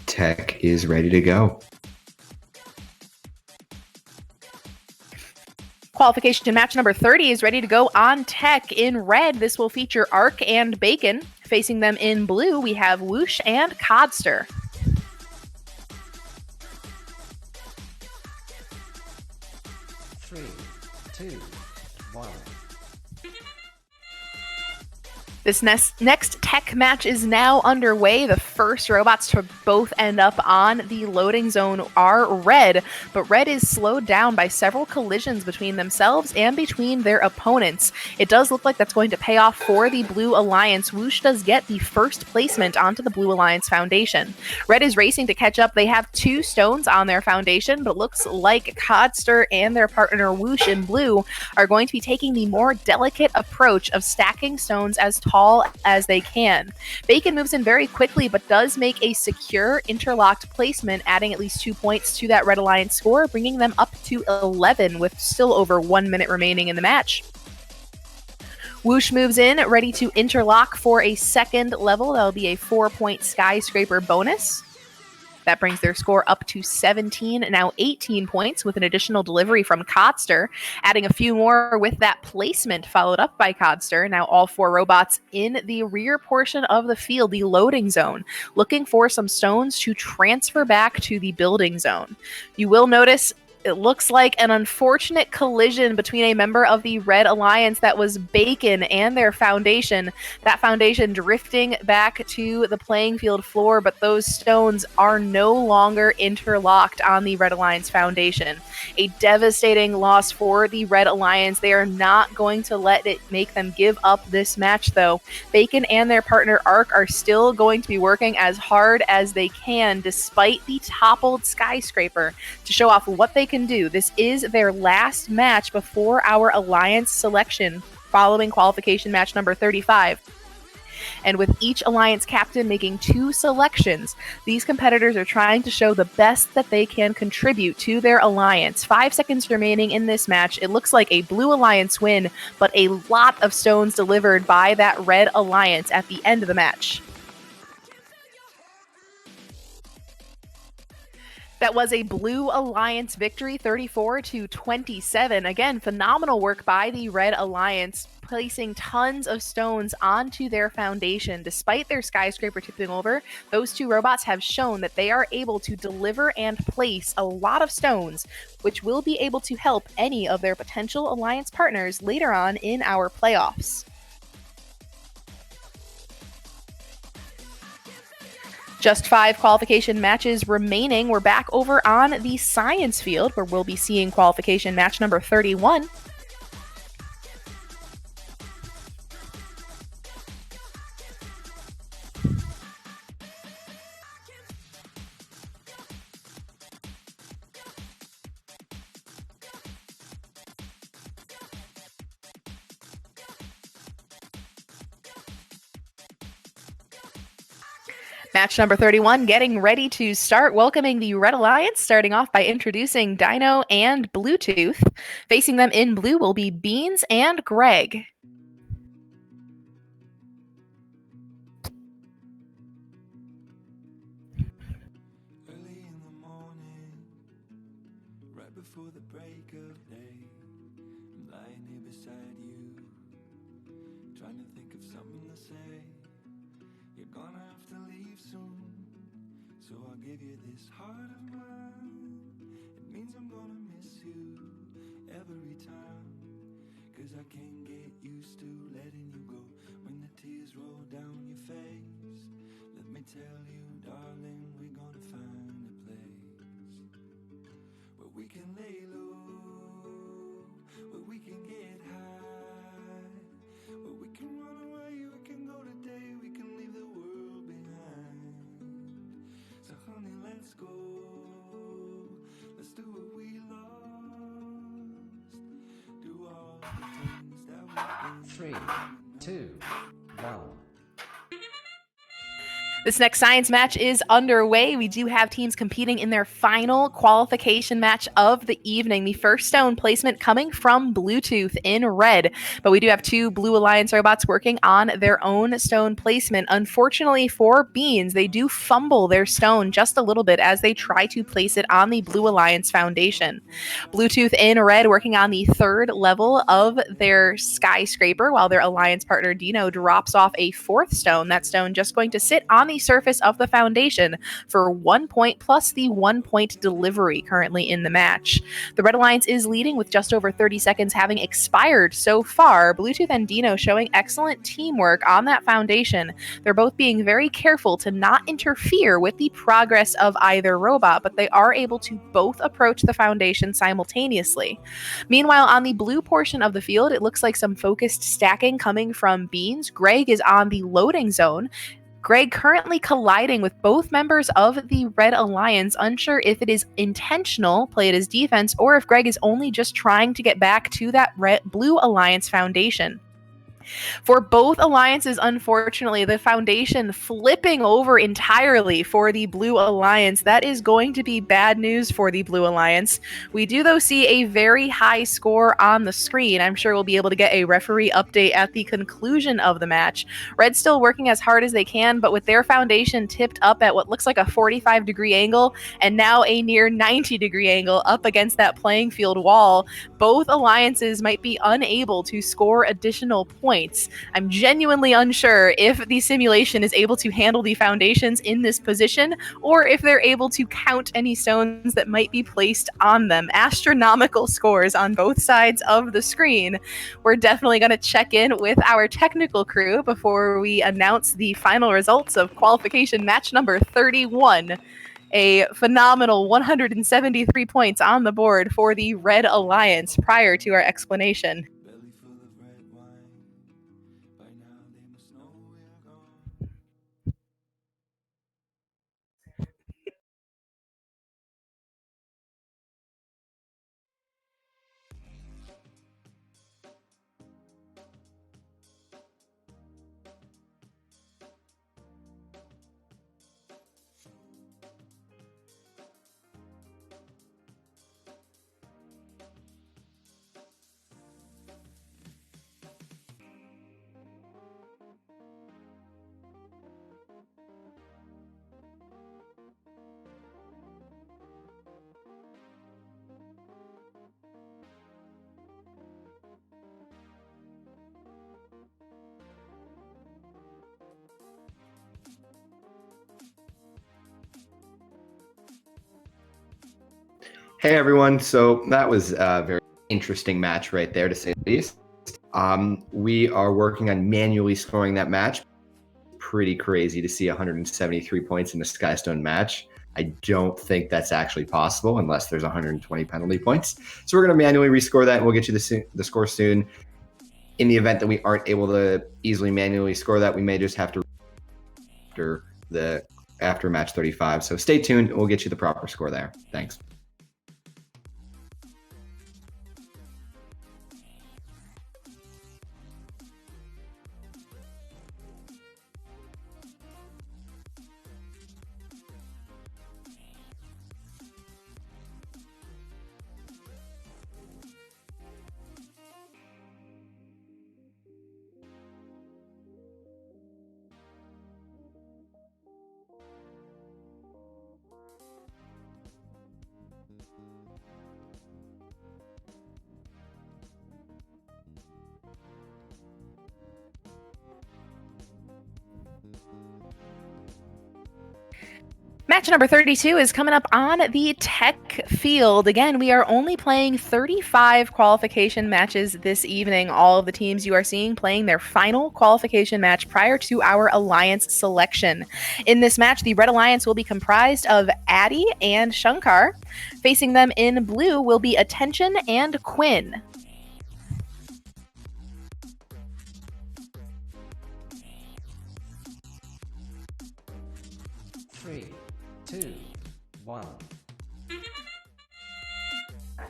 Tech is ready to go. Qualification match number 30 is ready to go on Tech. In red, this will feature Ark and Bacon. Facing them in blue, we have Whoosh and Codster. 3, 2, 1. This next tech match is now underway. The first robots to both end up on the loading zone are Red, but Red is slowed down by several collisions between themselves and between their opponents. It does look like that's going to pay off for the Blue Alliance. Whoosh does get the first placement onto the Blue Alliance foundation. Red is racing to catch up. They have 2 stones on their foundation, but it looks like Codster and their partner Whoosh in blue are going to be taking the more delicate approach of stacking stones as tall as they can. Bacon moves in very quickly, but does make a secure interlocked placement, adding at least 2 points to that Red Alliance score, bringing them up to 11 with still over 1 minute remaining in the match. Whoosh moves in, ready to interlock for a second level. That'll be a 4-point skyscraper bonus. That brings their score up to 17, now 18 points with an additional delivery from Codster, adding a few more with that placement followed up by Codster. Now all 4 robots in the rear portion of the field, the loading zone, looking for some stones to transfer back to the building zone. You will notice it looks like an unfortunate collision between a member of the Red Alliance, that was Bacon, and their foundation. That foundation drifting back to the playing field floor, but those stones are no longer interlocked on the Red Alliance foundation. A devastating loss for the Red Alliance. They are not going to let it make them give up this match, though. Bacon and their partner Ark are still going to be working as hard as they can, despite the toppled skyscraper, to show off what they can do. This is their last match before our Alliance selection following qualification match number 35. And with each Alliance captain making 2 selections, these competitors are trying to show the best that they can contribute to their Alliance. 5 seconds remaining in this match. It looks like a Blue Alliance win, but a lot of stones delivered by that Red Alliance at the end of the match. That was a Blue Alliance victory, 34-27. Again, phenomenal work by the Red Alliance, placing tons of stones onto their foundation. Despite their skyscraper tipping over, those 2 robots have shown that they are able to deliver and place a lot of stones, which will be able to help any of their potential Alliance partners later on in our playoffs. Just 5 qualification matches remaining. We're back over on the science field, where we'll be seeing qualification match number 31. Match number 31 getting ready to start, welcoming the Red Alliance, starting off by introducing Dino and Bluetooth. Facing them in blue will be Beans and Greg. Early in the morning, right before the break of day, I'm lying here beside you, trying to think of something to say. You're gonna have to leave soon, so I'll give you this heart of mine. It means I'm gonna miss you every time, 'cause I can't get used to letting you go when the tears roll down your face. Let me tell you, darling, we're gonna find a place where we can lay low, where we can get high, where we can run away, we can go today, we can leave the world behind. So honey, let's go, let's do what we lost, do all the things that we 3, 2, 1. This next science match is underway. We do have teams competing in their final qualification match of the evening. The first stone placement coming from Bluetooth in red, but we do have 2 Blue Alliance robots working on their own stone placement. Unfortunately for Beans, they do fumble their stone just a little bit as they try to place it on the Blue Alliance foundation. Bluetooth in red working on the 3rd level of their skyscraper, while their Alliance partner Dino drops off a 4th stone. That stone just going to sit on the the surface of the foundation for 1 point plus the 1 point delivery currently in the match. The Red Alliance is leading with just over 30 seconds having expired so far. Bluetooth and Dino showing excellent teamwork on that foundation. They're both being very careful to not interfere with the progress of either robot, but they are able to both approach the foundation simultaneously. Meanwhile, on the blue portion of the field, it looks like some focused stacking coming from Beans. Greg is on the loading zone. Greg currently colliding with both members of the Red Alliance, unsure if it is intentional, play it as defense, or if Greg is only just trying to get back to that Blue Alliance foundation. For both alliances, unfortunately, the foundation flipping over entirely for the Blue Alliance. That is going to be bad news for the Blue Alliance. We do, though, see a very high score on the screen. I'm sure we'll be able to get a referee update at the conclusion of the match. Red's still working as hard as they can, but with their foundation tipped up at what looks like a 45-degree angle and now a near 90-degree angle up against that playing field wall, both alliances might be unable to score additional points. I'm genuinely unsure if the simulation is able to handle the foundations in this position or if they're able to count any stones that might be placed on them. Astronomical scores on both sides of the screen. We're definitely going to check in with our technical crew before we announce the final results of qualification match number 31. A phenomenal 173 points on the board for the Red Alliance prior to our explanation. Hey everyone, so that was a very interesting match right there, to say the least. We are working on manually scoring that match. Pretty crazy to see 173 points in a Skystone match. I don't think that's actually possible unless there's 120 penalty points. So we're going to manually rescore that, and we'll get you the score soon. In the event that we aren't able to easily manually score that, we may just have to after match 35. So stay tuned, and we'll get you the proper score there. Thanks. Match number 32 is coming up on the tech field. Again, we are only playing 35 qualification matches this evening. All of the teams you are seeing playing their final qualification match prior to our alliance selection. In this match, the Red Alliance will be comprised of Addy and Shankar. Facing them in blue will be Attention and Quinn. Three, two, one.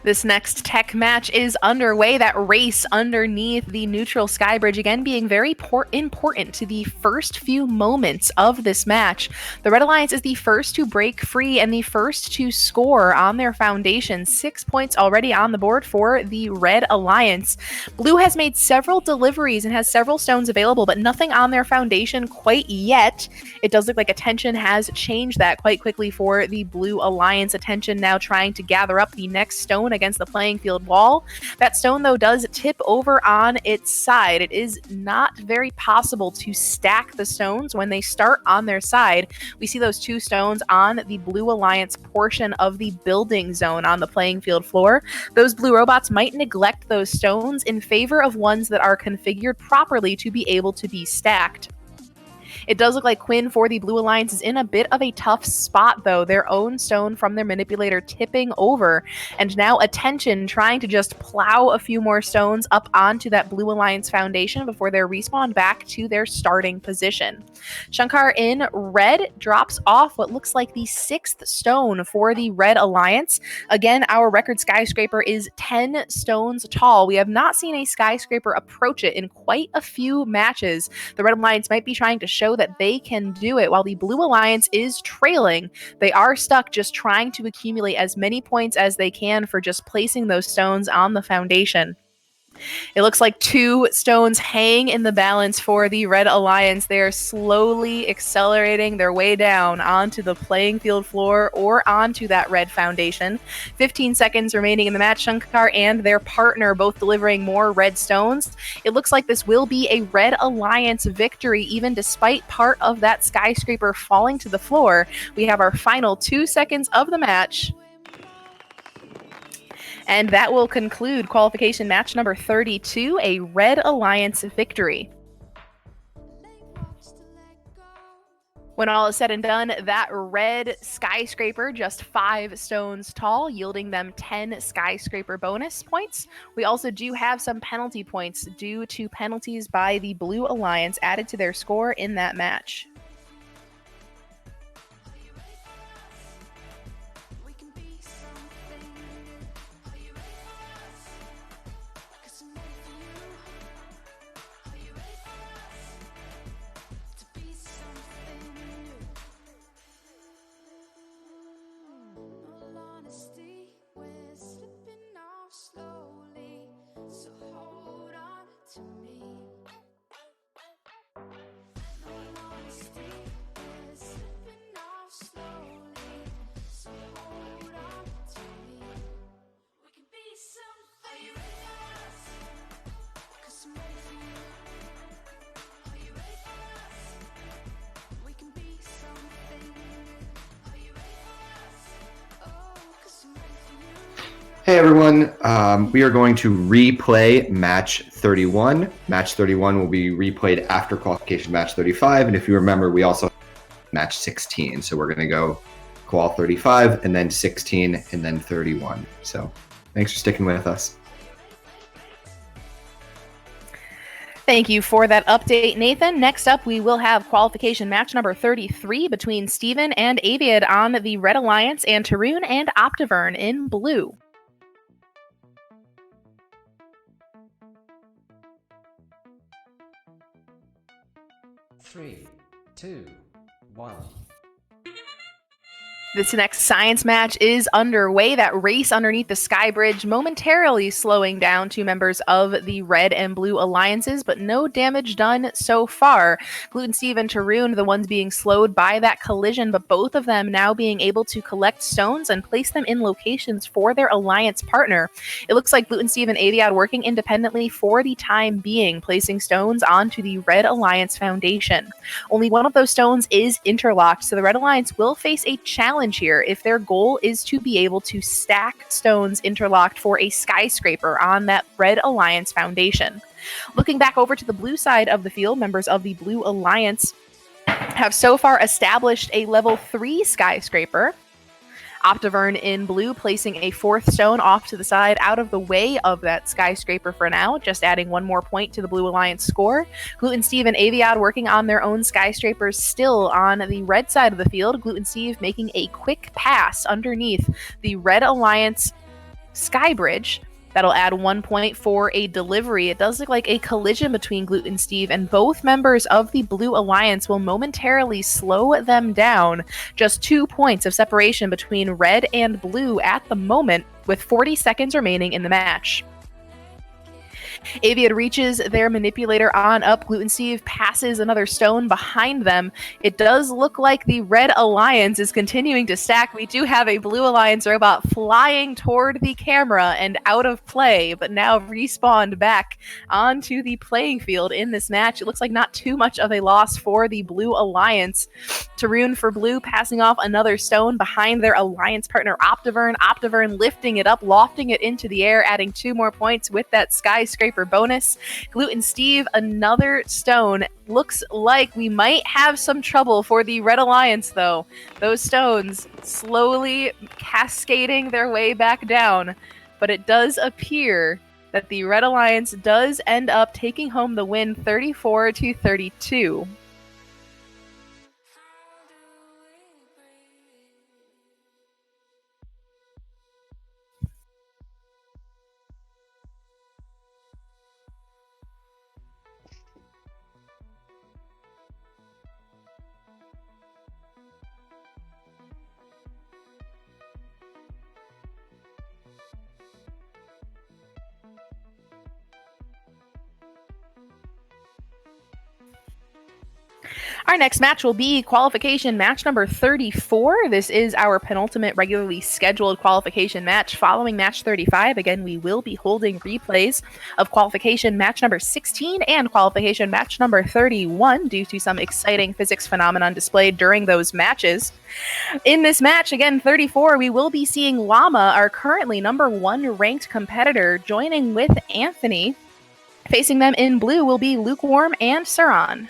This next tech match is underway. That race underneath the neutral sky bridge, again, being very important to the first few moments of this match. The Red Alliance is the first to break free and the first to score on their foundation. 6 points already on the board for the Red Alliance. Blue has made several deliveries and has several stones available, but nothing on their foundation quite yet. It does look like Attention has changed that quite quickly for the Blue Alliance. Attention now trying to gather up the next stone stone against the playing field wall. That stone, though, does tip over on its side. It is not very possible to stack the stones when they start on their side. We see those two stones on the Blue Alliance portion of the building zone on the playing field floor. Those blue robots might neglect those stones in favor of ones that are configured properly to be able to be stacked. It does look like Quinn for the Blue Alliance is in a bit of a tough spot, though. Their own stone from their manipulator tipping over, and now Attention trying to just plow a few more stones up onto that Blue Alliance foundation before they're respawned back to their starting position. Shankar in red drops off what looks like the 6th stone for the Red Alliance. Again, our record skyscraper is 10 stones tall. We have not seen a skyscraper approach it in quite a few matches. The Red Alliance might be trying to show that they can do it, while the Blue Alliance is trailing. They are stuck just trying to accumulate as many points as they can for just placing those stones on the foundation. It looks like 2 stones hang in the balance for the Red Alliance. They are slowly accelerating their way down onto the playing field floor or onto that red foundation. 15 seconds remaining in the match. Shankar and their partner both delivering more red stones. It looks like this will be a Red Alliance victory, even despite part of that skyscraper falling to the floor. We have our final 2 seconds of the match. And that will conclude qualification match number 32, a Red Alliance victory. When all is said and done, that red skyscraper, just 5 stones tall, yielding them 10 skyscraper bonus points. We also do have some penalty points due to penalties by the Blue Alliance added to their score in that match. Hey everyone, we are going to replay match 31. Match 31 will be replayed after qualification match 35, and if you remember, we also have match 16. So we're going to go qual 35, and then 16, and then 31. So thanks for sticking with us. Thank you for that update, Nathan. Next up, we will have qualification match number 33 between Steven and Aviad on the Red Alliance and Tarun and Optivern in blue. Three, two, one. This next science match is underway. That race underneath the sky bridge momentarily slowing down 2 members of the Red and Blue Alliances, but no damage done so far. Gluten Steve and Tarun, the ones being slowed by that collision, but both of them now being able to collect stones and place them in locations for their alliance partner. It looks like Gluten Steve and Aviad working independently for the time being, placing stones onto the Red Alliance foundation. Only one of those stones is interlocked, so the Red Alliance will face a challenge here if their goal is to be able to stack stones interlocked for a skyscraper on that Red Alliance foundation. Looking back over to the blue side of the field, members of the Blue Alliance have so far established a level 3 skyscraper. Optivern in blue placing a 4th stone off to the side out of the way of that skyscraper for now, just adding 1 more point to the Blue Alliance score. Gluten Steve and Aviad working on their own skyscrapers still on the red side of the field. Gluten Steve making a quick pass underneath the Red Alliance sky bridge. That'll add 1 point for a delivery. It does look like a collision between Gluten Steve, and both members of the Blue Alliance will momentarily slow them down. Just 2 points of separation between red and blue at the moment, with 40 seconds remaining in the match. Aviad reaches their manipulator on up. Gluten Steve passes another stone behind them. It does look like the Red Alliance is continuing to stack. We do have a Blue Alliance robot flying toward the camera and out of play, but now respawned back onto the playing field in this match. It looks like not too much of a loss for the Blue Alliance. Tarun for Blue passing off another stone behind their alliance partner Optivern. Optivern lifting it up, lofting it into the air, adding 2 more points with that skyscraper bonus. Gluten Steve, another stone. Looks like we might have some trouble for the Red Alliance, though. Those stones slowly cascading their way back down. But it does appear that the Red Alliance does end up taking home the win 34-32. Our next match will be qualification match number 34. This is our penultimate regularly scheduled qualification match. Following match 35, again, we will be holding replays of qualification match number 16 and qualification match number 31 due to some exciting physics phenomenon displayed during those matches. In this match, again, 34, we will be seeing Llama, our currently number 1 ranked competitor, joining with Anthony. Facing them in blue will be Lukewarm and Saran.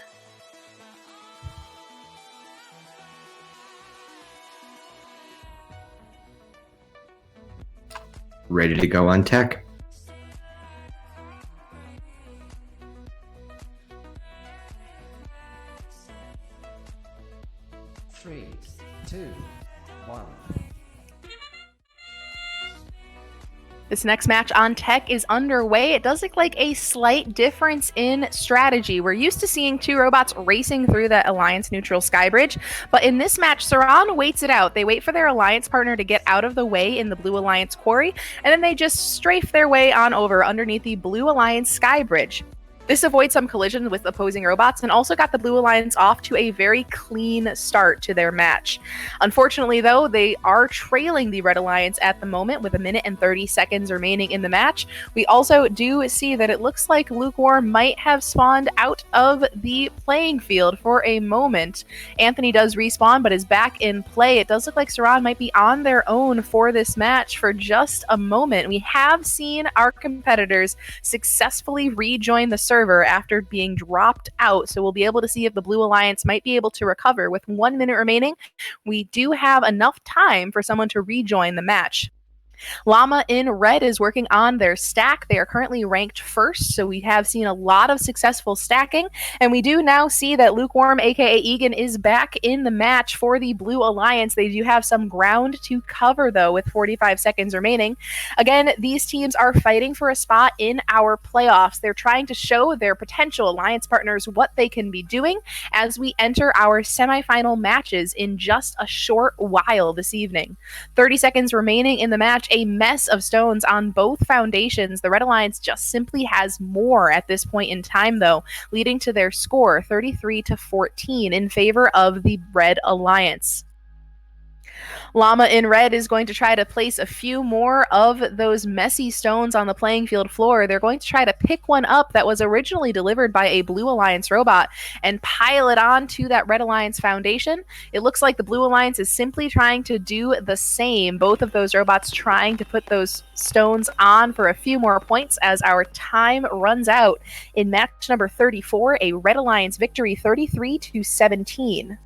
Ready to go on tech. Three, two, one. This next match on tech is underway. It does look like a slight difference in strategy. We're used to seeing 2 robots racing through the Alliance neutral skybridge, but in this match, Saran waits it out. They wait for their Alliance partner to get out of the way in the Blue Alliance quarry, and then they just strafe their way on over underneath the Blue Alliance skybridge. This avoids some collisions with opposing robots and also got the Blue Alliance off to a very clean start to their match. Unfortunately, though, they are trailing the Red Alliance at the moment with 1 minute and 30 seconds remaining in the match. We also do see that it looks like Lukewarm might have spawned out of the playing field for a moment. Anthony does respawn, but is back in play. It does look like Saran might be on their own for this match for just a moment. We have seen our competitors successfully rejoin the server after being dropped out, so we'll be able to see if the Blue Alliance might be able to recover. With 1 minute remaining, we do have enough time for someone to rejoin the match. Llama in red is working on their stack. They are currently ranked first, so we have seen a lot of successful stacking, and we do now see that Lukewarm, aka Egan, is back in the match for the Blue Alliance. They do have some ground to cover, though, with 45 seconds remaining. Again, these teams are fighting for a spot in our playoffs. They're trying to show their potential alliance partners what they can be doing as we enter our semifinal matches in just a short while this evening. 30 seconds remaining in the match. A mess of stones on both foundations. The Red Alliance just simply has more at this point in time, though, leading to their score 33-14 in favor of the Red Alliance. Llama in red is going to try to place a few more of those messy stones on the playing field floor. They're going to try to pick one up that was originally delivered by a Blue Alliance robot and pile it onto that Red Alliance foundation. It looks like the Blue Alliance is simply trying to do the same. Both of those robots trying to put those stones on for a few more points as our time runs out. In match number 34, a Red Alliance victory 33-17.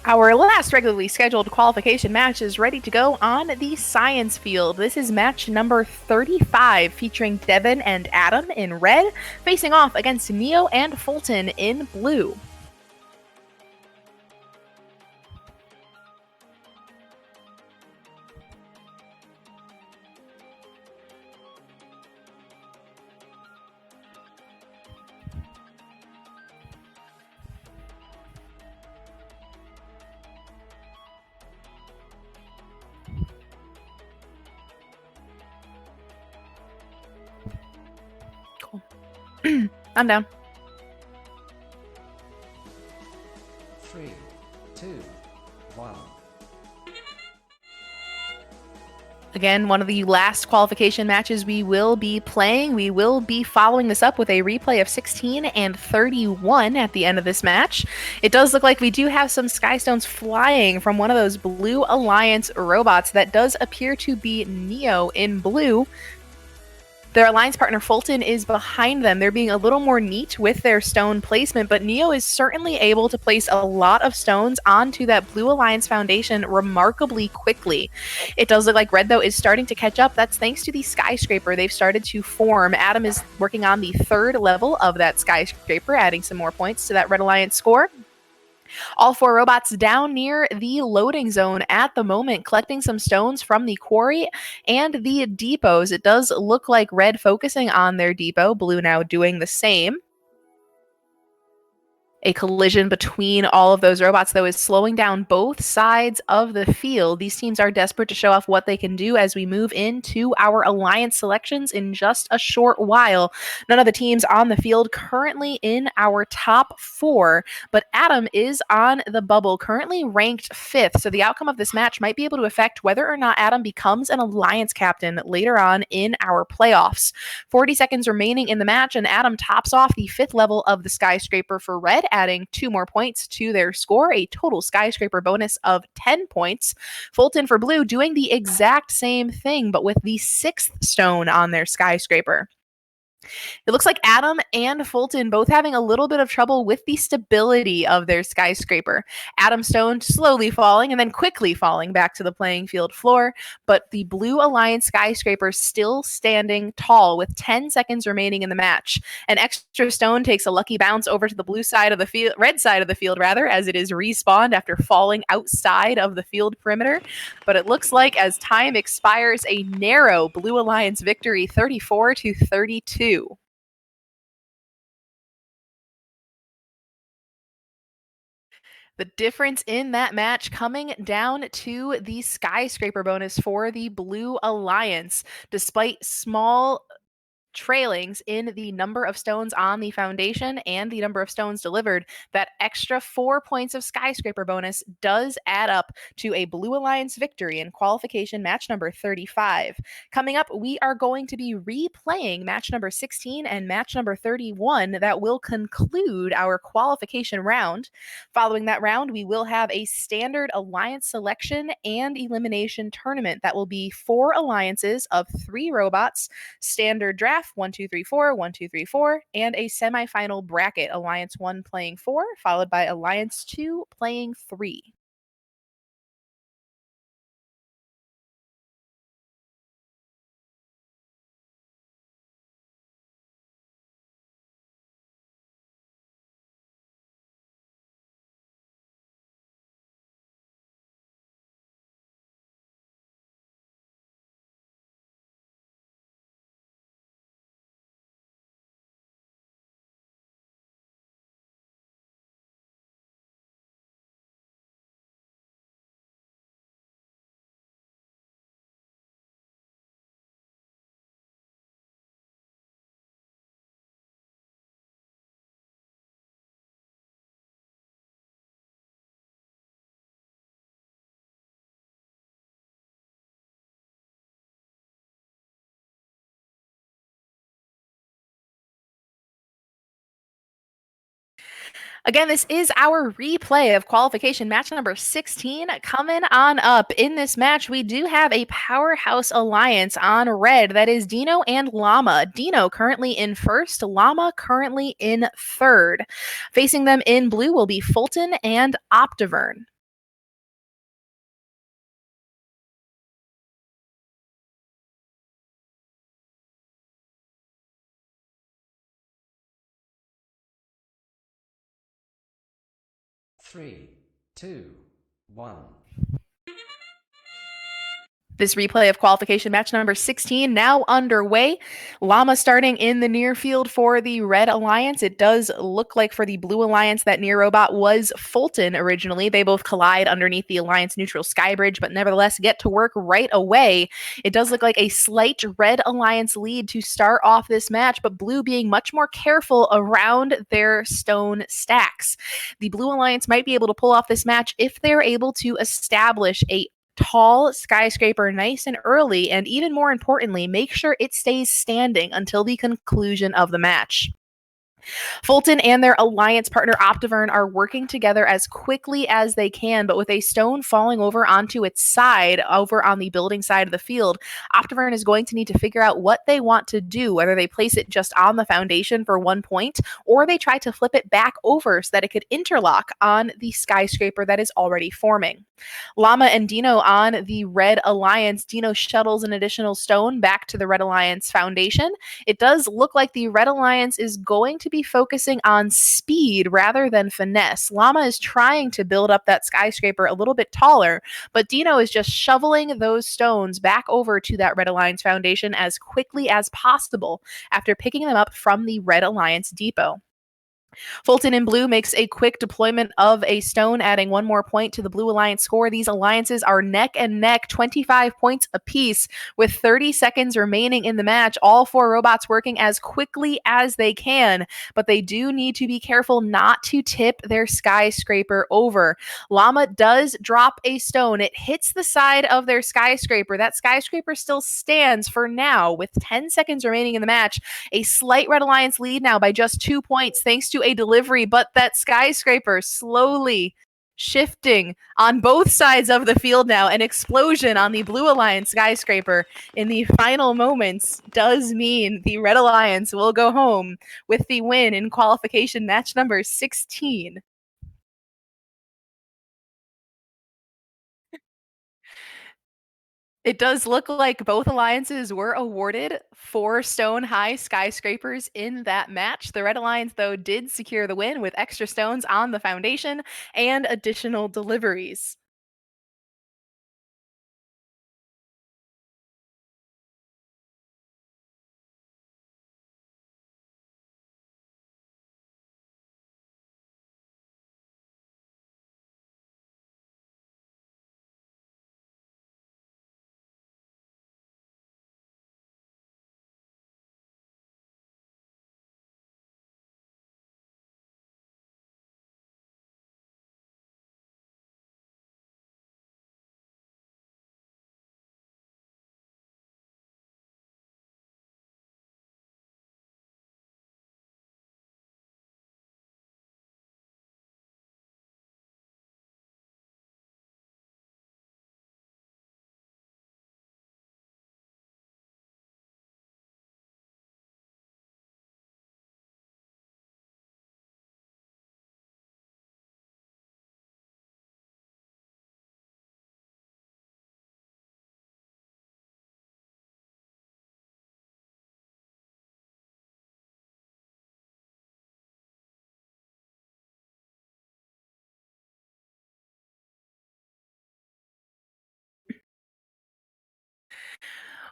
Our last regularly scheduled qualification match is ready to go on the science field. This is match number 35, featuring Devin and Adam in red, facing off against Neo and Fulton in blue. Cool. I'm down. 3, 2, 1. Again, one of the last qualification matches we will be playing. We will be following this up with a replay of 16 and 31 at the end of this match. It does look like we do have some Skystones flying from one of those Blue Alliance robots. That does appear to be Neo in blue. Their alliance partner Fulton is behind them. They're being a little more neat with their stone placement, but Neo is certainly able to place a lot of stones onto that Blue Alliance foundation remarkably quickly. It does look like Red, though, is starting to catch up. That's thanks to the skyscraper they've started to form. Adam is working on the third level of that skyscraper, adding some more points to that Red Alliance score. All four robots down near the loading zone at the moment, collecting some stones from the quarry and the depots. It does look like Red focusing on their depot, Blue now doing the same. A collision between all of those robots, though, is slowing down both sides of the field. These teams are desperate to show off what they can do as we move into our alliance selections in just a short while. None of the teams on the field currently in our top 4, but Adam is on the bubble, currently ranked 5th. So the outcome of this match might be able to affect whether or not Adam becomes an alliance captain later on in our playoffs. 40 seconds remaining in the match, and Adam tops off the 5th level of the skyscraper for Red, adding 2 more points to their score, a total skyscraper bonus of 10 points. Fulton for Blue doing the exact same thing, but with the 6th stone on their skyscraper. It looks like Adam and Fulton both having a little bit of trouble with the stability of their skyscraper. Adam Stone slowly falling and then quickly falling back to the playing field floor, but the Blue Alliance skyscraper still standing tall with 10 seconds remaining in the match. An extra stone takes a lucky bounce over to the blue side of the field, red side of the field rather, as it is respawned after falling outside of the field perimeter. But it looks like as time expires, a narrow Blue Alliance victory, 34-32. The difference in that match coming down to the skyscraper bonus for the Blue Alliance. Despite small trailings in the number of stones on the foundation and the number of stones delivered, that extra 4 points of skyscraper bonus does add up to a Blue Alliance victory in qualification match number 35. Coming up, we are going to be replaying match number 16 and match number 31 that will conclude our qualification round. Following that round, we will have a standard alliance selection and elimination tournament that will be 4 alliances of 3 robots, standard draft 1, 2, 3, 4, 1, 2, 3, 4, and a semifinal bracket, Alliance 1 playing 4, followed by Alliance 2 playing 3. Again, this is our replay of qualification match number 16 coming on up. In this match, we do have a powerhouse alliance on red. That is Dino and Llama. Dino currently in first, Llama currently in third. Facing them in blue will be Fulton and Optivern. 3, 2, 1. This replay of qualification match number 16 now underway. Llama starting in the near field for the Red Alliance. It does look like for the Blue Alliance that near robot was Fulton originally. They both collide underneath the Alliance neutral sky bridge, but nevertheless get to work right away. It does look like a slight Red Alliance lead to start off this match, but Blue being much more careful around their stone stacks. The Blue Alliance might be able to pull off this match if they're able to establish a tall skyscraper nice and early, and even more importantly, make sure it stays standing until the conclusion of the match. Fulton and their alliance partner Optivern are working together as quickly as they can, but with a stone falling over onto its side, over on the building side of the field, Optivern is going to need to figure out what they want to do, whether they place it just on the foundation for 1 point, or they try to flip it back over so that it could interlock on the skyscraper that is already forming. Llama and Dino on the Red Alliance. Dino shuttles an additional stone back to the Red Alliance foundation. It does look like the Red Alliance is going to be focusing on speed rather than finesse. Llama is trying to build up that skyscraper a little bit taller, but Dino is just shoveling those stones back over to that Red Alliance foundation as quickly as possible after picking them up from the Red Alliance depot. Fulton in blue makes a quick deployment of a stone, adding 1 more point to the Blue Alliance score. These alliances are neck and neck, 25 points apiece, with 30 seconds remaining in the match. All 4 robots working as quickly as they can, but they do need to be careful not to tip their skyscraper over. Llama does drop a stone. It hits the side of their skyscraper. That skyscraper still stands for now, with 10 seconds remaining in the match. A slight Red Alliance lead now by just 2 points, thanks to a delivery, but that skyscraper slowly shifting on both sides of the field now. An explosion on the Blue Alliance skyscraper in the final moments does mean the Red Alliance will go home with the win in qualification match number 16. It does look like both alliances were awarded 4 stone-high skyscrapers in that match. The Red Alliance, though, did secure the win with extra stones on the foundation and additional deliveries.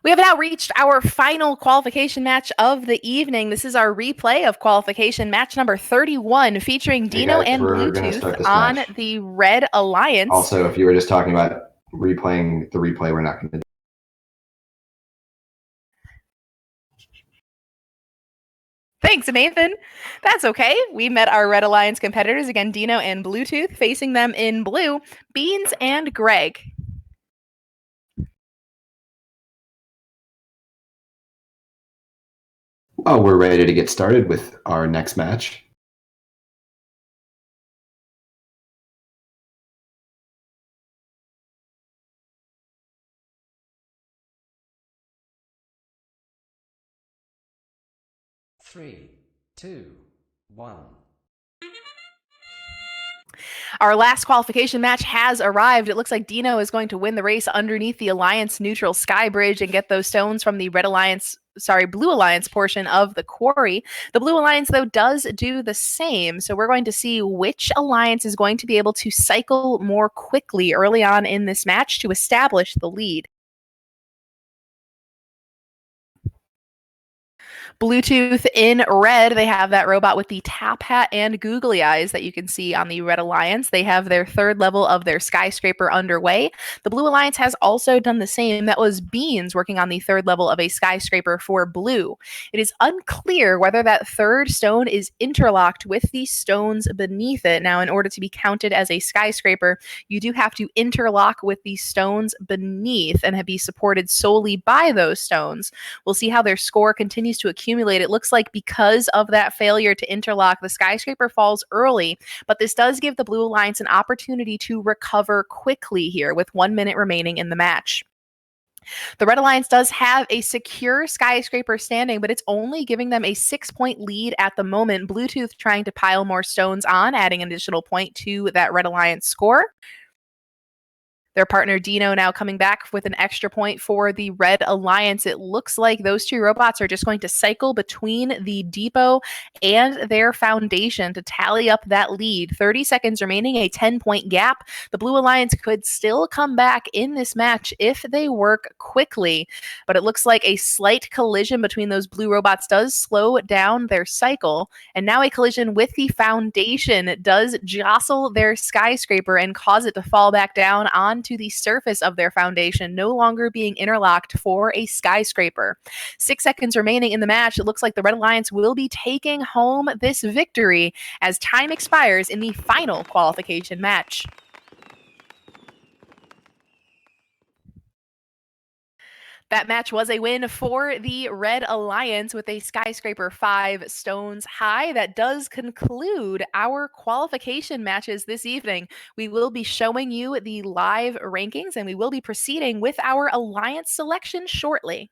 We have now reached our final qualification match of the evening. This is our replay of qualification match number 31, featuring Dino guys, and we're gonna start Bluetooth this on match. the Red Alliance. Also, if you were just talking about replaying the replay, we're not going to do. Thanks, Nathan. That's okay. We met our Red Alliance competitors, again, Dino and Bluetooth, facing them in blue, Beans and Greg. Oh, we're ready to get started with our next match. Three, two, one. Our last qualification match has arrived. It looks like Dino is going to win the race underneath the Alliance neutral sky bridge and get those stones from the Blue Alliance portion of the quarry. The Blue Alliance, though, does do the same. So we're going to see which alliance is going to be able to cycle more quickly early on in this match to establish the lead. Bluetooth in red, they have that robot with the top hat and googly eyes that you can see on the Red Alliance. They have their third level of their skyscraper underway. The Blue Alliance has also done the same. That was Beans working on the third level of a skyscraper for Blue. It is unclear whether that third stone is interlocked with the stones beneath it. Now, in order to be counted as a skyscraper, you do have to interlock with the stones beneath and be supported solely by those stones. We'll see how their score continues to accumulate. It looks like because of that failure to interlock, the skyscraper falls early, but this does give the Blue Alliance an opportunity to recover quickly here with 1 minute remaining in the match. The Red Alliance does have a secure skyscraper standing, but it's only giving them a 6-point lead at the moment. Bluetooth trying to pile more stones on, adding an additional point to that Red Alliance score. Their partner Dino now coming back with an extra point for the Red Alliance. It looks like those two robots are just going to cycle between the depot and their foundation to tally up that lead. 30 seconds remaining, a 10-point gap. The Blue Alliance could still come back in this match if they work quickly, but it looks like a slight collision between those blue robots does slow down their cycle, and now a collision with the foundation does jostle their skyscraper and cause it to fall back down onto the surface of their foundation, no longer being interlocked for a skyscraper. 6 seconds remaining in the match. It looks like the Red Alliance will be taking home this victory as time expires in the final qualification match. That match was a win for the Red Alliance with a skyscraper 5 stones high. That does conclude our qualification matches this evening. We will be showing you the live rankings and we will be proceeding with our alliance selection shortly.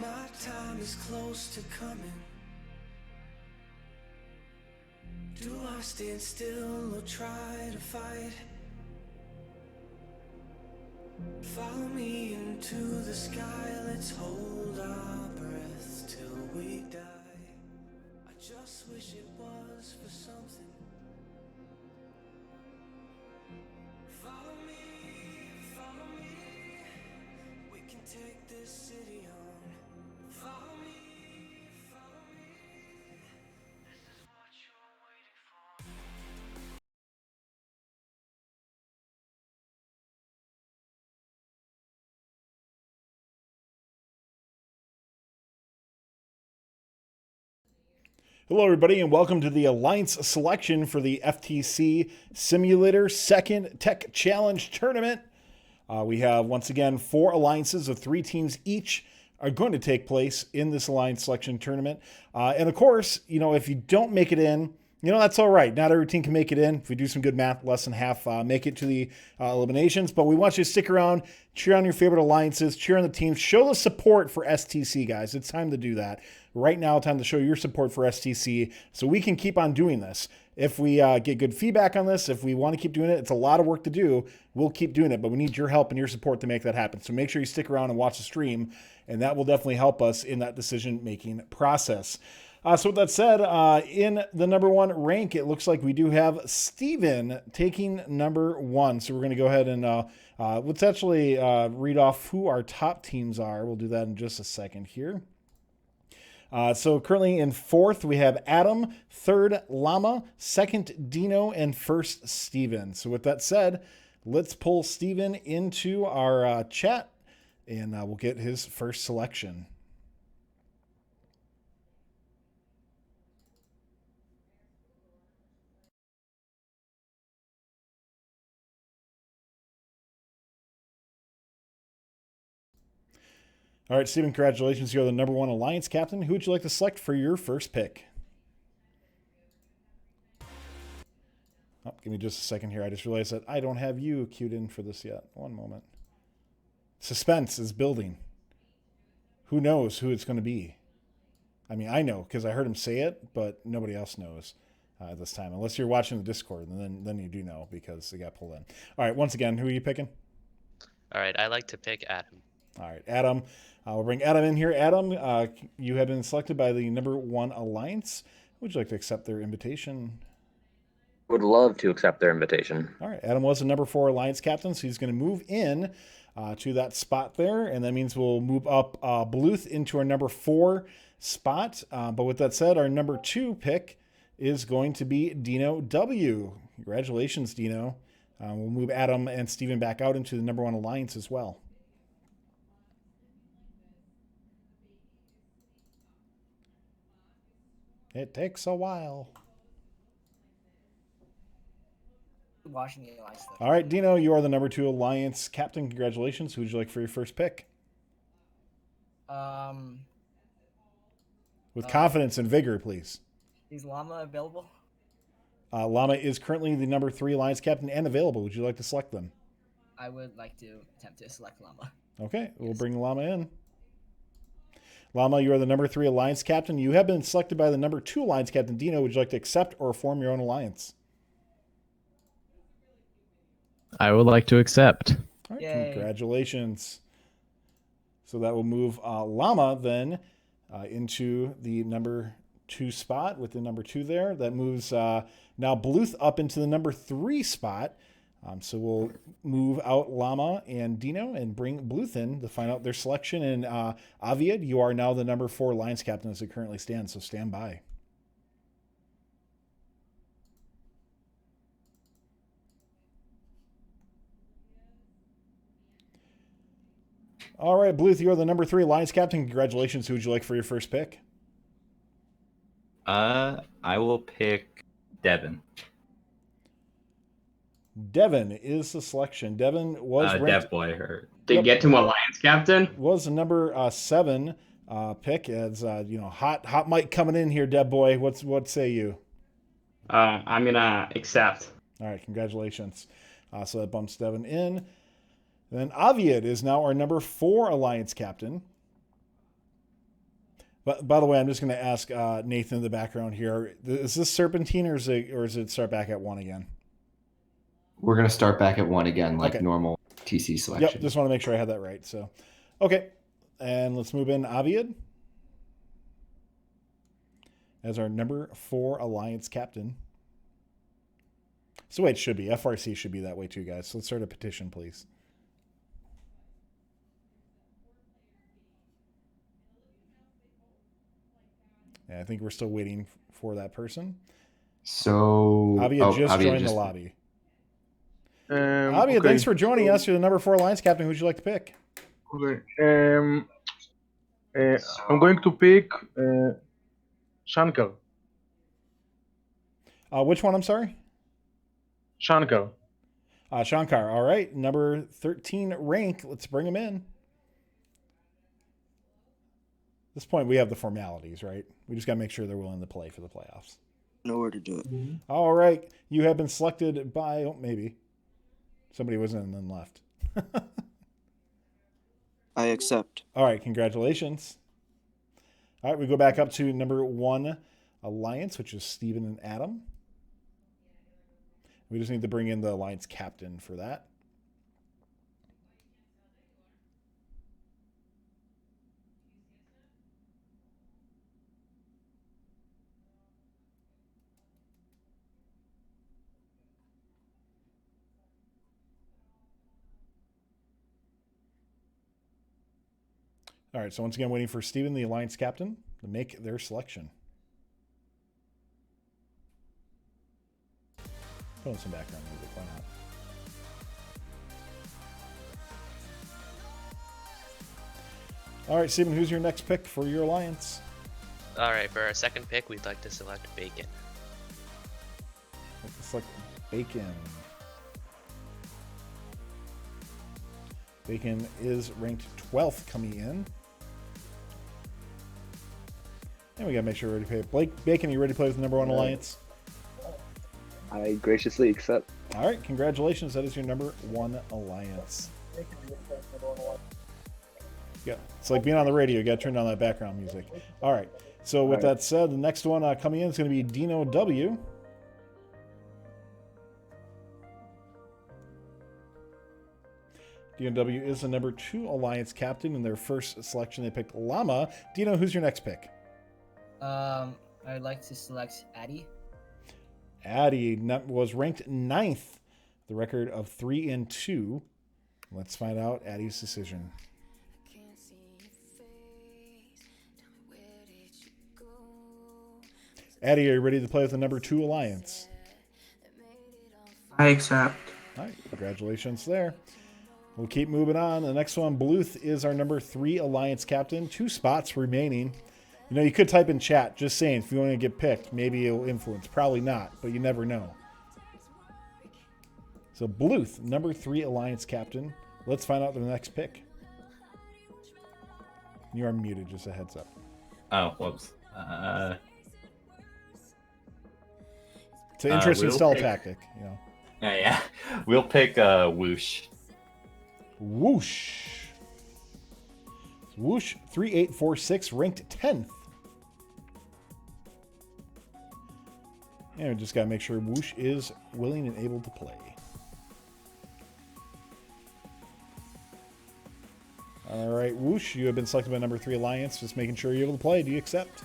My time is close to coming. Do I stand still or try to fight? Follow me into the sky, let's hold our breath till we die. I just wish it was for something. Follow me, we can take this city on. Follow me, this is what you're waiting for. Hello, everybody, and welcome to the Alliance selection for the FTC Simulator Second Tech Challenge Tournament. We have, once again, 4 alliances of 3 teams each are going to take place in this Alliance selection tournament. And of course, if you don't make it in, that's all right. Not every team can make it in. If we do some good math, less than half make it to the eliminations. But we want you to stick around, cheer on your favorite alliances, cheer on the teams, show the support for STC, guys. It's time to do that. Right now, time to show your support for STC so we can keep on doing this. If we get good feedback on this, if we want to keep doing it, it's a lot of work to do. We'll keep doing it, but we need your help and your support to make that happen. So make sure you stick around and watch the stream, and that will definitely help us in that decision-making process. So with that said, in the number 1 rank, it looks like we do have Steven taking number 1. So we're going to go ahead and let's actually read off who our top teams are. We'll do that in just a second here. So currently in 4th, we have Adam, 3rd, Llama, 2nd, Dino, and 1st, Steven. So with that said, let's pull Steven into our chat, and we'll get his first selection. All right, Steven, congratulations. You're the number 1 Alliance captain. Who would you like to select for your first pick? Oh, give me just a second here. I just realized that I don't have you queued in for this yet. One moment. Suspense is building. Who knows who it's going to be? I mean, I know because I heard him say it, but nobody else knows at this time. Unless you're watching the Discord, and then you do know because they got pulled in. All right, once again, who are you picking? All right, I like to pick Adam. All right, Adam. We'll bring Adam in here. Adam, you have been selected by the number 1 Alliance. Would you like to accept their invitation? Would love to accept their invitation. All right, Adam was the number 4 Alliance captain, so he's going to move in to that spot there, and that means we'll move up Bluth into our number 4 spot. But with that said, our number 2 pick is going to be Dino W. Congratulations, Dino. We'll move Adam and Steven back out into the number 1 Alliance as well. It takes a while. Watching the Alliance stuff. All right, Dino, you are the number 2 Alliance captain. Congratulations. Who would you like for your first pick? With confidence and vigor, please. Is Llama available? Llama is currently the number 3 Alliance captain and available. Would you like to select them? I would like to attempt to select Llama. Okay, we'll bring Llama in. Llama, you are the number 3 Alliance captain. You have been selected by the number 2 Alliance captain. Dino, would you like to accept or form your own alliance? I would like to accept. All right, Yay. Congratulations. So that will move Llama then into the number 2 spot with the number 2 there. That moves now Bluth up into the number 3 spot. So we'll move out Llama and Dino and bring Bluth in to find out their selection. And Aviad, you are now the number 4 Alliance captain as it currently stands, so stand by. All right, Bluth, you are the number 3 Alliance captain. Congratulations. Who would you like for your first pick? I will pick Devin. Devin is the selection. Devin was Dev Boy hurt. To get to Alliance captain? Was the number 7 pick. As hot mic coming in here, Dev Boy. What say you? I'm gonna accept. All right, congratulations. So that bumps Devin in. Then Aviad is now our number 4 Alliance captain. But by the way, I'm just going to ask Nathan in the background here. Is this Serpentine or is it start back at 1 again? We're going to start back at 1 again, like Okay. normal TC selection. Yep, just want to make sure I had that right. So, okay. And let's move in Aviad as our number 4 Alliance captain. So wait, it should be. FRC should be that way too, guys. So let's start a petition, please. Yeah, I think we're still waiting for that person. So Aviad just joined the lobby. Aviad, Okay. thanks for joining us. You're the number 4 Alliance captain. Who'd you like to pick? Okay. I'm going to pick Shankar. Which one? I'm sorry. Shankar. Shankar. All right, number 13 rank. Let's bring him in. At this point, we have the formalities, right? We just got to make sure they're willing to play for the playoffs. Know where to do it. All right, you have been selected by maybe somebody was in and then left. I accept. All right, congratulations. All right, we go back up to number 1 Alliance, which is Steven and Adam. We just need to bring in the Alliance captain for that. All right, so once again, waiting for Steven, the Alliance captain, to make their selection. Put in some background music, why not? All right, Steven, who's your next pick for your Alliance? All right, for our second pick, we'd like to select Bacon. Let's select Bacon. Bacon is ranked 12th coming in. And we got to make sure we're ready to play. Blake, Bacon, are you ready to play with the number 1 Alliance? I graciously accept. All right, congratulations. That is your number 1 Alliance. Yeah, it's like being on the radio. You got to turn down that background music. All right, so with that said, the next one coming in is going to be Dino W. Dino W is the number 2 Alliance captain. In their first selection, they picked Llama. Dino, who's your next pick? I'd like to select Addy. Addy was ranked 9th, the record of 3-2. Let's find out Addy's decision. Addy, are you ready to play with the number 2 Alliance? I accept. All right, congratulations there. We'll keep moving on. The next one, Bluth, is our number 3 Alliance captain. 2 spots remaining. You know, you could type in chat, just saying, if you want to get picked, maybe it'll influence. Probably not, but you never know. So Bluth, number 3 Alliance captain. Let's find out the next pick. You are muted, just a heads up. Oh, whoops. It's an interesting we'll stall pick- tactic, you know. Yeah. We'll pick Whoosh. Whoosh. Whoosh 3846, ranked 10th. And we just got to make sure Whoosh is willing and able to play. All right, Whoosh, you have been selected by number 3 Alliance. Just making sure you're able to play. Do you accept?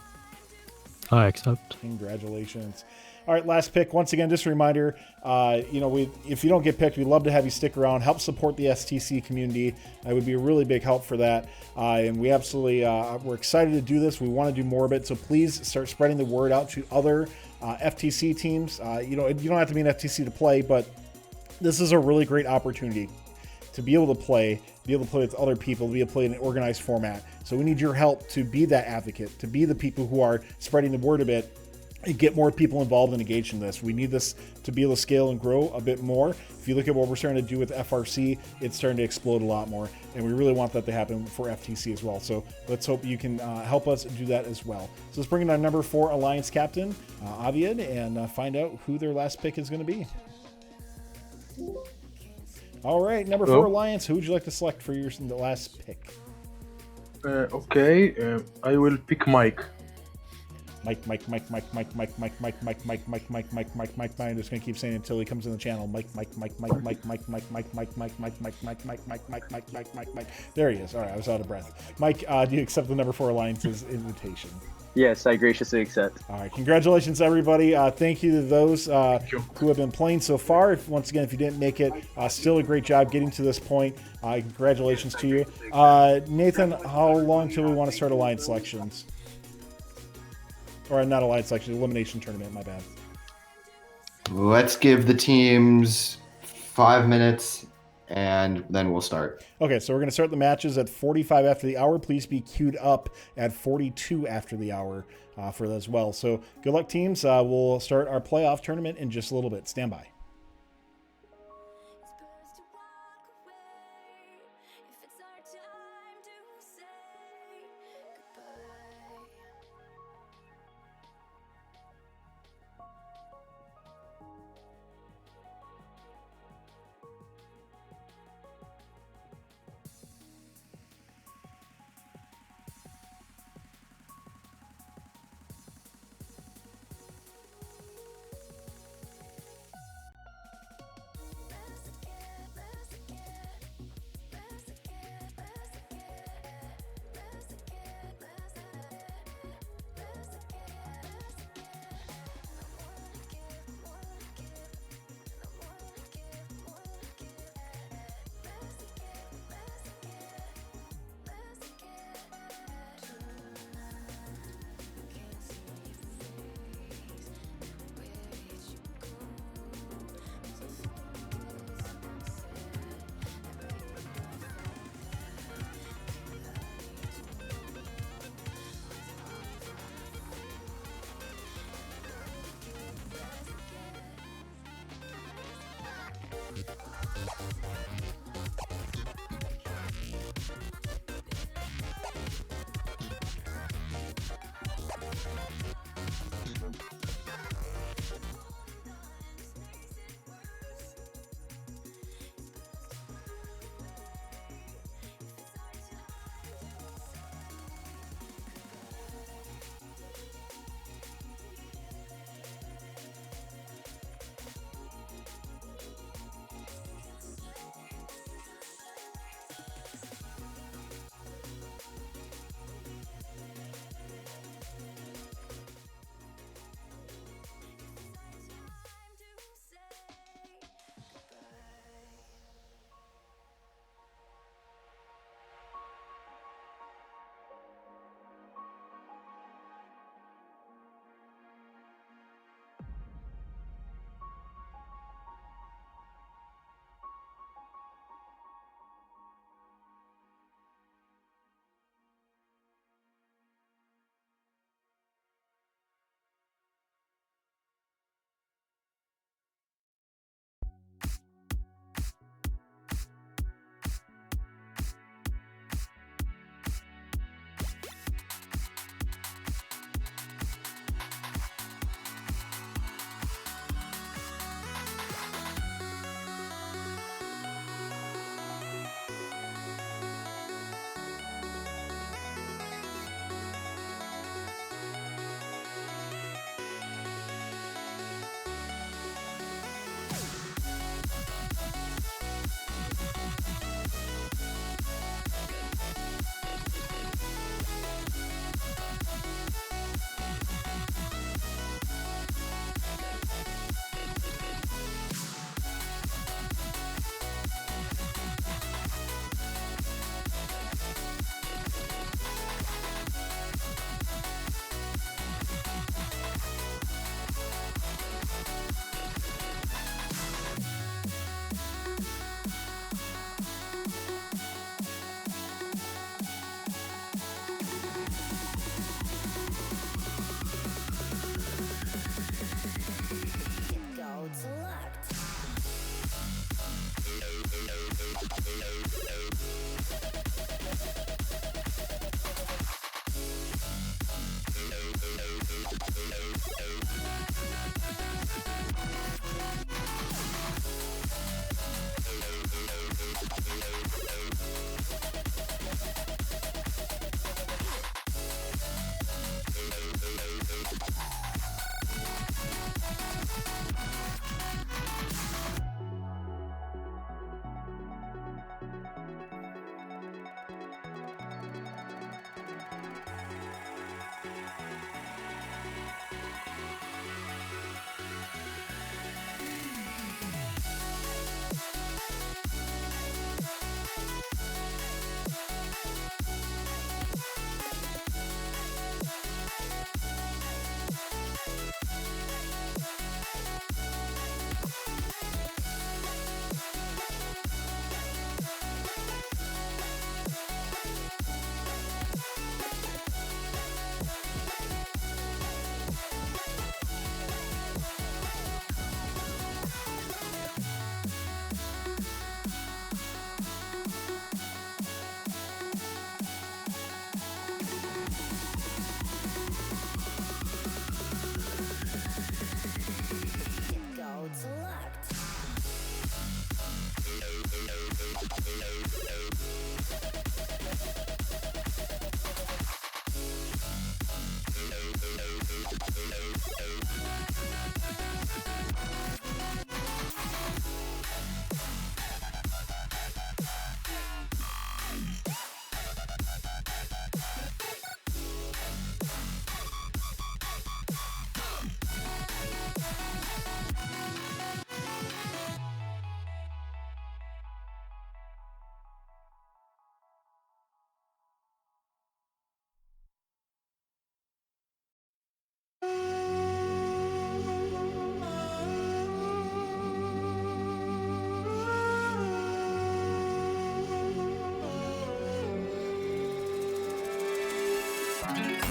I accept. Congratulations. All right, last pick. Once again, just a reminder, if you don't get picked, we'd love to have you stick around, help support the STC community. It would be a really big help for that. And we absolutely, we're excited to do this. We want to do more of it. So please start spreading the word out to other FTC teams. You don't have to be an FTC to play, but this is a really great opportunity to be able to play with other people, to be able to play in an organized format. So we need your help to be that advocate, to be the people who are spreading the word a bit, and get more people involved and engaged in this. We need this to be able to scale and grow a bit more. If you look at what we're starting to do with FRC, it's starting to explode a lot more, and we really want that to happen for FTC as well. So let's hope you can help us do that as well. So let's bring in our number 4 Alliance captain, Aviad, and find out who their last pick is going to be. All right, number 4 Alliance, who would you like to select for your last pick? Okay, I will pick Mike. Mike. I'm just gonna keep saying it until he comes in the channel. Mike. There he is. All right, I was out of breath. Mike, do you accept the number 4 Alliance's invitation? Yes, I graciously accept. All right, congratulations, everybody. Thank you to those who have been playing so far. Once again, if you didn't make it, still a great job getting to this point. Congratulations to you. Nathan, how long till we want to start Alliance selections? Or not Alliance selection, elimination tournament, my bad. Let's give the teams 5 minutes, and then we'll start. Okay, so we're going to start the matches at 45 after the hour. Please be queued up at 42 after the hour for that as well. So good luck, teams. We'll start our playoff tournament in just a little bit. Stand by.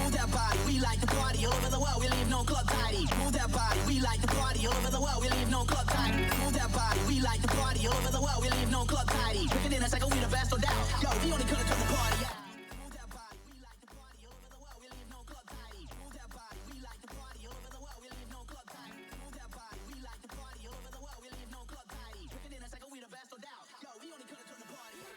Move that body, we like to party all over the world. We leave no club tidy. Move that body, we like to party all over the world. We leave no club tidy. Move that body, we like to party all over the world. We leave no club tidy. Pick it in a second, we the best, no doubt. Yo, we only could've turn the party out. Move that body, we like to party all over the world. We leave no club tidy. Move that body, we like to party all over the world. We leave no club tidy. Move that body, we like to party all over the world. We leave no club tidy. Pick it in a second, we the best, no doubt. Yo, we only could've turn the party out.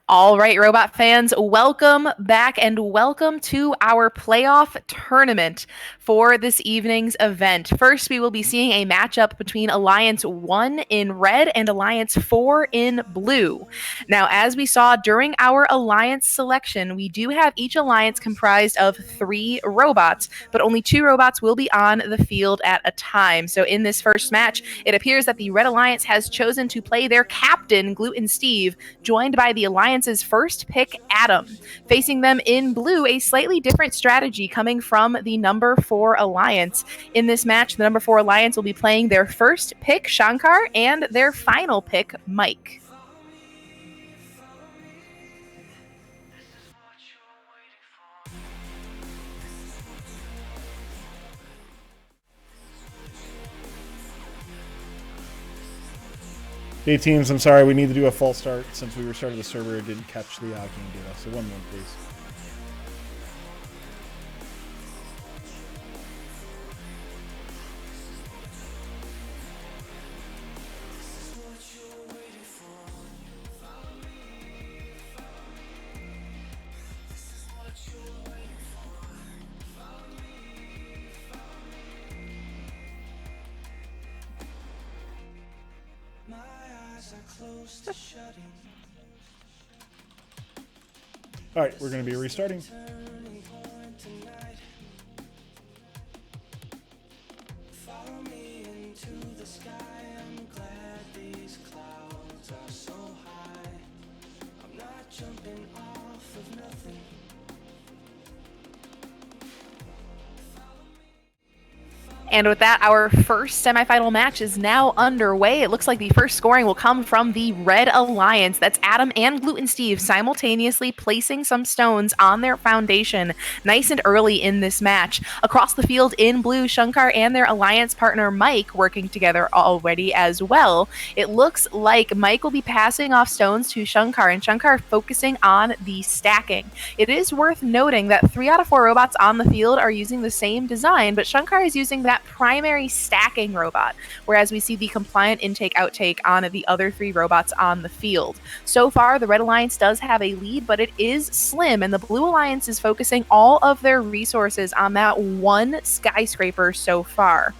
All right, Robot fans, welcome back and welcome to our playoff tournament for this evening's event. First, we will be seeing a matchup between Alliance 1 in red and Alliance 4 in blue. Now, as we saw during our Alliance selection, we do have each Alliance comprised of 3 robots, but only 2 robots will be on the field at a time. So in this first match, it appears that the Red Alliance has chosen to play their captain, Gluten Steve, joined by the Alliance's first pick, Adam. Facing them in blue, a slightly different strategy coming from the number 4 Alliance. In this match, the number 4 Alliance will be playing their first pick, Shankar, and their final pick, Mike. Hey teams, I'm sorry, we need to do a false start since we restarted the server. It didn't catch the game data. So 1 moment, please. All right, we're going to be restarting. And with that, our first semifinal match is now underway. It looks like the first scoring will come from the Red Alliance. That's Adam and Gluten Steve simultaneously placing some stones on their foundation nice and early in this match. Across the field in blue, Shankar and their alliance partner Mike working together already as well. It looks like Mike will be passing off stones to Shankar, and Shankar focusing on the stacking. It is worth noting that 3 out of 4 robots on the field are using the same design, but Shankar is using that primary stacking robot, whereas we see the compliant intake-outtake on the other 3 robots on the field. So far, the Red Alliance does have a lead, but it is slim, and the Blue Alliance is focusing all of their resources on that one skyscraper so far.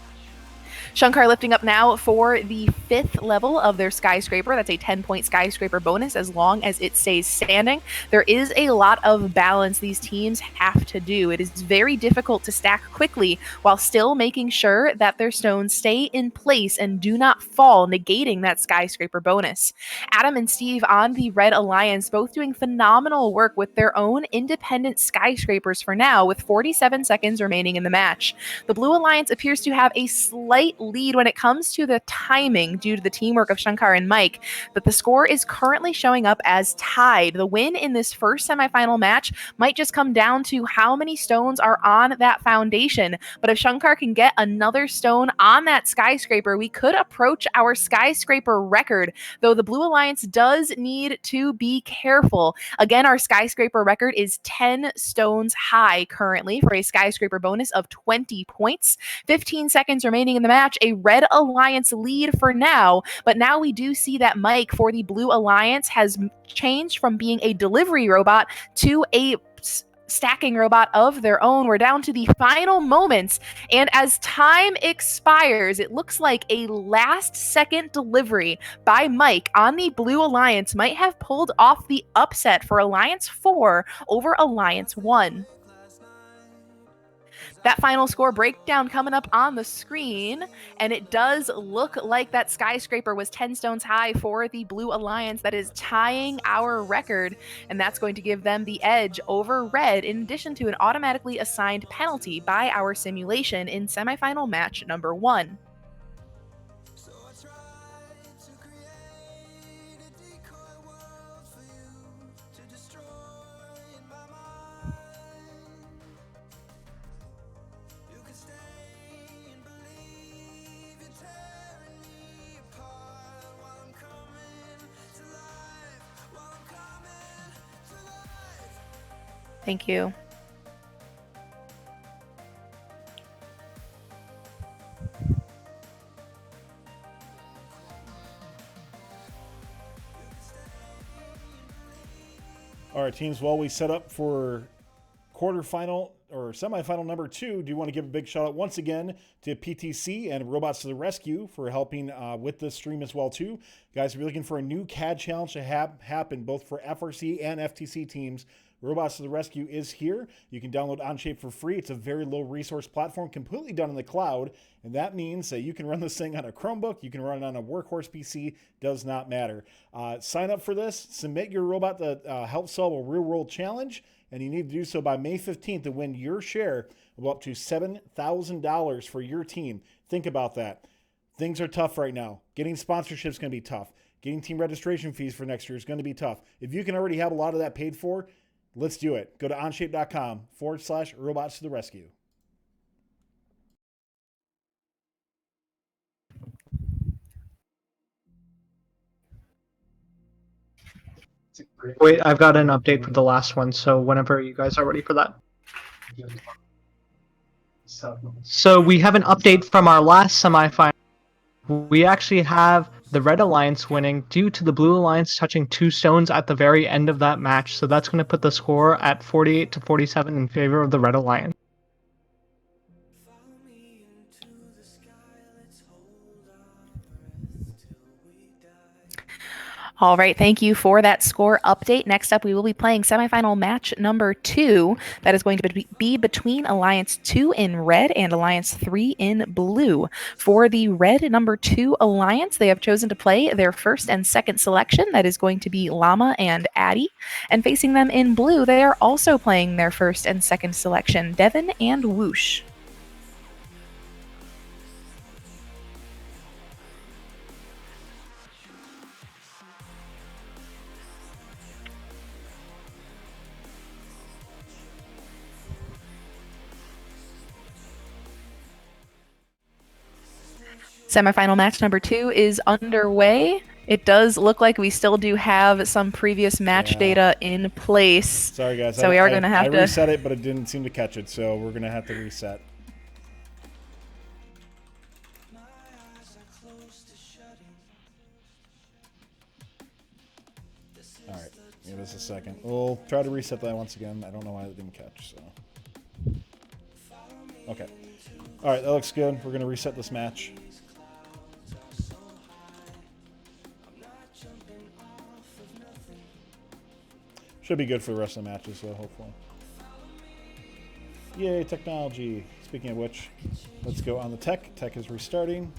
Shankar lifting up now for the 5th level of their skyscraper. That's a 10-point skyscraper bonus as long as it stays standing. There is a lot of balance these teams have to do. It is very difficult to stack quickly while still making sure that their stones stay in place and do not fall, negating that skyscraper bonus. Adam and Steve on the Red Alliance both doing phenomenal work with their own independent skyscrapers for now, with 47 seconds remaining in the match. The Blue Alliance appears to have a slight lead when it comes to the timing due to the teamwork of Shankar and Mike, but the score is currently showing up as tied. The win in this first semifinal match might just come down to how many stones are on that foundation, but if Shankar can get another stone on that skyscraper, we could approach our skyscraper record, though the Blue Alliance does need to be careful. Again, our skyscraper record is 10 stones high currently for a skyscraper bonus of 20 points. 15 seconds remaining in the match. A Red Alliance lead for now, but now we do see that Mike for the Blue Alliance has changed from being a delivery robot to a stacking robot of their own. We're down to the final moments, and as time expires, it looks like a last-second delivery by Mike on the Blue Alliance might have pulled off the upset for Alliance 4 over Alliance 1. That final score breakdown coming up on the screen, and it does look like that skyscraper was 10 stones high for the Blue Alliance. That is tying our record, and that's going to give them the edge over Red, in addition to an automatically assigned penalty by our simulation in semifinal match number 1. Thank you. All right, teams, while we set up for quarterfinal or semifinal number 2, do you want to give a big shout out once again to PTC and Robots to the Rescue for helping with this stream as well too. Guys, if you're looking for a new CAD challenge to happen both for FRC and FTC teams, Robots to the Rescue is here. You can download Onshape for free. It's a very low resource platform, completely done in the cloud, and that means that you can run this thing on a Chromebook, you can run it on a workhorse PC, does not matter. Sign up for this, submit your robot to help solve a real-world challenge, and you need to do so by May 15th to win your share of up to $7,000 for your team. Think about that. Things are tough right now. Getting sponsorships is going to be tough. Getting team registration fees for next year is going to be tough. If you can already have a lot of that paid for, let's do it. Go to onshape.com/robots to the rescue. Wait, I've got an update for the last one, so whenever you guys are ready for that. So we have an update from our last semifinal. We actually have the Red Alliance winning due to the Blue Alliance touching 2 stones at the very end of that match. So that's going to put the score at 48-47 in favor of the Red Alliance. All right, thank you for that score update. Next up, we will be playing semifinal match number 2. That is going to be between Alliance 2 in red and Alliance 3 in blue. For the red number 2 Alliance, they have chosen to play their first and second selection. That is going to be Llama and Addy. And facing them in blue, they are also playing their first and second selection, Devin and Whoosh. Semifinal match number 2 is underway. It does look like we still do have some previous match data in place. Sorry, guys. So we are going to have to reset it, but it didn't seem to catch it, so we're going to have to reset. All right, give us a second. We'll try to reset that once again. I don't know why it didn't catch. So, okay. All right, that looks good. We're going to reset this match. Should be good for the rest of the matches, so hopefully. Yay, technology. Speaking of which, let's go on the tech. Tech is restarting.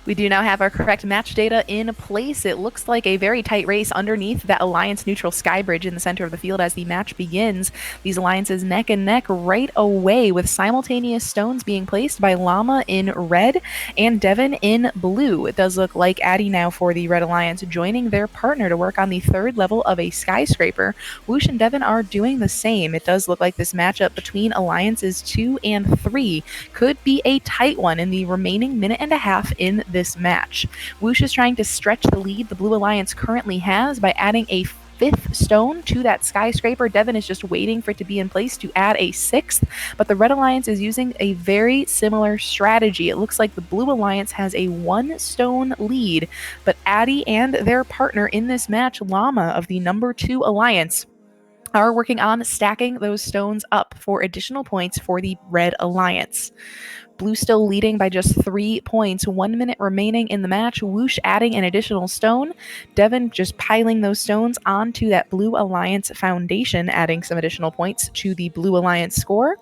We do now have our correct match data in place. It looks like a very tight race underneath that Alliance neutral sky bridge in the center of the field as the match begins. These alliances neck and neck right away with simultaneous stones being placed by Llama in red and Devin in blue. It does look like Addy now for the Red Alliance joining their partner to work on the 3rd level of a skyscraper. Whoosh and Devin are doing the same. It does look like this matchup between Alliances 2 and 3 could be a tight one in the remaining minute and a half in this match. Whoosh is trying to stretch the lead the Blue Alliance currently has by adding a 5th stone to that skyscraper. Devin is just waiting for it to be in place to add a 6th, but the Red Alliance is using a very similar strategy. It looks like the Blue Alliance has a 1 stone lead, but Addy and their partner in this match, Llama of the number 2 Alliance, are working on stacking those stones up for additional points for the Red Alliance. Blue still leading by just 3 points. 1 minute remaining in the match. Whoosh adding an additional stone. Devin just piling those stones onto that Blue Alliance foundation, adding some additional points to the Blue Alliance score.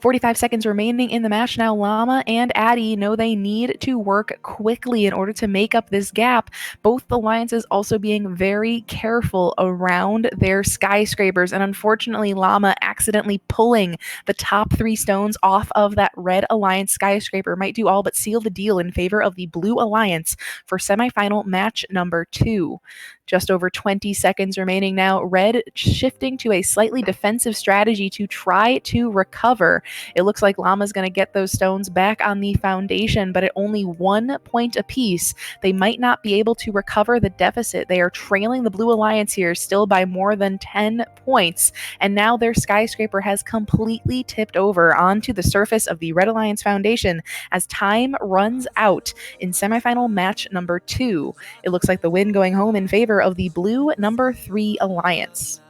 45 seconds remaining in the match now. Llama and Addy know they need to work quickly in order to make up this gap. Both alliances also being very careful around their skyscrapers, and unfortunately Llama accidentally pulling the top 3 stones off of that Red Alliance skyscraper might do all but seal the deal in favor of the Blue Alliance for semifinal match number 2. Just over 20 seconds remaining now. Red shifting to a slightly defensive strategy to try to recover. It looks like Llama's going to get those stones back on the foundation, but at only 1 point apiece, they might not be able to recover the deficit. They are trailing the Blue Alliance here still by more than 10 points, and now their skyscraper has completely tipped over onto the surface of the Red Alliance foundation as time runs out in semifinal match number 2. It looks like the win going home in favor of the blue number 3 alliance.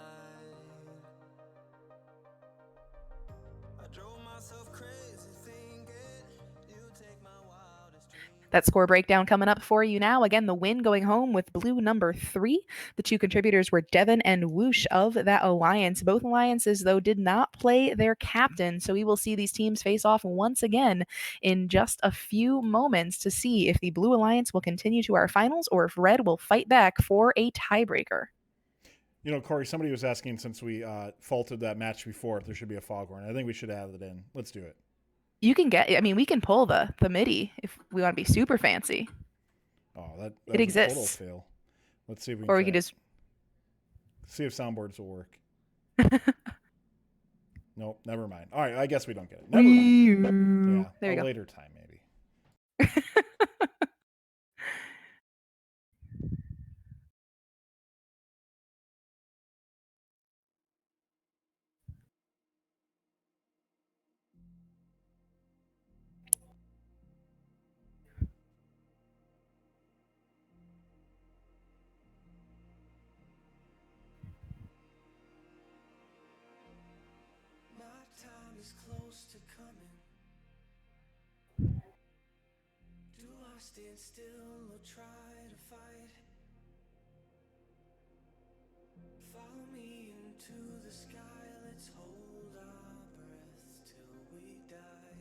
That score breakdown coming up for you now. Again, the win going home with blue number 3. The 2 contributors were Devin and Whoosh of that alliance. Both alliances, though, did not play their captain, so we will see these teams face off once again in just a few moments to see if the Blue Alliance will continue to our finals or if Red will fight back for a tiebreaker. You know, Corey, somebody was asking, since we faulted that match before, if there should be a foghorn. I think we should add it in. Let's do it. You can get, I mean, we can pull the MIDI if we want to be super fancy. Oh, that it exists. A total fail. Let's see if we can. Or we can just see if soundboards will work. Nope, never mind. All right, I guess we don't get it. Never mind. Yeah, there you go. Later time, maybe. Stand still or try to fight. Follow me into the sky. Let's hold our breath till we die.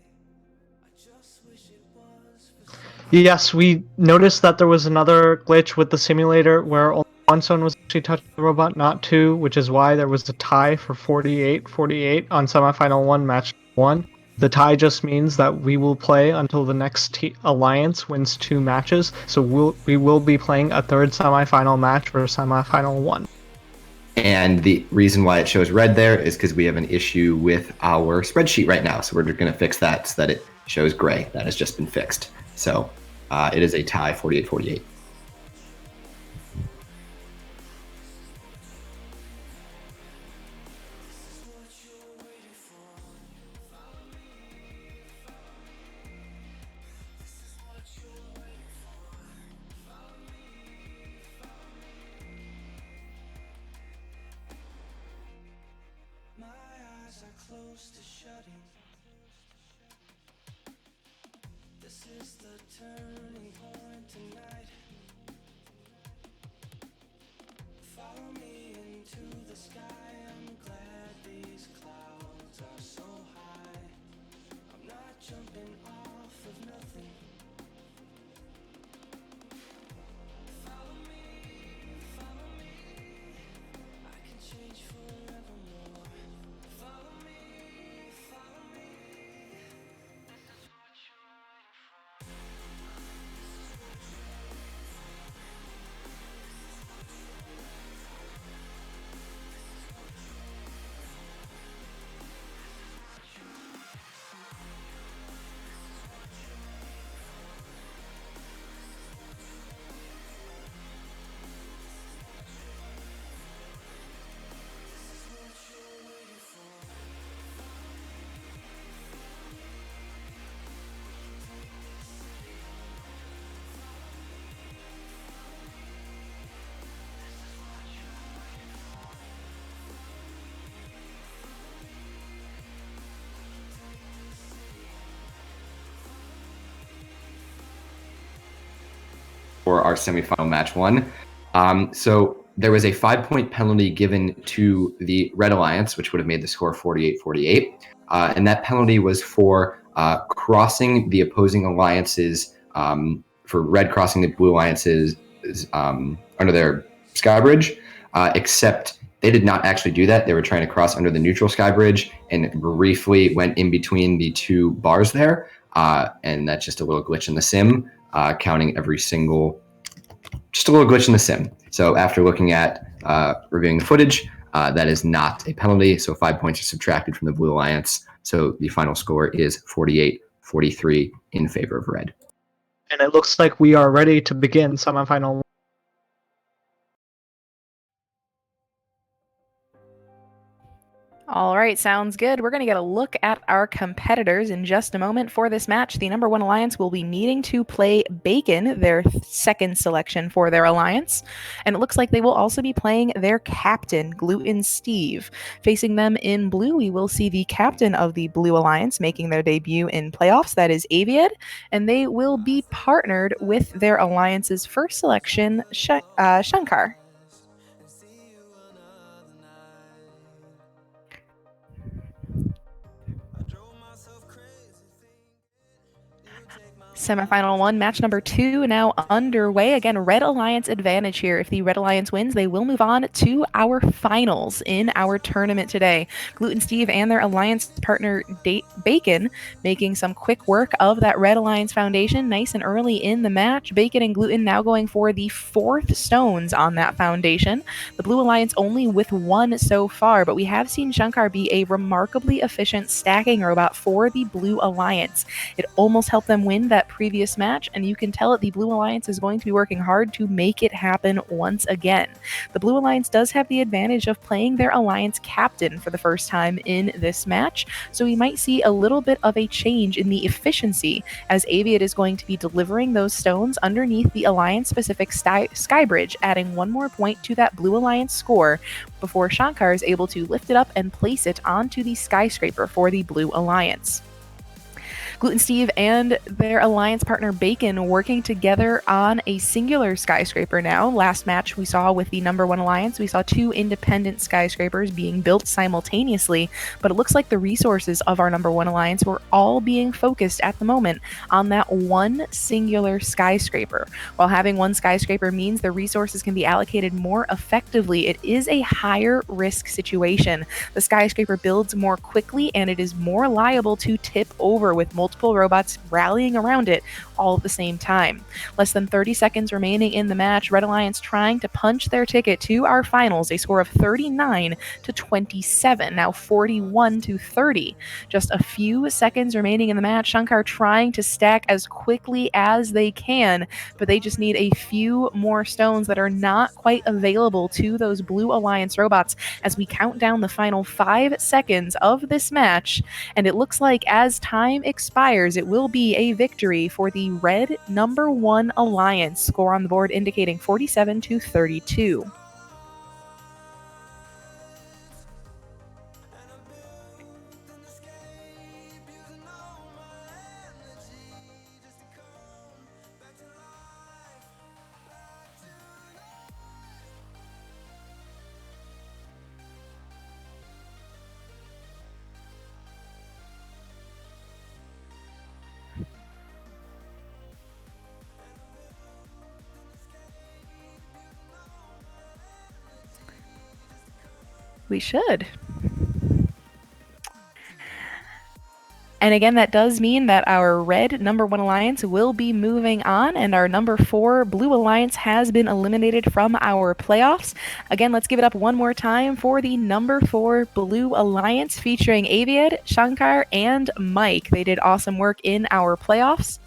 I just wish it was for Yes, we noticed that there was another glitch with the simulator where only 1 stone was actually touching the robot, not 2, which is why there was a tie for 48-48 on semifinal 1, match 1. The tie just means that we will play until the next alliance wins 2 matches, so we will be playing a 3rd semifinal match for semifinal 1. And the reason why it shows red there is because we have an issue with our spreadsheet right now, so we're going to fix that so that it shows gray. That has just been fixed. So it is a tie, 48-48. close to shutting. This is the turning point tonight. Follow me into the sky. I'm glad these clouds are so high. I'm not jumping off of nothing. Follow me, I can change forevermore. Follow me. This is what you're waiting for. For our semifinal match 1. So there was a 5-point penalty given to the Red Alliance, which would have made the score 48-48. And that penalty was for crossing the opposing alliances, for Red crossing the Blue Alliances under their sky bridge, except they did not actually do that. They were trying to cross under the neutral sky bridge and briefly went in between the 2 bars there. And that's just a little glitch in the sim. Counting every single, just a little glitch in the sim. So after looking at reviewing the footage, that is not a penalty, so 5 points are subtracted from the Blue Alliance. So the final score is 48-43 in favor of Red. And it looks like we are ready to begin semifinal. All right, sounds good. We're going to get a look at our competitors in just a moment. For this match, the number one alliance will be needing to play Bacon, their second selection for their alliance. And it looks like they will also be playing their captain, Gluten Steve. Facing them in blue, we will see the captain of the Blue Alliance making their debut in playoffs. That is Aviad. And they will be partnered with their alliance's first selection, Shankar. Semifinal 1, match number 2 now underway. Again, Red Alliance advantage here. If the Red Alliance wins, they will move on to our finals in our tournament today. Gluten Steve and their alliance partner Bacon making some quick work of that Red Alliance foundation nice and early in the match. Bacon and Gluten now going for the 4th stones on that foundation. The Blue Alliance only with 1 so far, but we have seen Shankar be a remarkably efficient stacking robot for the Blue Alliance. It almost helped them win that previous match, and you can tell that the Blue Alliance is going to be working hard to make it happen once again. The Blue Alliance does have the advantage of playing their alliance captain for the first time in this match, so we might see a little bit of a change in the efficiency as Aviad is going to be delivering those stones underneath the alliance-specific sky bridge, adding 1 more point to that Blue Alliance score before Shankar is able to lift it up and place it onto the skyscraper for the Blue Alliance. Gluten Steve and their alliance partner Bacon working together on a singular skyscraper now. Last match we saw with the number 1 alliance, we saw 2 independent skyscrapers being built simultaneously, but it looks like the resources of our number 1 alliance were all being focused at the moment on that one singular skyscraper. While having one skyscraper means the resources can be allocated more effectively, it is a higher risk situation. The skyscraper builds more quickly and it is more liable to tip over with multiple robots rallying around it all at the same time. Less than 30 seconds remaining in the match. Red Alliance trying to punch their ticket to our finals, a score of 39-27, now 41-30. Just a few seconds remaining in the match. Shankar trying to stack as quickly as they can, but they just need a few more stones that are not quite available to those Blue Alliance robots as we count down the final 5 seconds of this match. And it looks like as time expires, it will be a victory for the Red number 1 alliance. Score on the board indicating 47-32. We should. And again, that does mean that our Red number 1 alliance will be moving on, and our number 4 Blue Alliance has been eliminated from our playoffs. Again, let's give it up one more time for the number 4 Blue Alliance featuring Aviad, Shankar, and Mike. They did awesome work in our playoffs.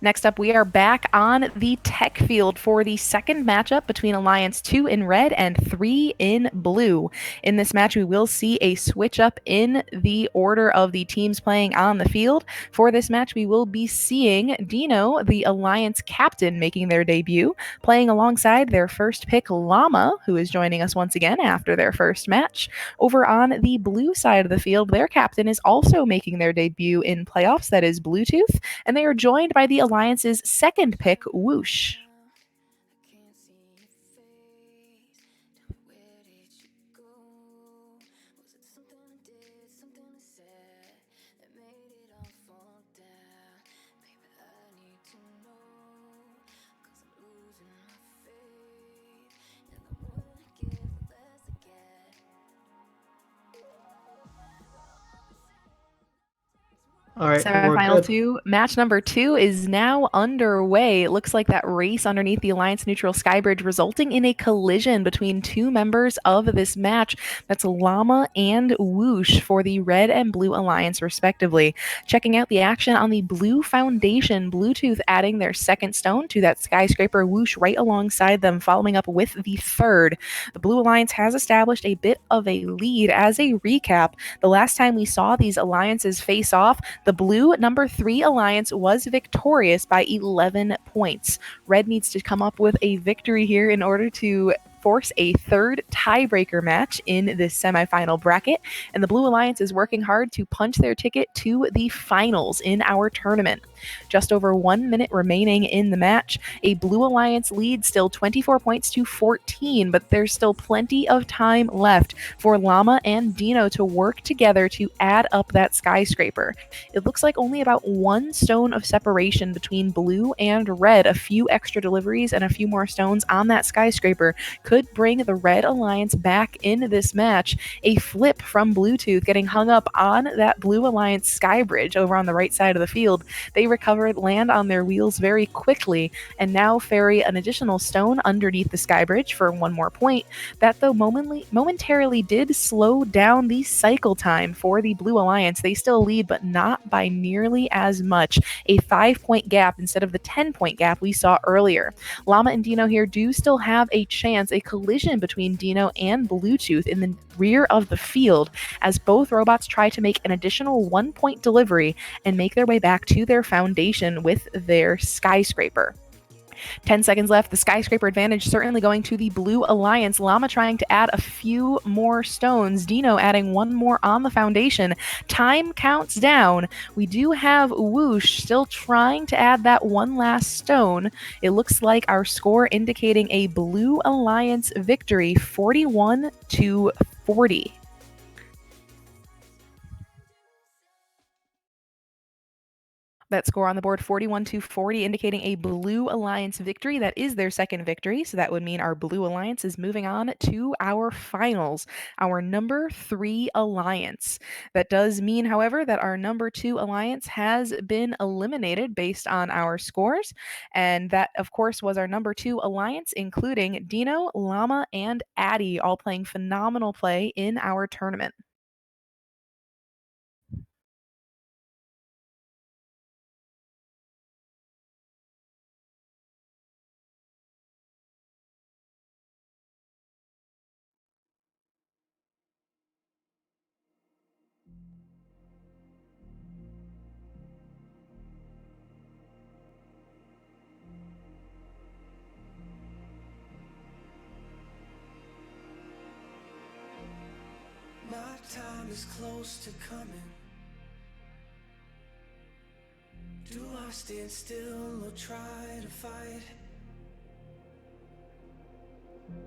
Next up, we are back on the tech field for the second matchup between Alliance 2 in red and 3 in blue. In this match, we will see a switch up in the order of the teams playing on the field. For this match, we will be seeing Dino, the Alliance captain, making their debut, playing alongside their first pick, Llama, who is joining us once again after their first match. Over on the blue side of the field, their captain is also making their debut in playoffs, that is Bluetooth, and they are joined by the Alliance's second pick, Whoosh. All right, we're Semifinal good. 2, match number 2 is now underway. It looks like that race underneath the Alliance Neutral Skybridge resulting in a collision between two members of this match. That's Llama and Whoosh for the Red and Blue Alliance, respectively. Checking out the action on the Blue Foundation, Bluetooth adding their second stone to that skyscraper, Whoosh right alongside them, following up with the third. The Blue Alliance has established a bit of a lead. As a recap, the last time we saw these alliances face off, the blue number 3 alliance was victorious by 11 points. Red needs to come up with a victory here in order to force a third tiebreaker match in this semifinal bracket, and the Blue Alliance is working hard to punch their ticket to the finals in our tournament. Just over 1 minute remaining in the match. A Blue Alliance lead still 24 points to 14, but there's still plenty of time left for Llama and Dino to work together to add up that skyscraper. It looks like only about 1 stone of separation between blue and red. A few extra deliveries and a few more stones on that skyscraper could bring the Red Alliance back in this match. A flip from Bluetooth getting hung up on that Blue Alliance sky bridge over on the right side of the field. They recover, land on their wheels very quickly, and now ferry an additional stone underneath the sky bridge for 1 more point. That, though, momentarily did slow down the cycle time for the Blue Alliance. They still lead, but not by nearly as much. A 5-point gap instead of the 10-point gap we saw earlier. Llama and Dino here do still have a chance, a collision between Dino and Bluetooth in the rear of the field, as both robots try to make an additional 1-point delivery and make their way back to their foundation with their skyscraper. 10 seconds left. The skyscraper advantage certainly going to the Blue Alliance. Llama trying to add a few more stones. Dino adding 1 more on the foundation. Time counts down. We do have Whoosh still trying to add that 1 last stone. It looks like our score indicating a Blue Alliance victory, 41-40. That score on the board, 41-40, indicating a Blue Alliance victory. That is their second victory, so that would mean our Blue Alliance is moving on to our finals, our number 3 alliance. That does mean, however, that our number 2 alliance has been eliminated based on our scores, and that, of course, was our number 2 alliance, including Dino, Llama, and Addy, all playing phenomenal play in our tournament. My time is close to coming. Do I stand still or try to fight?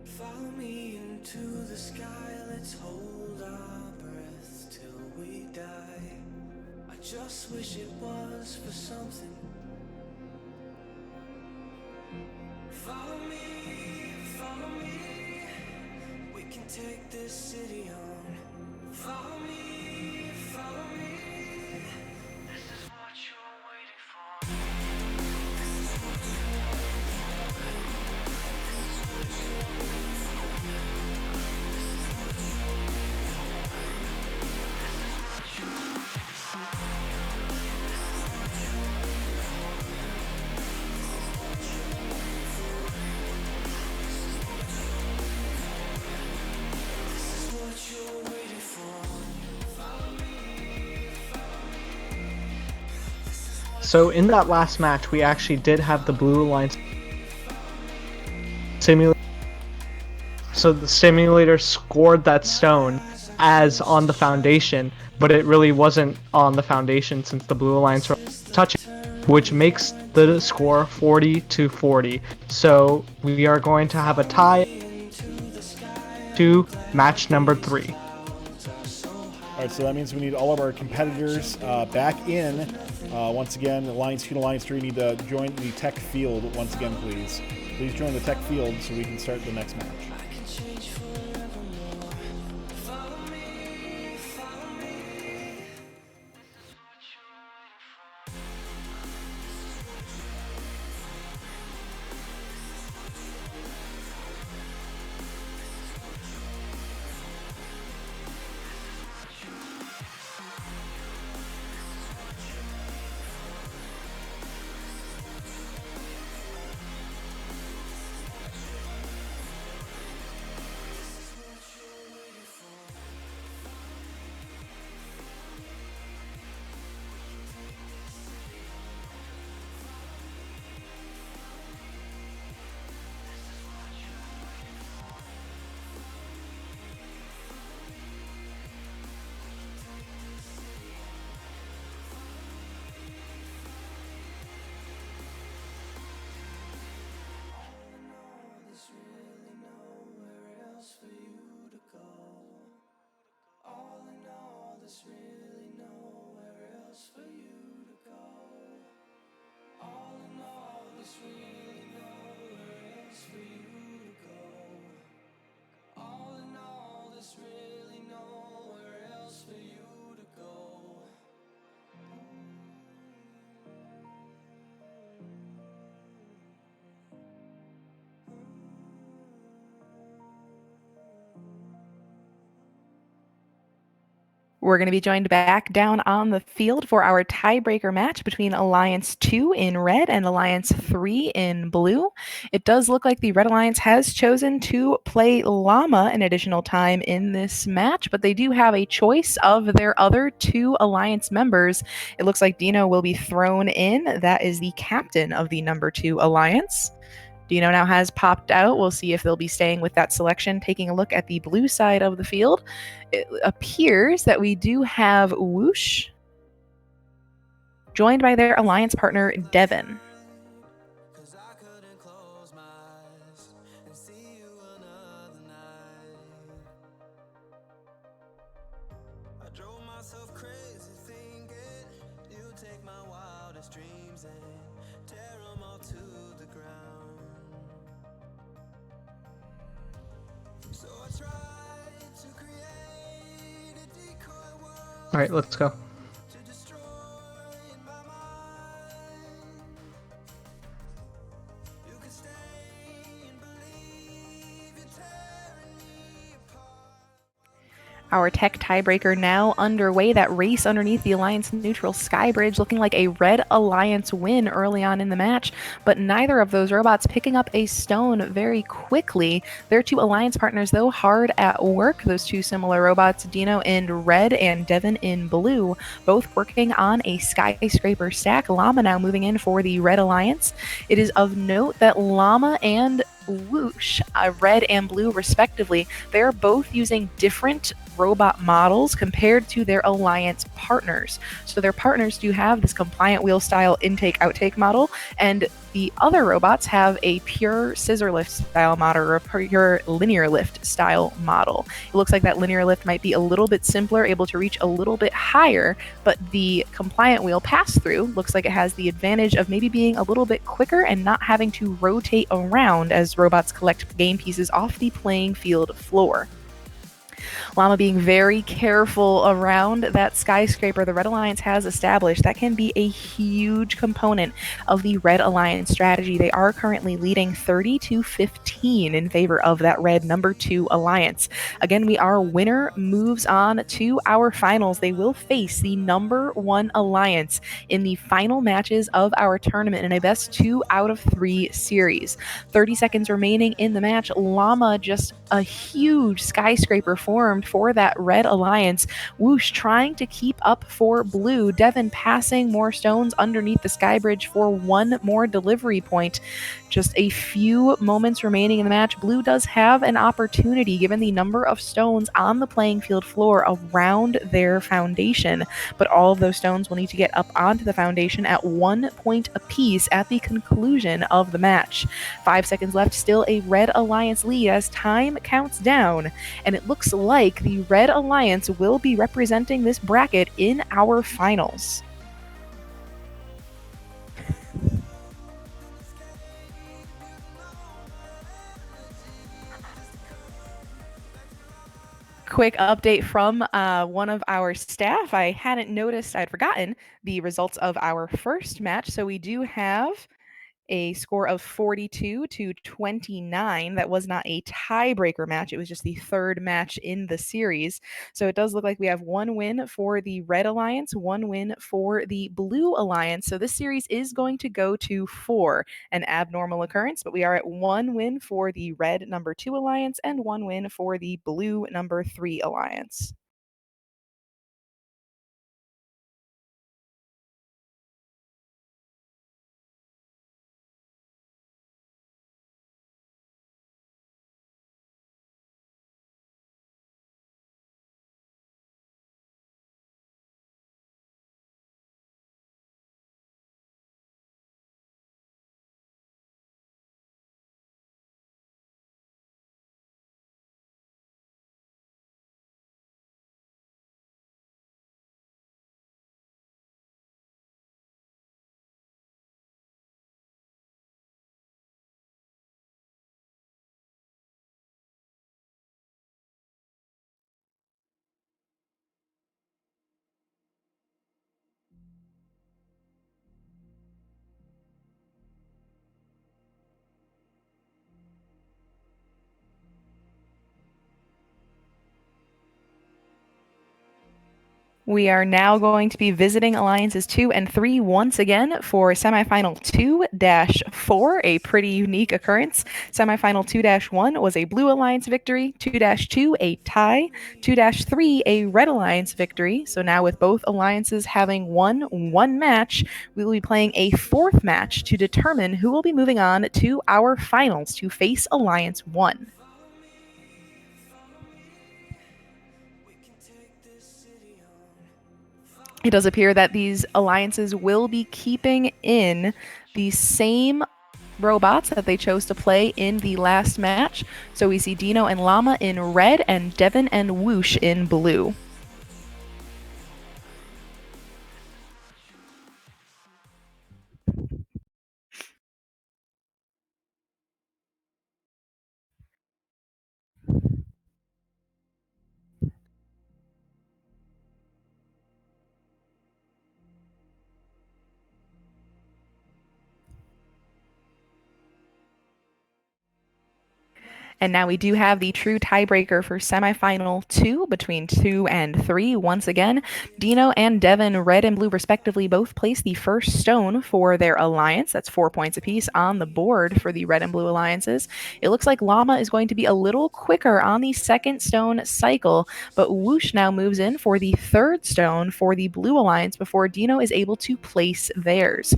Follow me into the sky. Let's hold our breath till we die. I just wish it was for something. Follow me, follow me. We can take this city on. Follow me, follow me. This is what you're waiting for. This is what you're waiting for. This is what you're waiting for. This is what you're waiting for. This is what you're waiting for. So in that last match, we actually did have the Blue Alliance simulator. So the simulator scored that stone as on the foundation, but it really wasn't on the foundation since the Blue Alliance were touching, which makes the score 40-40. So we are going to have a tie to match number 3. All right, so that means we need all of our competitors back in. Once again, Alliance 2 and Alliance 3 need to join the tech field once again, please. Please join the tech field so we can start the next match. We're going to be joined back down on the field for our tiebreaker match between Alliance 2 in red and Alliance 3 in blue. It does look like the Red Alliance has chosen to play Llama an additional time in this match, but they do have a choice of their other 2 Alliance members. It looks like Dino will be thrown in. That is the captain of the number 2 Alliance. Dino now has popped out. We'll see if they'll be staying with that selection. Taking a look at the blue side of the field, it appears that we do have Whoosh joined by their alliance partner, Devin. All right, let's go. Our tech tiebreaker now underway. That race underneath the Alliance neutral Skybridge looking like a Red Alliance win early on in the match, but neither of those robots picking up a stone very quickly. Their 2 Alliance partners, though, hard at work. Those 2 similar robots, Dino in red and Devin in blue, both working on a skyscraper stack. Llama now moving in for the Red Alliance. It is of note that Llama and Whoosh, red and blue respectively, they're both using different robot models compared to their alliance partners. So their partners do have this compliant wheel style intake outtake model, and the other robots have a pure scissor lift style model or a pure linear lift style model. It looks like that linear lift might be a little bit simpler, able to reach a little bit higher, but the compliant wheel pass through looks like it has the advantage of maybe being a little bit quicker and not having to rotate around as robots collect game pieces off the playing field floor. Llama being very careful around that skyscraper the Red Alliance has established. That can be a huge component of the Red Alliance strategy. They are currently leading 30-15 in favor of that red number 2 Alliance. Again, our winner moves on to our finals. They will face the number 1 Alliance in the final matches of our tournament in a best 2 out of 3 series. 30 seconds remaining in the match. Llama, just a huge skyscraper formed for that Red Alliance. Whoosh trying to keep up for blue. Devin passing more stones underneath the Skybridge for 1 more delivery point. Just a few moments remaining in the match. Blue does have an opportunity given the number of stones on the playing field floor around their foundation, but all of those stones will need to get up onto the foundation at 1 point apiece at the conclusion of the match. 5 seconds left, still a Red Alliance lead as time counts down, and it looks like the Red Alliance will be representing this bracket in our finals. Quick update from one of our staff. I hadn't noticed, I'd forgotten the results of our first match. So we do have a score of 42-29. That was not a tiebreaker match. It was just the 3rd match in the series. So it does look like we have 1 win for the Red Alliance, 1 win for the Blue Alliance. So this series is going to go to 4, an abnormal occurrence, but we are at 1 win for the Red number 2 Alliance and 1 win for the Blue number 3 Alliance. We are now going to be visiting Alliances 2 and 3 once again for semifinal 2-4, a pretty unique occurrence. Semifinal 2-1 was a Blue Alliance victory, 2-2 a tie, 2-3 a Red Alliance victory. So now with both alliances having won one match, we will be playing a fourth match to determine who will be moving on to our finals to face Alliance 1. It does appear that these alliances will be keeping in the same robots that they chose to play in the last match. So we see Dino and Llama in red and Devin and Whoosh in blue. And now we do have the true tiebreaker for semifinal 2 between 2 and 3. Once again, Dino and Devin, red and blue respectively, both place the first stone for their alliance. That's 4 points apiece on the board for the red and blue alliances. It looks like Llama is going to be a little quicker on the second stone cycle, but Whoosh now moves in for the third stone for the blue alliance before Dino is able to place theirs.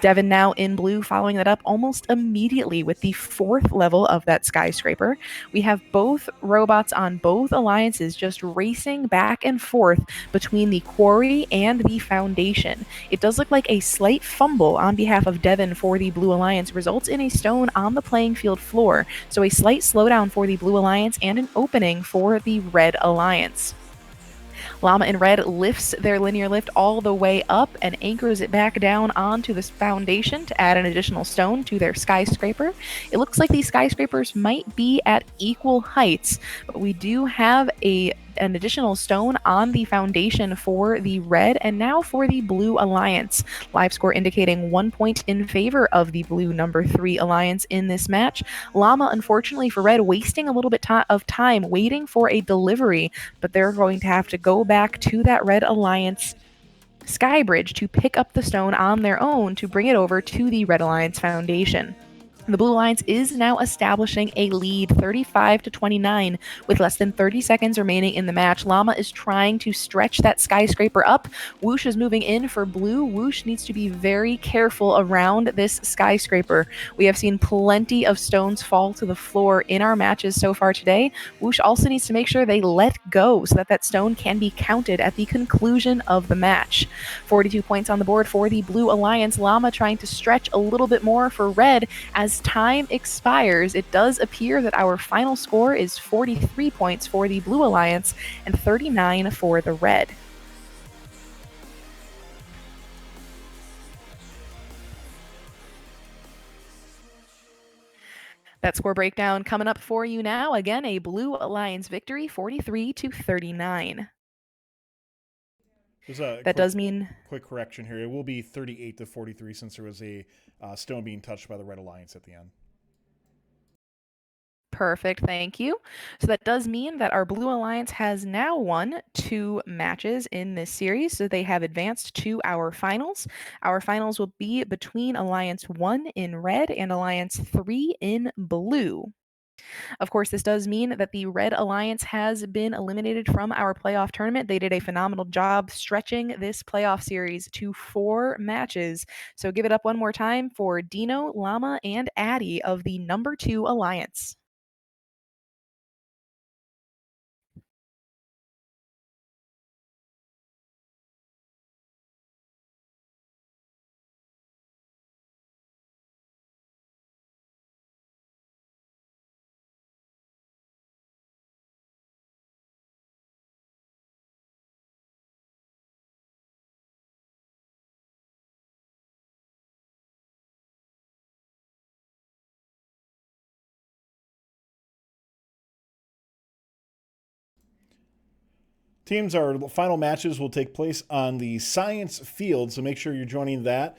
Devin now in blue, following that up almost immediately with the fourth level of that skyscraper. We have both robots on both alliances just racing back and forth between the quarry and the foundation. It does look like a slight fumble on behalf of Devin for the blue alliance results in a stone on the playing field floor. So a slight slowdown for the blue alliance and an opening for the red alliance. Llama in red lifts their linear lift all the way up and anchors it back down onto this foundation to add an additional stone to their skyscraper. It looks like these skyscrapers might be at equal heights, but we do have an additional stone on the foundation for the red and now for the blue alliance. Live score indicating 1 point in favor of the blue number 3 alliance in this match. Llama, unfortunately for red, wasting a little bit of time waiting for a delivery, but they're going to have to go back to that red alliance sky bridge to pick up the stone on their own to bring it over to the red alliance foundation. The Blue Alliance is now establishing a lead 35-29 with less than 30 seconds remaining in the match. Llama is trying to stretch that skyscraper up. Whoosh is moving in for blue. Whoosh needs to be very careful around this skyscraper. We have seen plenty of stones fall to the floor in our matches so far today. Whoosh also needs to make sure they let go so that that stone can be counted at the conclusion of the match. 42 points on the board for the Blue Alliance. Llama trying to stretch a little bit more for red. As time expires, it does appear that our final score is 43 points for the Blue Alliance and 39 for the red. That score breakdown coming up for you now. Again, a Blue Alliance victory, 43-39. That does mean... Quick correction here. It will be 38-43 since there was a stone being touched by the Red Alliance at the end. Perfect, thank you. So that does mean that our Blue Alliance has now won 2 matches in this series, so they have advanced to our finals. Our finals will be between Alliance 1 in red and Alliance 3 in blue. Of course, this does mean that the Red Alliance has been eliminated from our playoff tournament. They did a phenomenal job stretching this playoff series to 4 matches. So give it up one more time for Dino, Llama, and Addy of the number 2 Alliance. Teams, our final matches will take place on the Science Field, so make sure you're joining that.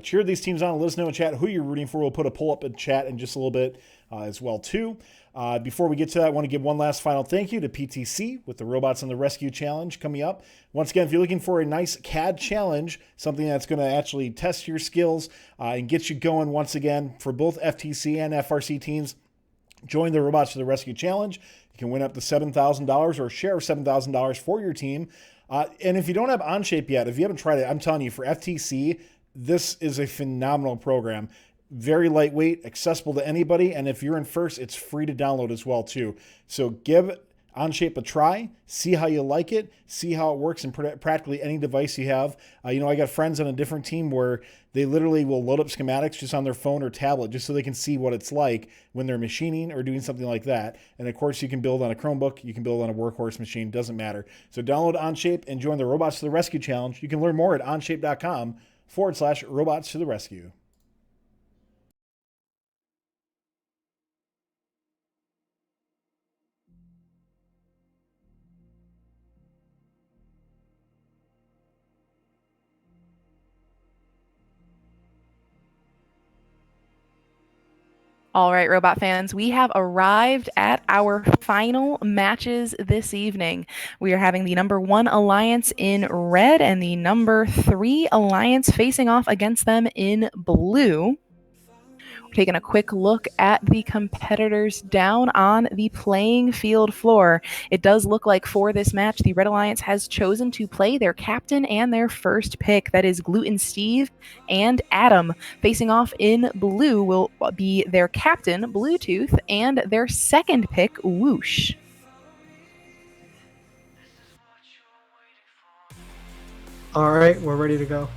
Cheer these teams on and let us know in chat who you're rooting for. We'll put a poll up in chat in just a little bit as well, too. Before we get to that, I want to give one last final thank you to PTC with the Robots on the Rescue Challenge coming up. Once again, if you're looking for a nice CAD challenge, something that's going to actually test your skills and get you going once again for both FTC and FRC teams, join the Robots to the Rescue Challenge. You can win up to $7,000 or share $7,000 for your team. And if you don't have Onshape yet, if you haven't tried it, I'm telling you, for FTC, this is a phenomenal program. Very lightweight, accessible to anybody, and if you're in first, it's free to download as well too. So give Onshape a try, see how you like it, see how it works in practically any device you have. I got friends on a different team where they literally will load up schematics just on their phone or tablet just so they can see what it's like when they're machining or doing something like that. And of course, you can build on a Chromebook, you can build on a workhorse machine, doesn't matter. So download Onshape and join the Robots to the Rescue Challenge. You can learn more at onshape.com/robots to the rescue. All right, Robot fans, we have arrived at our final matches this evening. We are having the number 1 Alliance in red and the number 3 Alliance facing off against them in blue. We're taking a quick look at the competitors down on the playing field floor. It does look like for this match, the Red Alliance has chosen to play their captain and their first pick. That is Gluten Steve and Adam. Facing off in blue will be their captain, Bluetooth, and their second pick, Whoosh. All right, we're ready to go.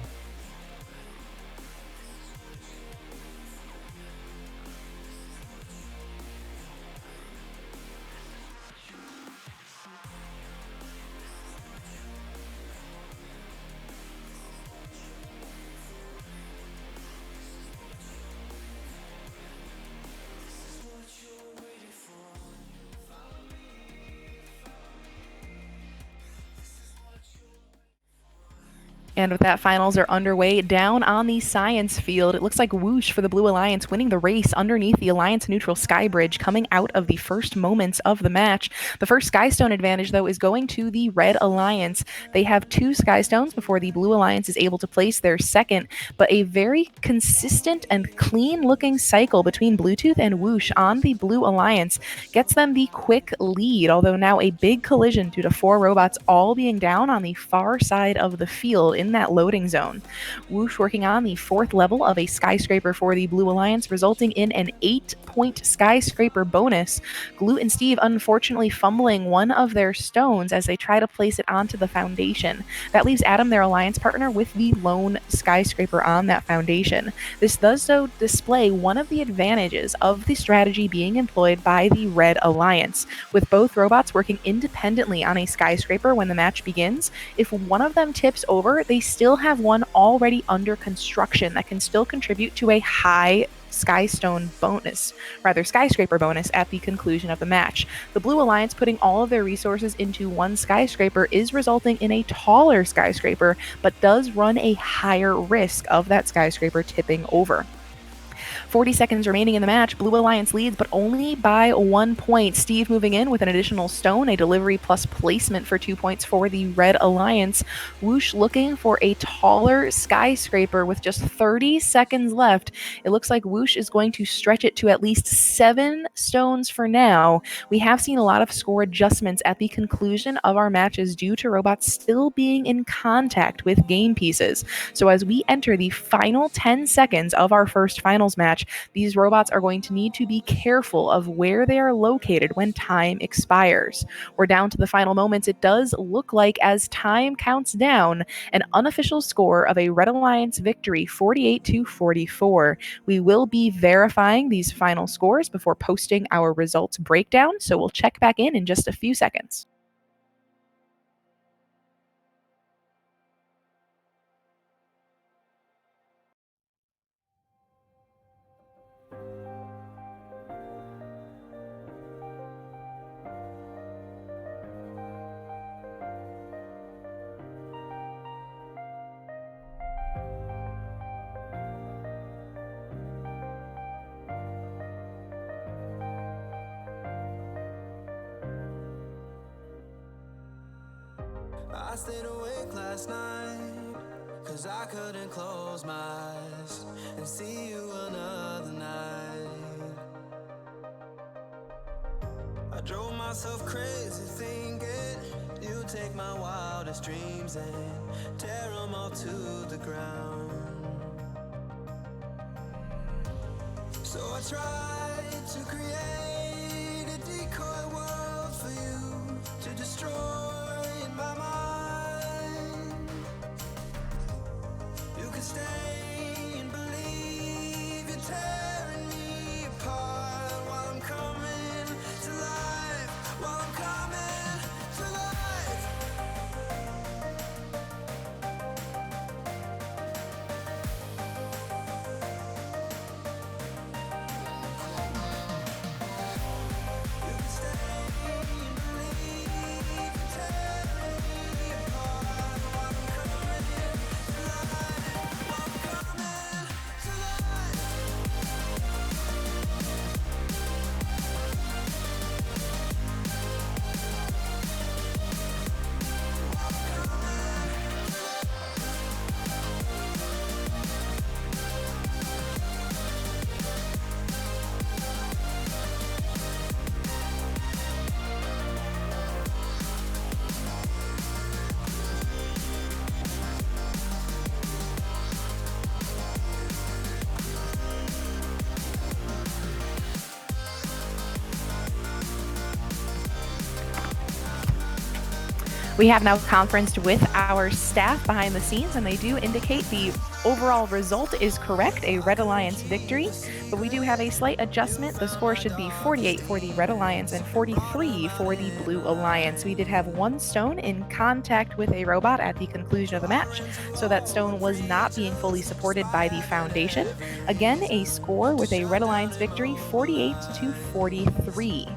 And with that, finals are underway down on the science field. It looks like Whoosh for the Blue Alliance winning the race underneath the Alliance neutral sky bridge coming out of the first moments of the match. The first Skystone advantage, though, is going to the Red Alliance. They have 2 Skystones before the Blue Alliance is able to place their second, but a very consistent and clean-looking cycle between Bluetooth and Whoosh on the Blue Alliance gets them the quick lead, although now a big collision due to 4 robots all being down on the far side of the field in that loading zone. Whoosh working on the 4th level of a skyscraper for the Blue Alliance, resulting in an 8-point skyscraper bonus. Glute and Steve unfortunately fumbling one of their stones as they try to place it onto the foundation. That leaves Adam, their alliance partner, with the lone skyscraper on that foundation. This does, though, display one of the advantages of the strategy being employed by the Red Alliance. With both robots working independently on a skyscraper when the match begins, if one of them tips over, they still have one already under construction that can still contribute to a high skyscraper bonus at the conclusion of the match. The Blue Alliance putting all of their resources into one skyscraper is resulting in a taller skyscraper, but does run a higher risk of that skyscraper tipping over. 40 seconds remaining in the match. Blue Alliance leads, but only by 1 point. Steve moving in with an additional stone, a delivery plus placement for 2 points for the Red Alliance. Whoosh looking for a taller skyscraper with just 30 seconds left. It looks like Whoosh is going to stretch it to at least 7 stones for now. We have seen a lot of score adjustments at the conclusion of our matches due to robots still being in contact with game pieces. So as we enter the final 10 seconds of our first finals match, these robots are going to need to be careful of where they are located when time expires. We're down to the final moments. It does look like, as time counts down, an unofficial score of a Red Alliance victory, 48-44. We will be verifying these final scores before posting our results breakdown, so we'll check back in just a few seconds. stayed awake last night, 'cause I couldn't close my eyes and see you another night. I drove myself crazy thinking you'd take my wildest dreams and tear them all to the ground. So I tried to create a decoy world for you to destroy in my mind. You can stay and believe you're tearing me apart while I'm coming to life, while I'm coming to life. You can stay and believe you're tearing me apart while I'm coming to life, while I'm coming to life. We have now conferenced with our staff behind the scenes, and they do indicate the overall result is correct, a Red Alliance victory. But we do have a slight adjustment. The score should be 48 for the Red Alliance and 43 for the Blue Alliance. We did have one stone in contact with a robot at the conclusion of the match, so that stone was not being fully supported by the Foundation. Again, a score with a Red Alliance victory, 48 to 43.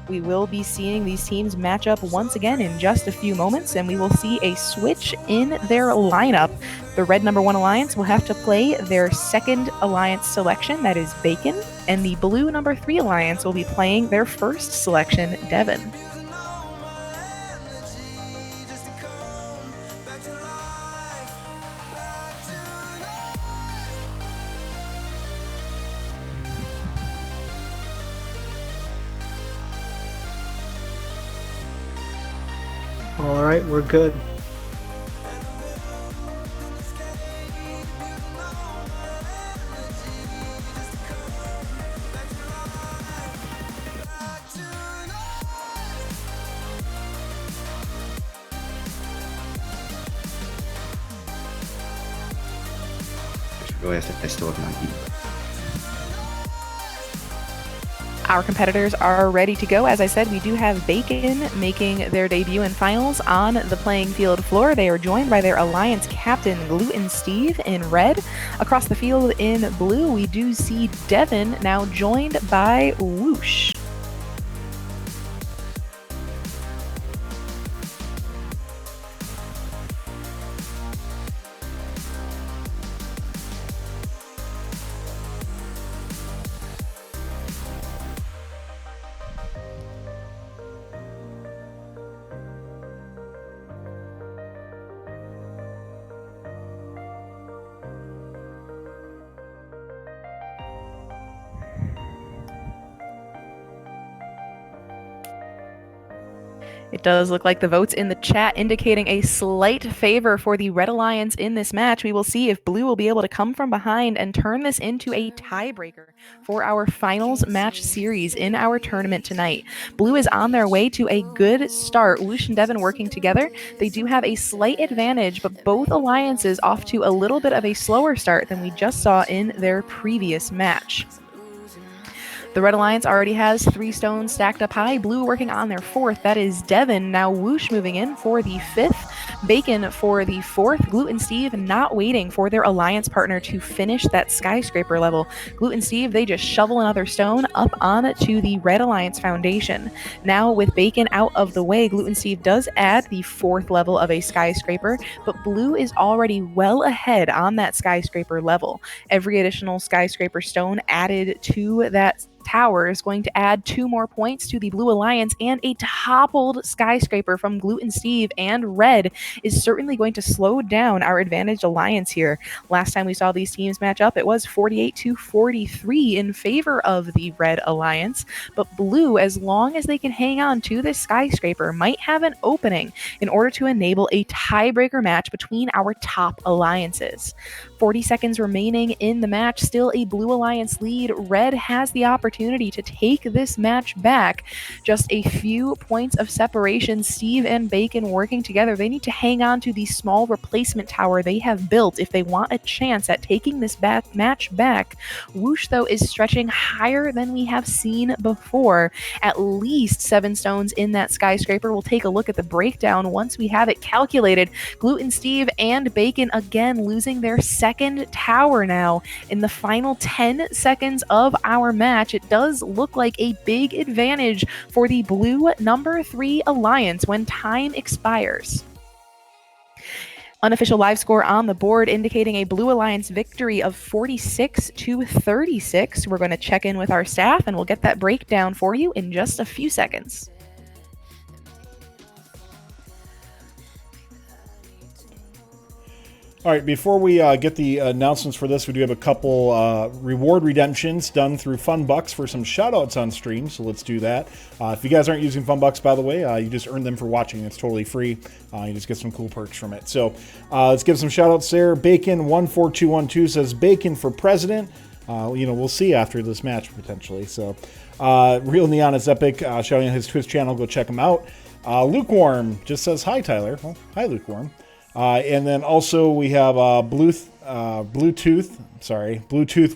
We will be seeing these teams match up once again in just a few moments, and we will see a switch in their lineup. The red number 1 alliance will have to play their second alliance selection, that is Bacon, and the blue number 3 alliance will be playing their first selection, Devin. All right, we're good. Really, I still have not eaten. Our competitors are ready to go. As I said, we do have Bacon making their debut in finals on the playing field floor. They are joined by their alliance captain, Gluten Steve, in red. Across the field in blue, we do see Devin now joined by Whoosh. It does look like the votes in the chat indicating a slight favor for the Red Alliance in this match. We will see if Blue will be able to come from behind and turn this into a tiebreaker for our finals match series in our tournament tonight. Blue is on their way to a good start. Whoosh and Devin working together. They do have a slight advantage, but both alliances off to a little bit of a slower start than we just saw in their previous match. The Red Alliance already has 3 stones stacked up high. Blue working on their 4th. That is Devin. Now Whoosh moving in for the 5th. Bacon for the 4th. Gluten Steve not waiting for their alliance partner to finish that skyscraper level. Gluten Steve, they just shovel another stone up on to the Red Alliance foundation. Now with Bacon out of the way, Gluten Steve does add the 4th level of a skyscraper, but Blue is already well ahead on that skyscraper level. Every additional skyscraper stone added to that tower is going to add 2 more points to the Blue Alliance, and a toppled skyscraper from Gluten Steve and Red is certainly going to slow down our advantaged alliance here. Last time we saw these teams match up, it was 48-43 in favor of the Red Alliance, but Blue, as long as they can hang on to this skyscraper, might have an opening in order to enable a tiebreaker match between our top alliances. 40 seconds remaining in the match, still a Blue Alliance lead. Red has the opportunity to take this match back. Just a few points of separation. Steve and Bacon working together. They need to hang on to the small replacement tower they have built if they want a chance at taking this match back. Whoosh, though, is stretching higher than we have seen before. At least 7 stones in that skyscraper. We'll take a look at the breakdown once we have it calculated. Gluten Steve and Bacon again losing their second tower now in the final 10 seconds of our match. It does look like a big advantage for the Blue number 3 Alliance when time expires. Unofficial live score on the board indicating a Blue Alliance victory of 46-36. We're going to check in with our staff and we'll get that breakdown for you in just a few seconds. All right, before we get the announcements for this, we do have a couple reward redemptions done through Funbucks for some shout-outs on stream, so let's do that. If you guys aren't using Funbucks, by the way, you just earn them for watching. It's totally free. You just get some cool perks from it. So let's give some shout-outs there. Bacon14212 says, Bacon for president. We'll see after this match, potentially. So Real Neon is epic, shouting out his Twitch channel. Go check him out. Lukewarm just says, hi, Tyler. Well, hi, Lukewarm. And then also we have Bluetooth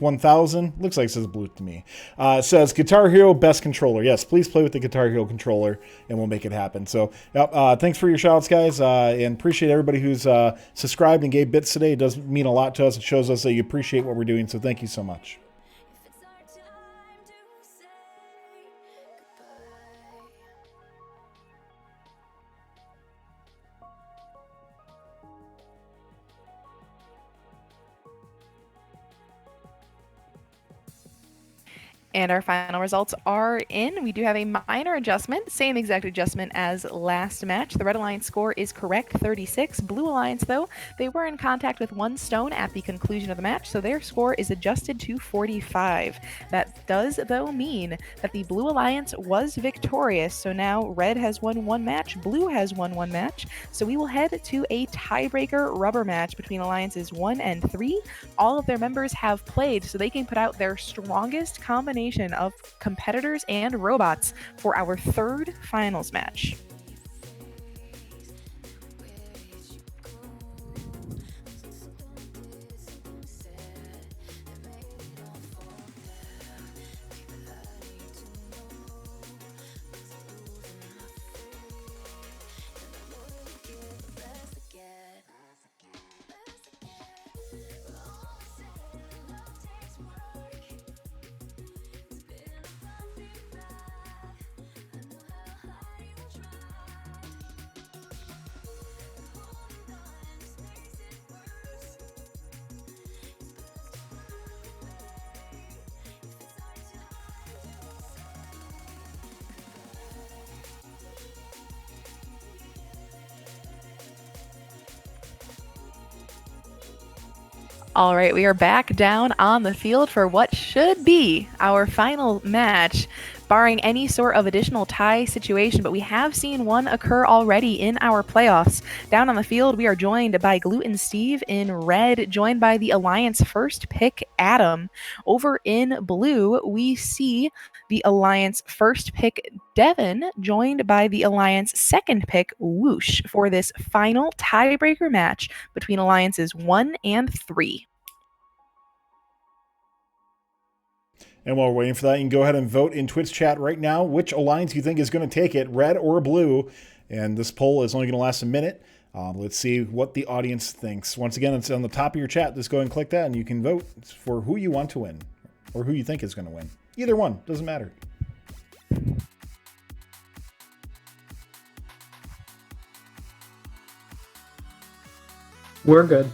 1000. Looks like it says Bluetooth to me. It says Guitar Hero best controller. Yes, please play with the Guitar Hero controller and we'll make it happen. So thanks for your shout outs, guys, and appreciate everybody who's subscribed and gave bits today. It does mean a lot to us. It shows us that you appreciate what we're doing. So thank you so much. And our final results are in. We do have a minor adjustment, same exact adjustment as last match. The Red Alliance score is correct, 36. Blue Alliance, though, they were in contact with 1 stone at the conclusion of the match, so their score is adjusted to 45. That does, though, mean that the Blue Alliance was victorious. So now Red has won 1 match, Blue has won 1 match. So we will head to a tiebreaker rubber match between Alliances 1 and 3. All of their members have played, so they can put out their strongest combination of competitors and robots for our 3rd finals match. All right, we are back down on the field for what should be our final match, barring any sort of additional tie situation, but we have seen one occur already in our playoffs. Down on the field, we are joined by Gluten Steve in red, joined by the Alliance first pick, Adam. Over in blue, we see the Alliance first pick, Devin, joined by the Alliance second pick, Whoosh, for this final tiebreaker match between Alliances 1 and 3. And while we're waiting for that, you can go ahead and vote in Twitch chat right now which alliance you think is going to take it, red or blue. And this poll is only going to last a minute. Let's see what the audience thinks. Once again, it's on the top of your chat. Just go and click that, and you can vote for who you want to win or who you think is going to win. Either one, doesn't matter. We're good.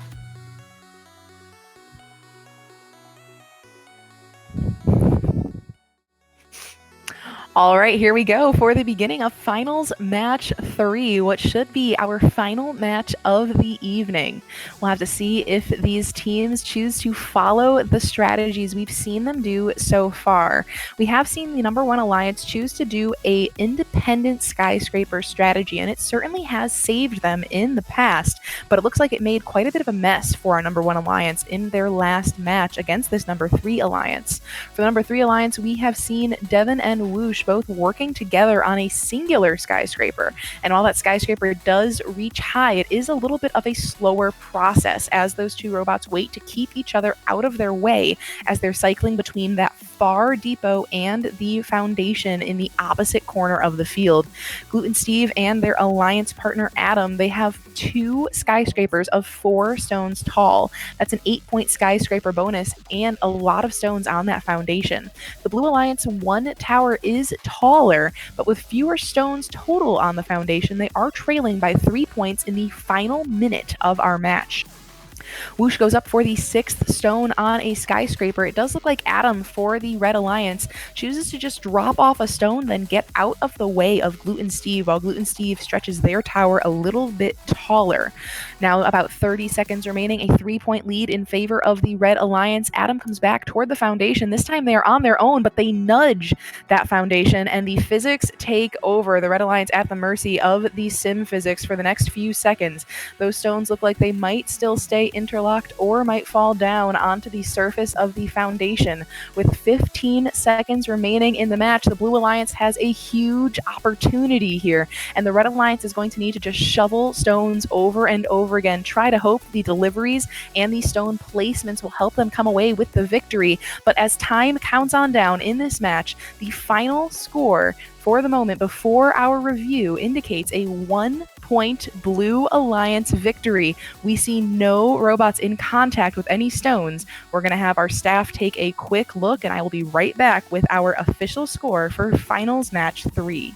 All right, here we go for the beginning of finals match 3, what should be our final match of the evening. We'll have to see if these teams choose to follow the strategies we've seen them do so far. We have seen the number 1 alliance choose to do a independent skyscraper strategy, and it certainly has saved them in the past, but it looks like it made quite a bit of a mess for our number 1 alliance in their last match against this number 3 alliance. For the number 3 alliance, we have seen Devin and Whoosh both working together on a singular skyscraper. And while that skyscraper does reach high, it is a little bit of a slower process as those 2 robots wait to keep each other out of their way as they're cycling between that far depot and the foundation in the opposite corner of the field. Gluten Steve and their alliance partner Adam, they have 2 skyscrapers of 4 stones tall. That's an 8-point skyscraper bonus and a lot of stones on that foundation. The Blue Alliance 1 tower is taller, but with fewer stones total on the foundation, they are trailing by 3 points in the final minute of our match. Whoosh goes up for the 6th stone on a skyscraper. It does look like Adam for the Red Alliance chooses to just drop off a stone, then get out of the way of Gluten Steve, while Gluten Steve stretches their tower a little bit taller. Now about 30 seconds remaining, a 3-point lead in favor of the Red Alliance. Adam comes back toward the foundation. This time they are on their own, but they nudge that foundation, and the physics take over. The Red Alliance at the mercy of the sim physics for the next few seconds. Those stones look like they might still stay interlocked or might fall down onto the surface of the foundation. With 15 seconds remaining in the match, the Blue Alliance has a huge opportunity here, and the Red Alliance is going to need to just shovel stones over and over again, try to hope the deliveries and the stone placements will help them come away with the victory. But as time counts on down in this match, the final score for the moment before our review indicates a 1-point Blue Alliance victory. We see no robots in contact with any stones. We're going to have our staff take a quick look, and I will be right back with our official score for Finals Match 3.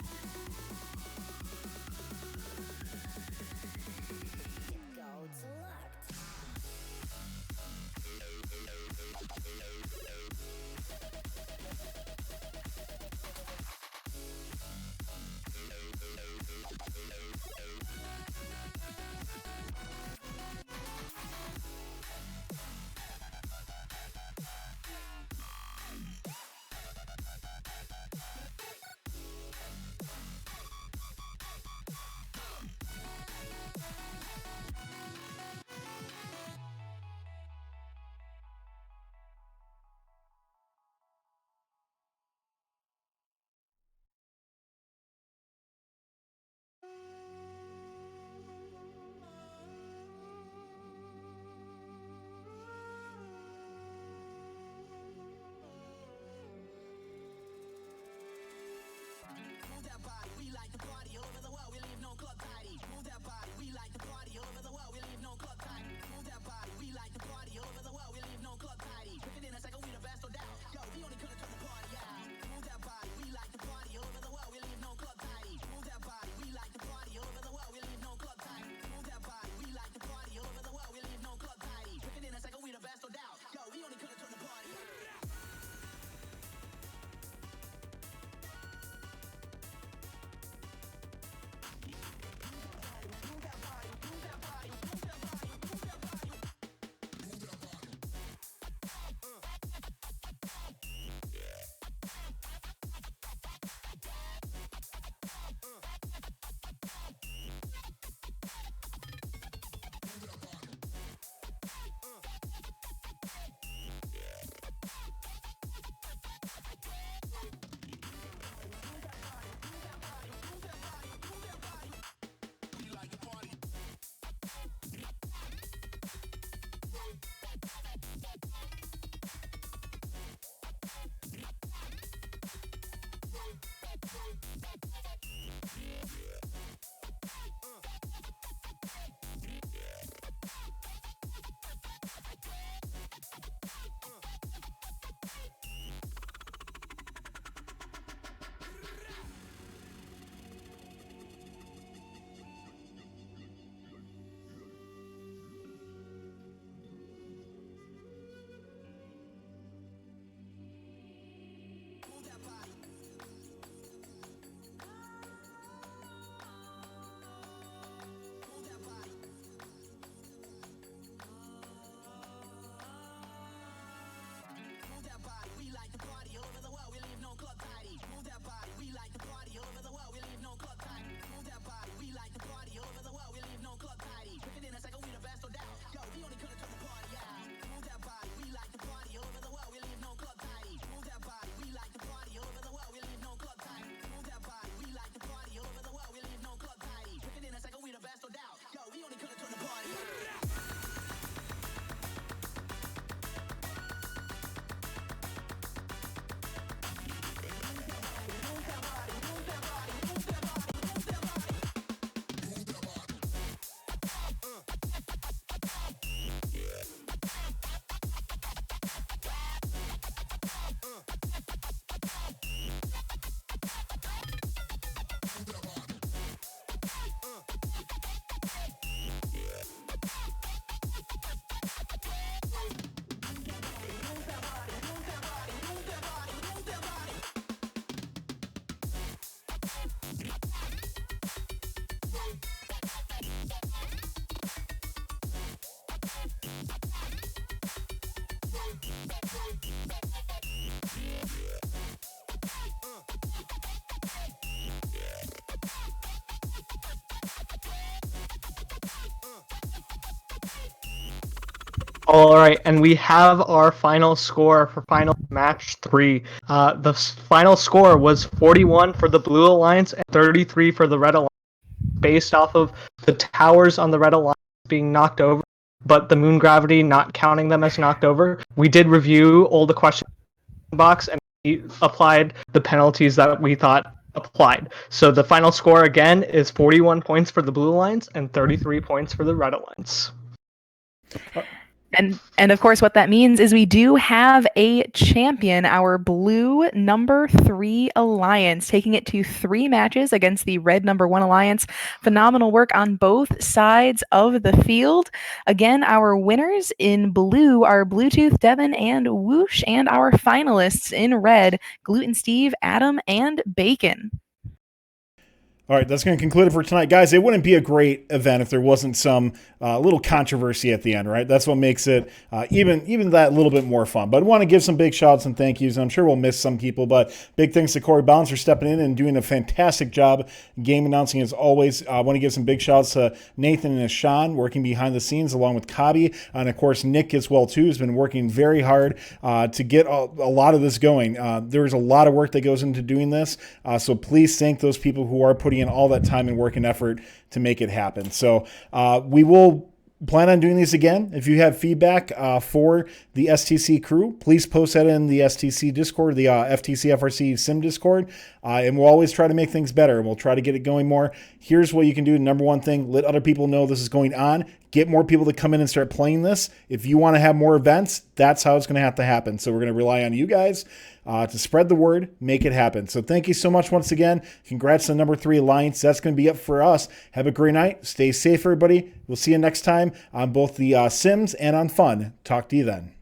All right, and we have our final score for final match 3. The final score was 41 for the Blue Alliance and 33 for the Red Alliance, based off of the towers on the Red Alliance being knocked over, but the moon gravity not counting them as knocked over. We did review all the questions in the box, and we applied the penalties that we thought applied. So the final score again is 41 points for the Blue Alliance and 33 points for the Red Alliance. And of course, what that means is we do have a champion, our blue number 3 alliance, taking it to 3 matches against the red number 1 alliance. Phenomenal work on both sides of the field. Again, our winners in blue are Bluetooth, Devin, and Whoosh, and our finalists in red, Gluten Steve, Adam, and Bacon. All right, that's going to conclude it for tonight. Guys, it wouldn't be a great event if there wasn't some little controversy at the end, right? That's what makes it even that little bit more fun. But I want to give some big shout-outs and thank yous. And I'm sure we'll miss some people, but big thanks to Corey Bounds for stepping in and doing a fantastic job game announcing as always. I want to give some big shout-outs to Nathan and Sean working behind the scenes along with Kabi. And, of course, Nick as well, too, has been working very hard to get a lot of this going. There's a lot of work that goes into doing this, so please thank those people who are putting in all that time and work and effort to make it happen. So we will plan on doing these again. If you have feedback for the STC crew, please post that in the STC Discord, the FTC FRC Sim Discord, and we'll always try to make things better. We'll try to get it going more. Here's what you can do. Number one thing, let other people know this is going on. Get more people to come in and start playing this. If you want to have more events, that's how it's going to have to happen. So we're going to rely on you guys to spread the word, make it happen. So thank you so much once again. Congrats on number 3 alliance. That's going to be it for us. Have a great night. Stay safe, everybody. We'll see you next time on both the Sims and on Fun. Talk to you then.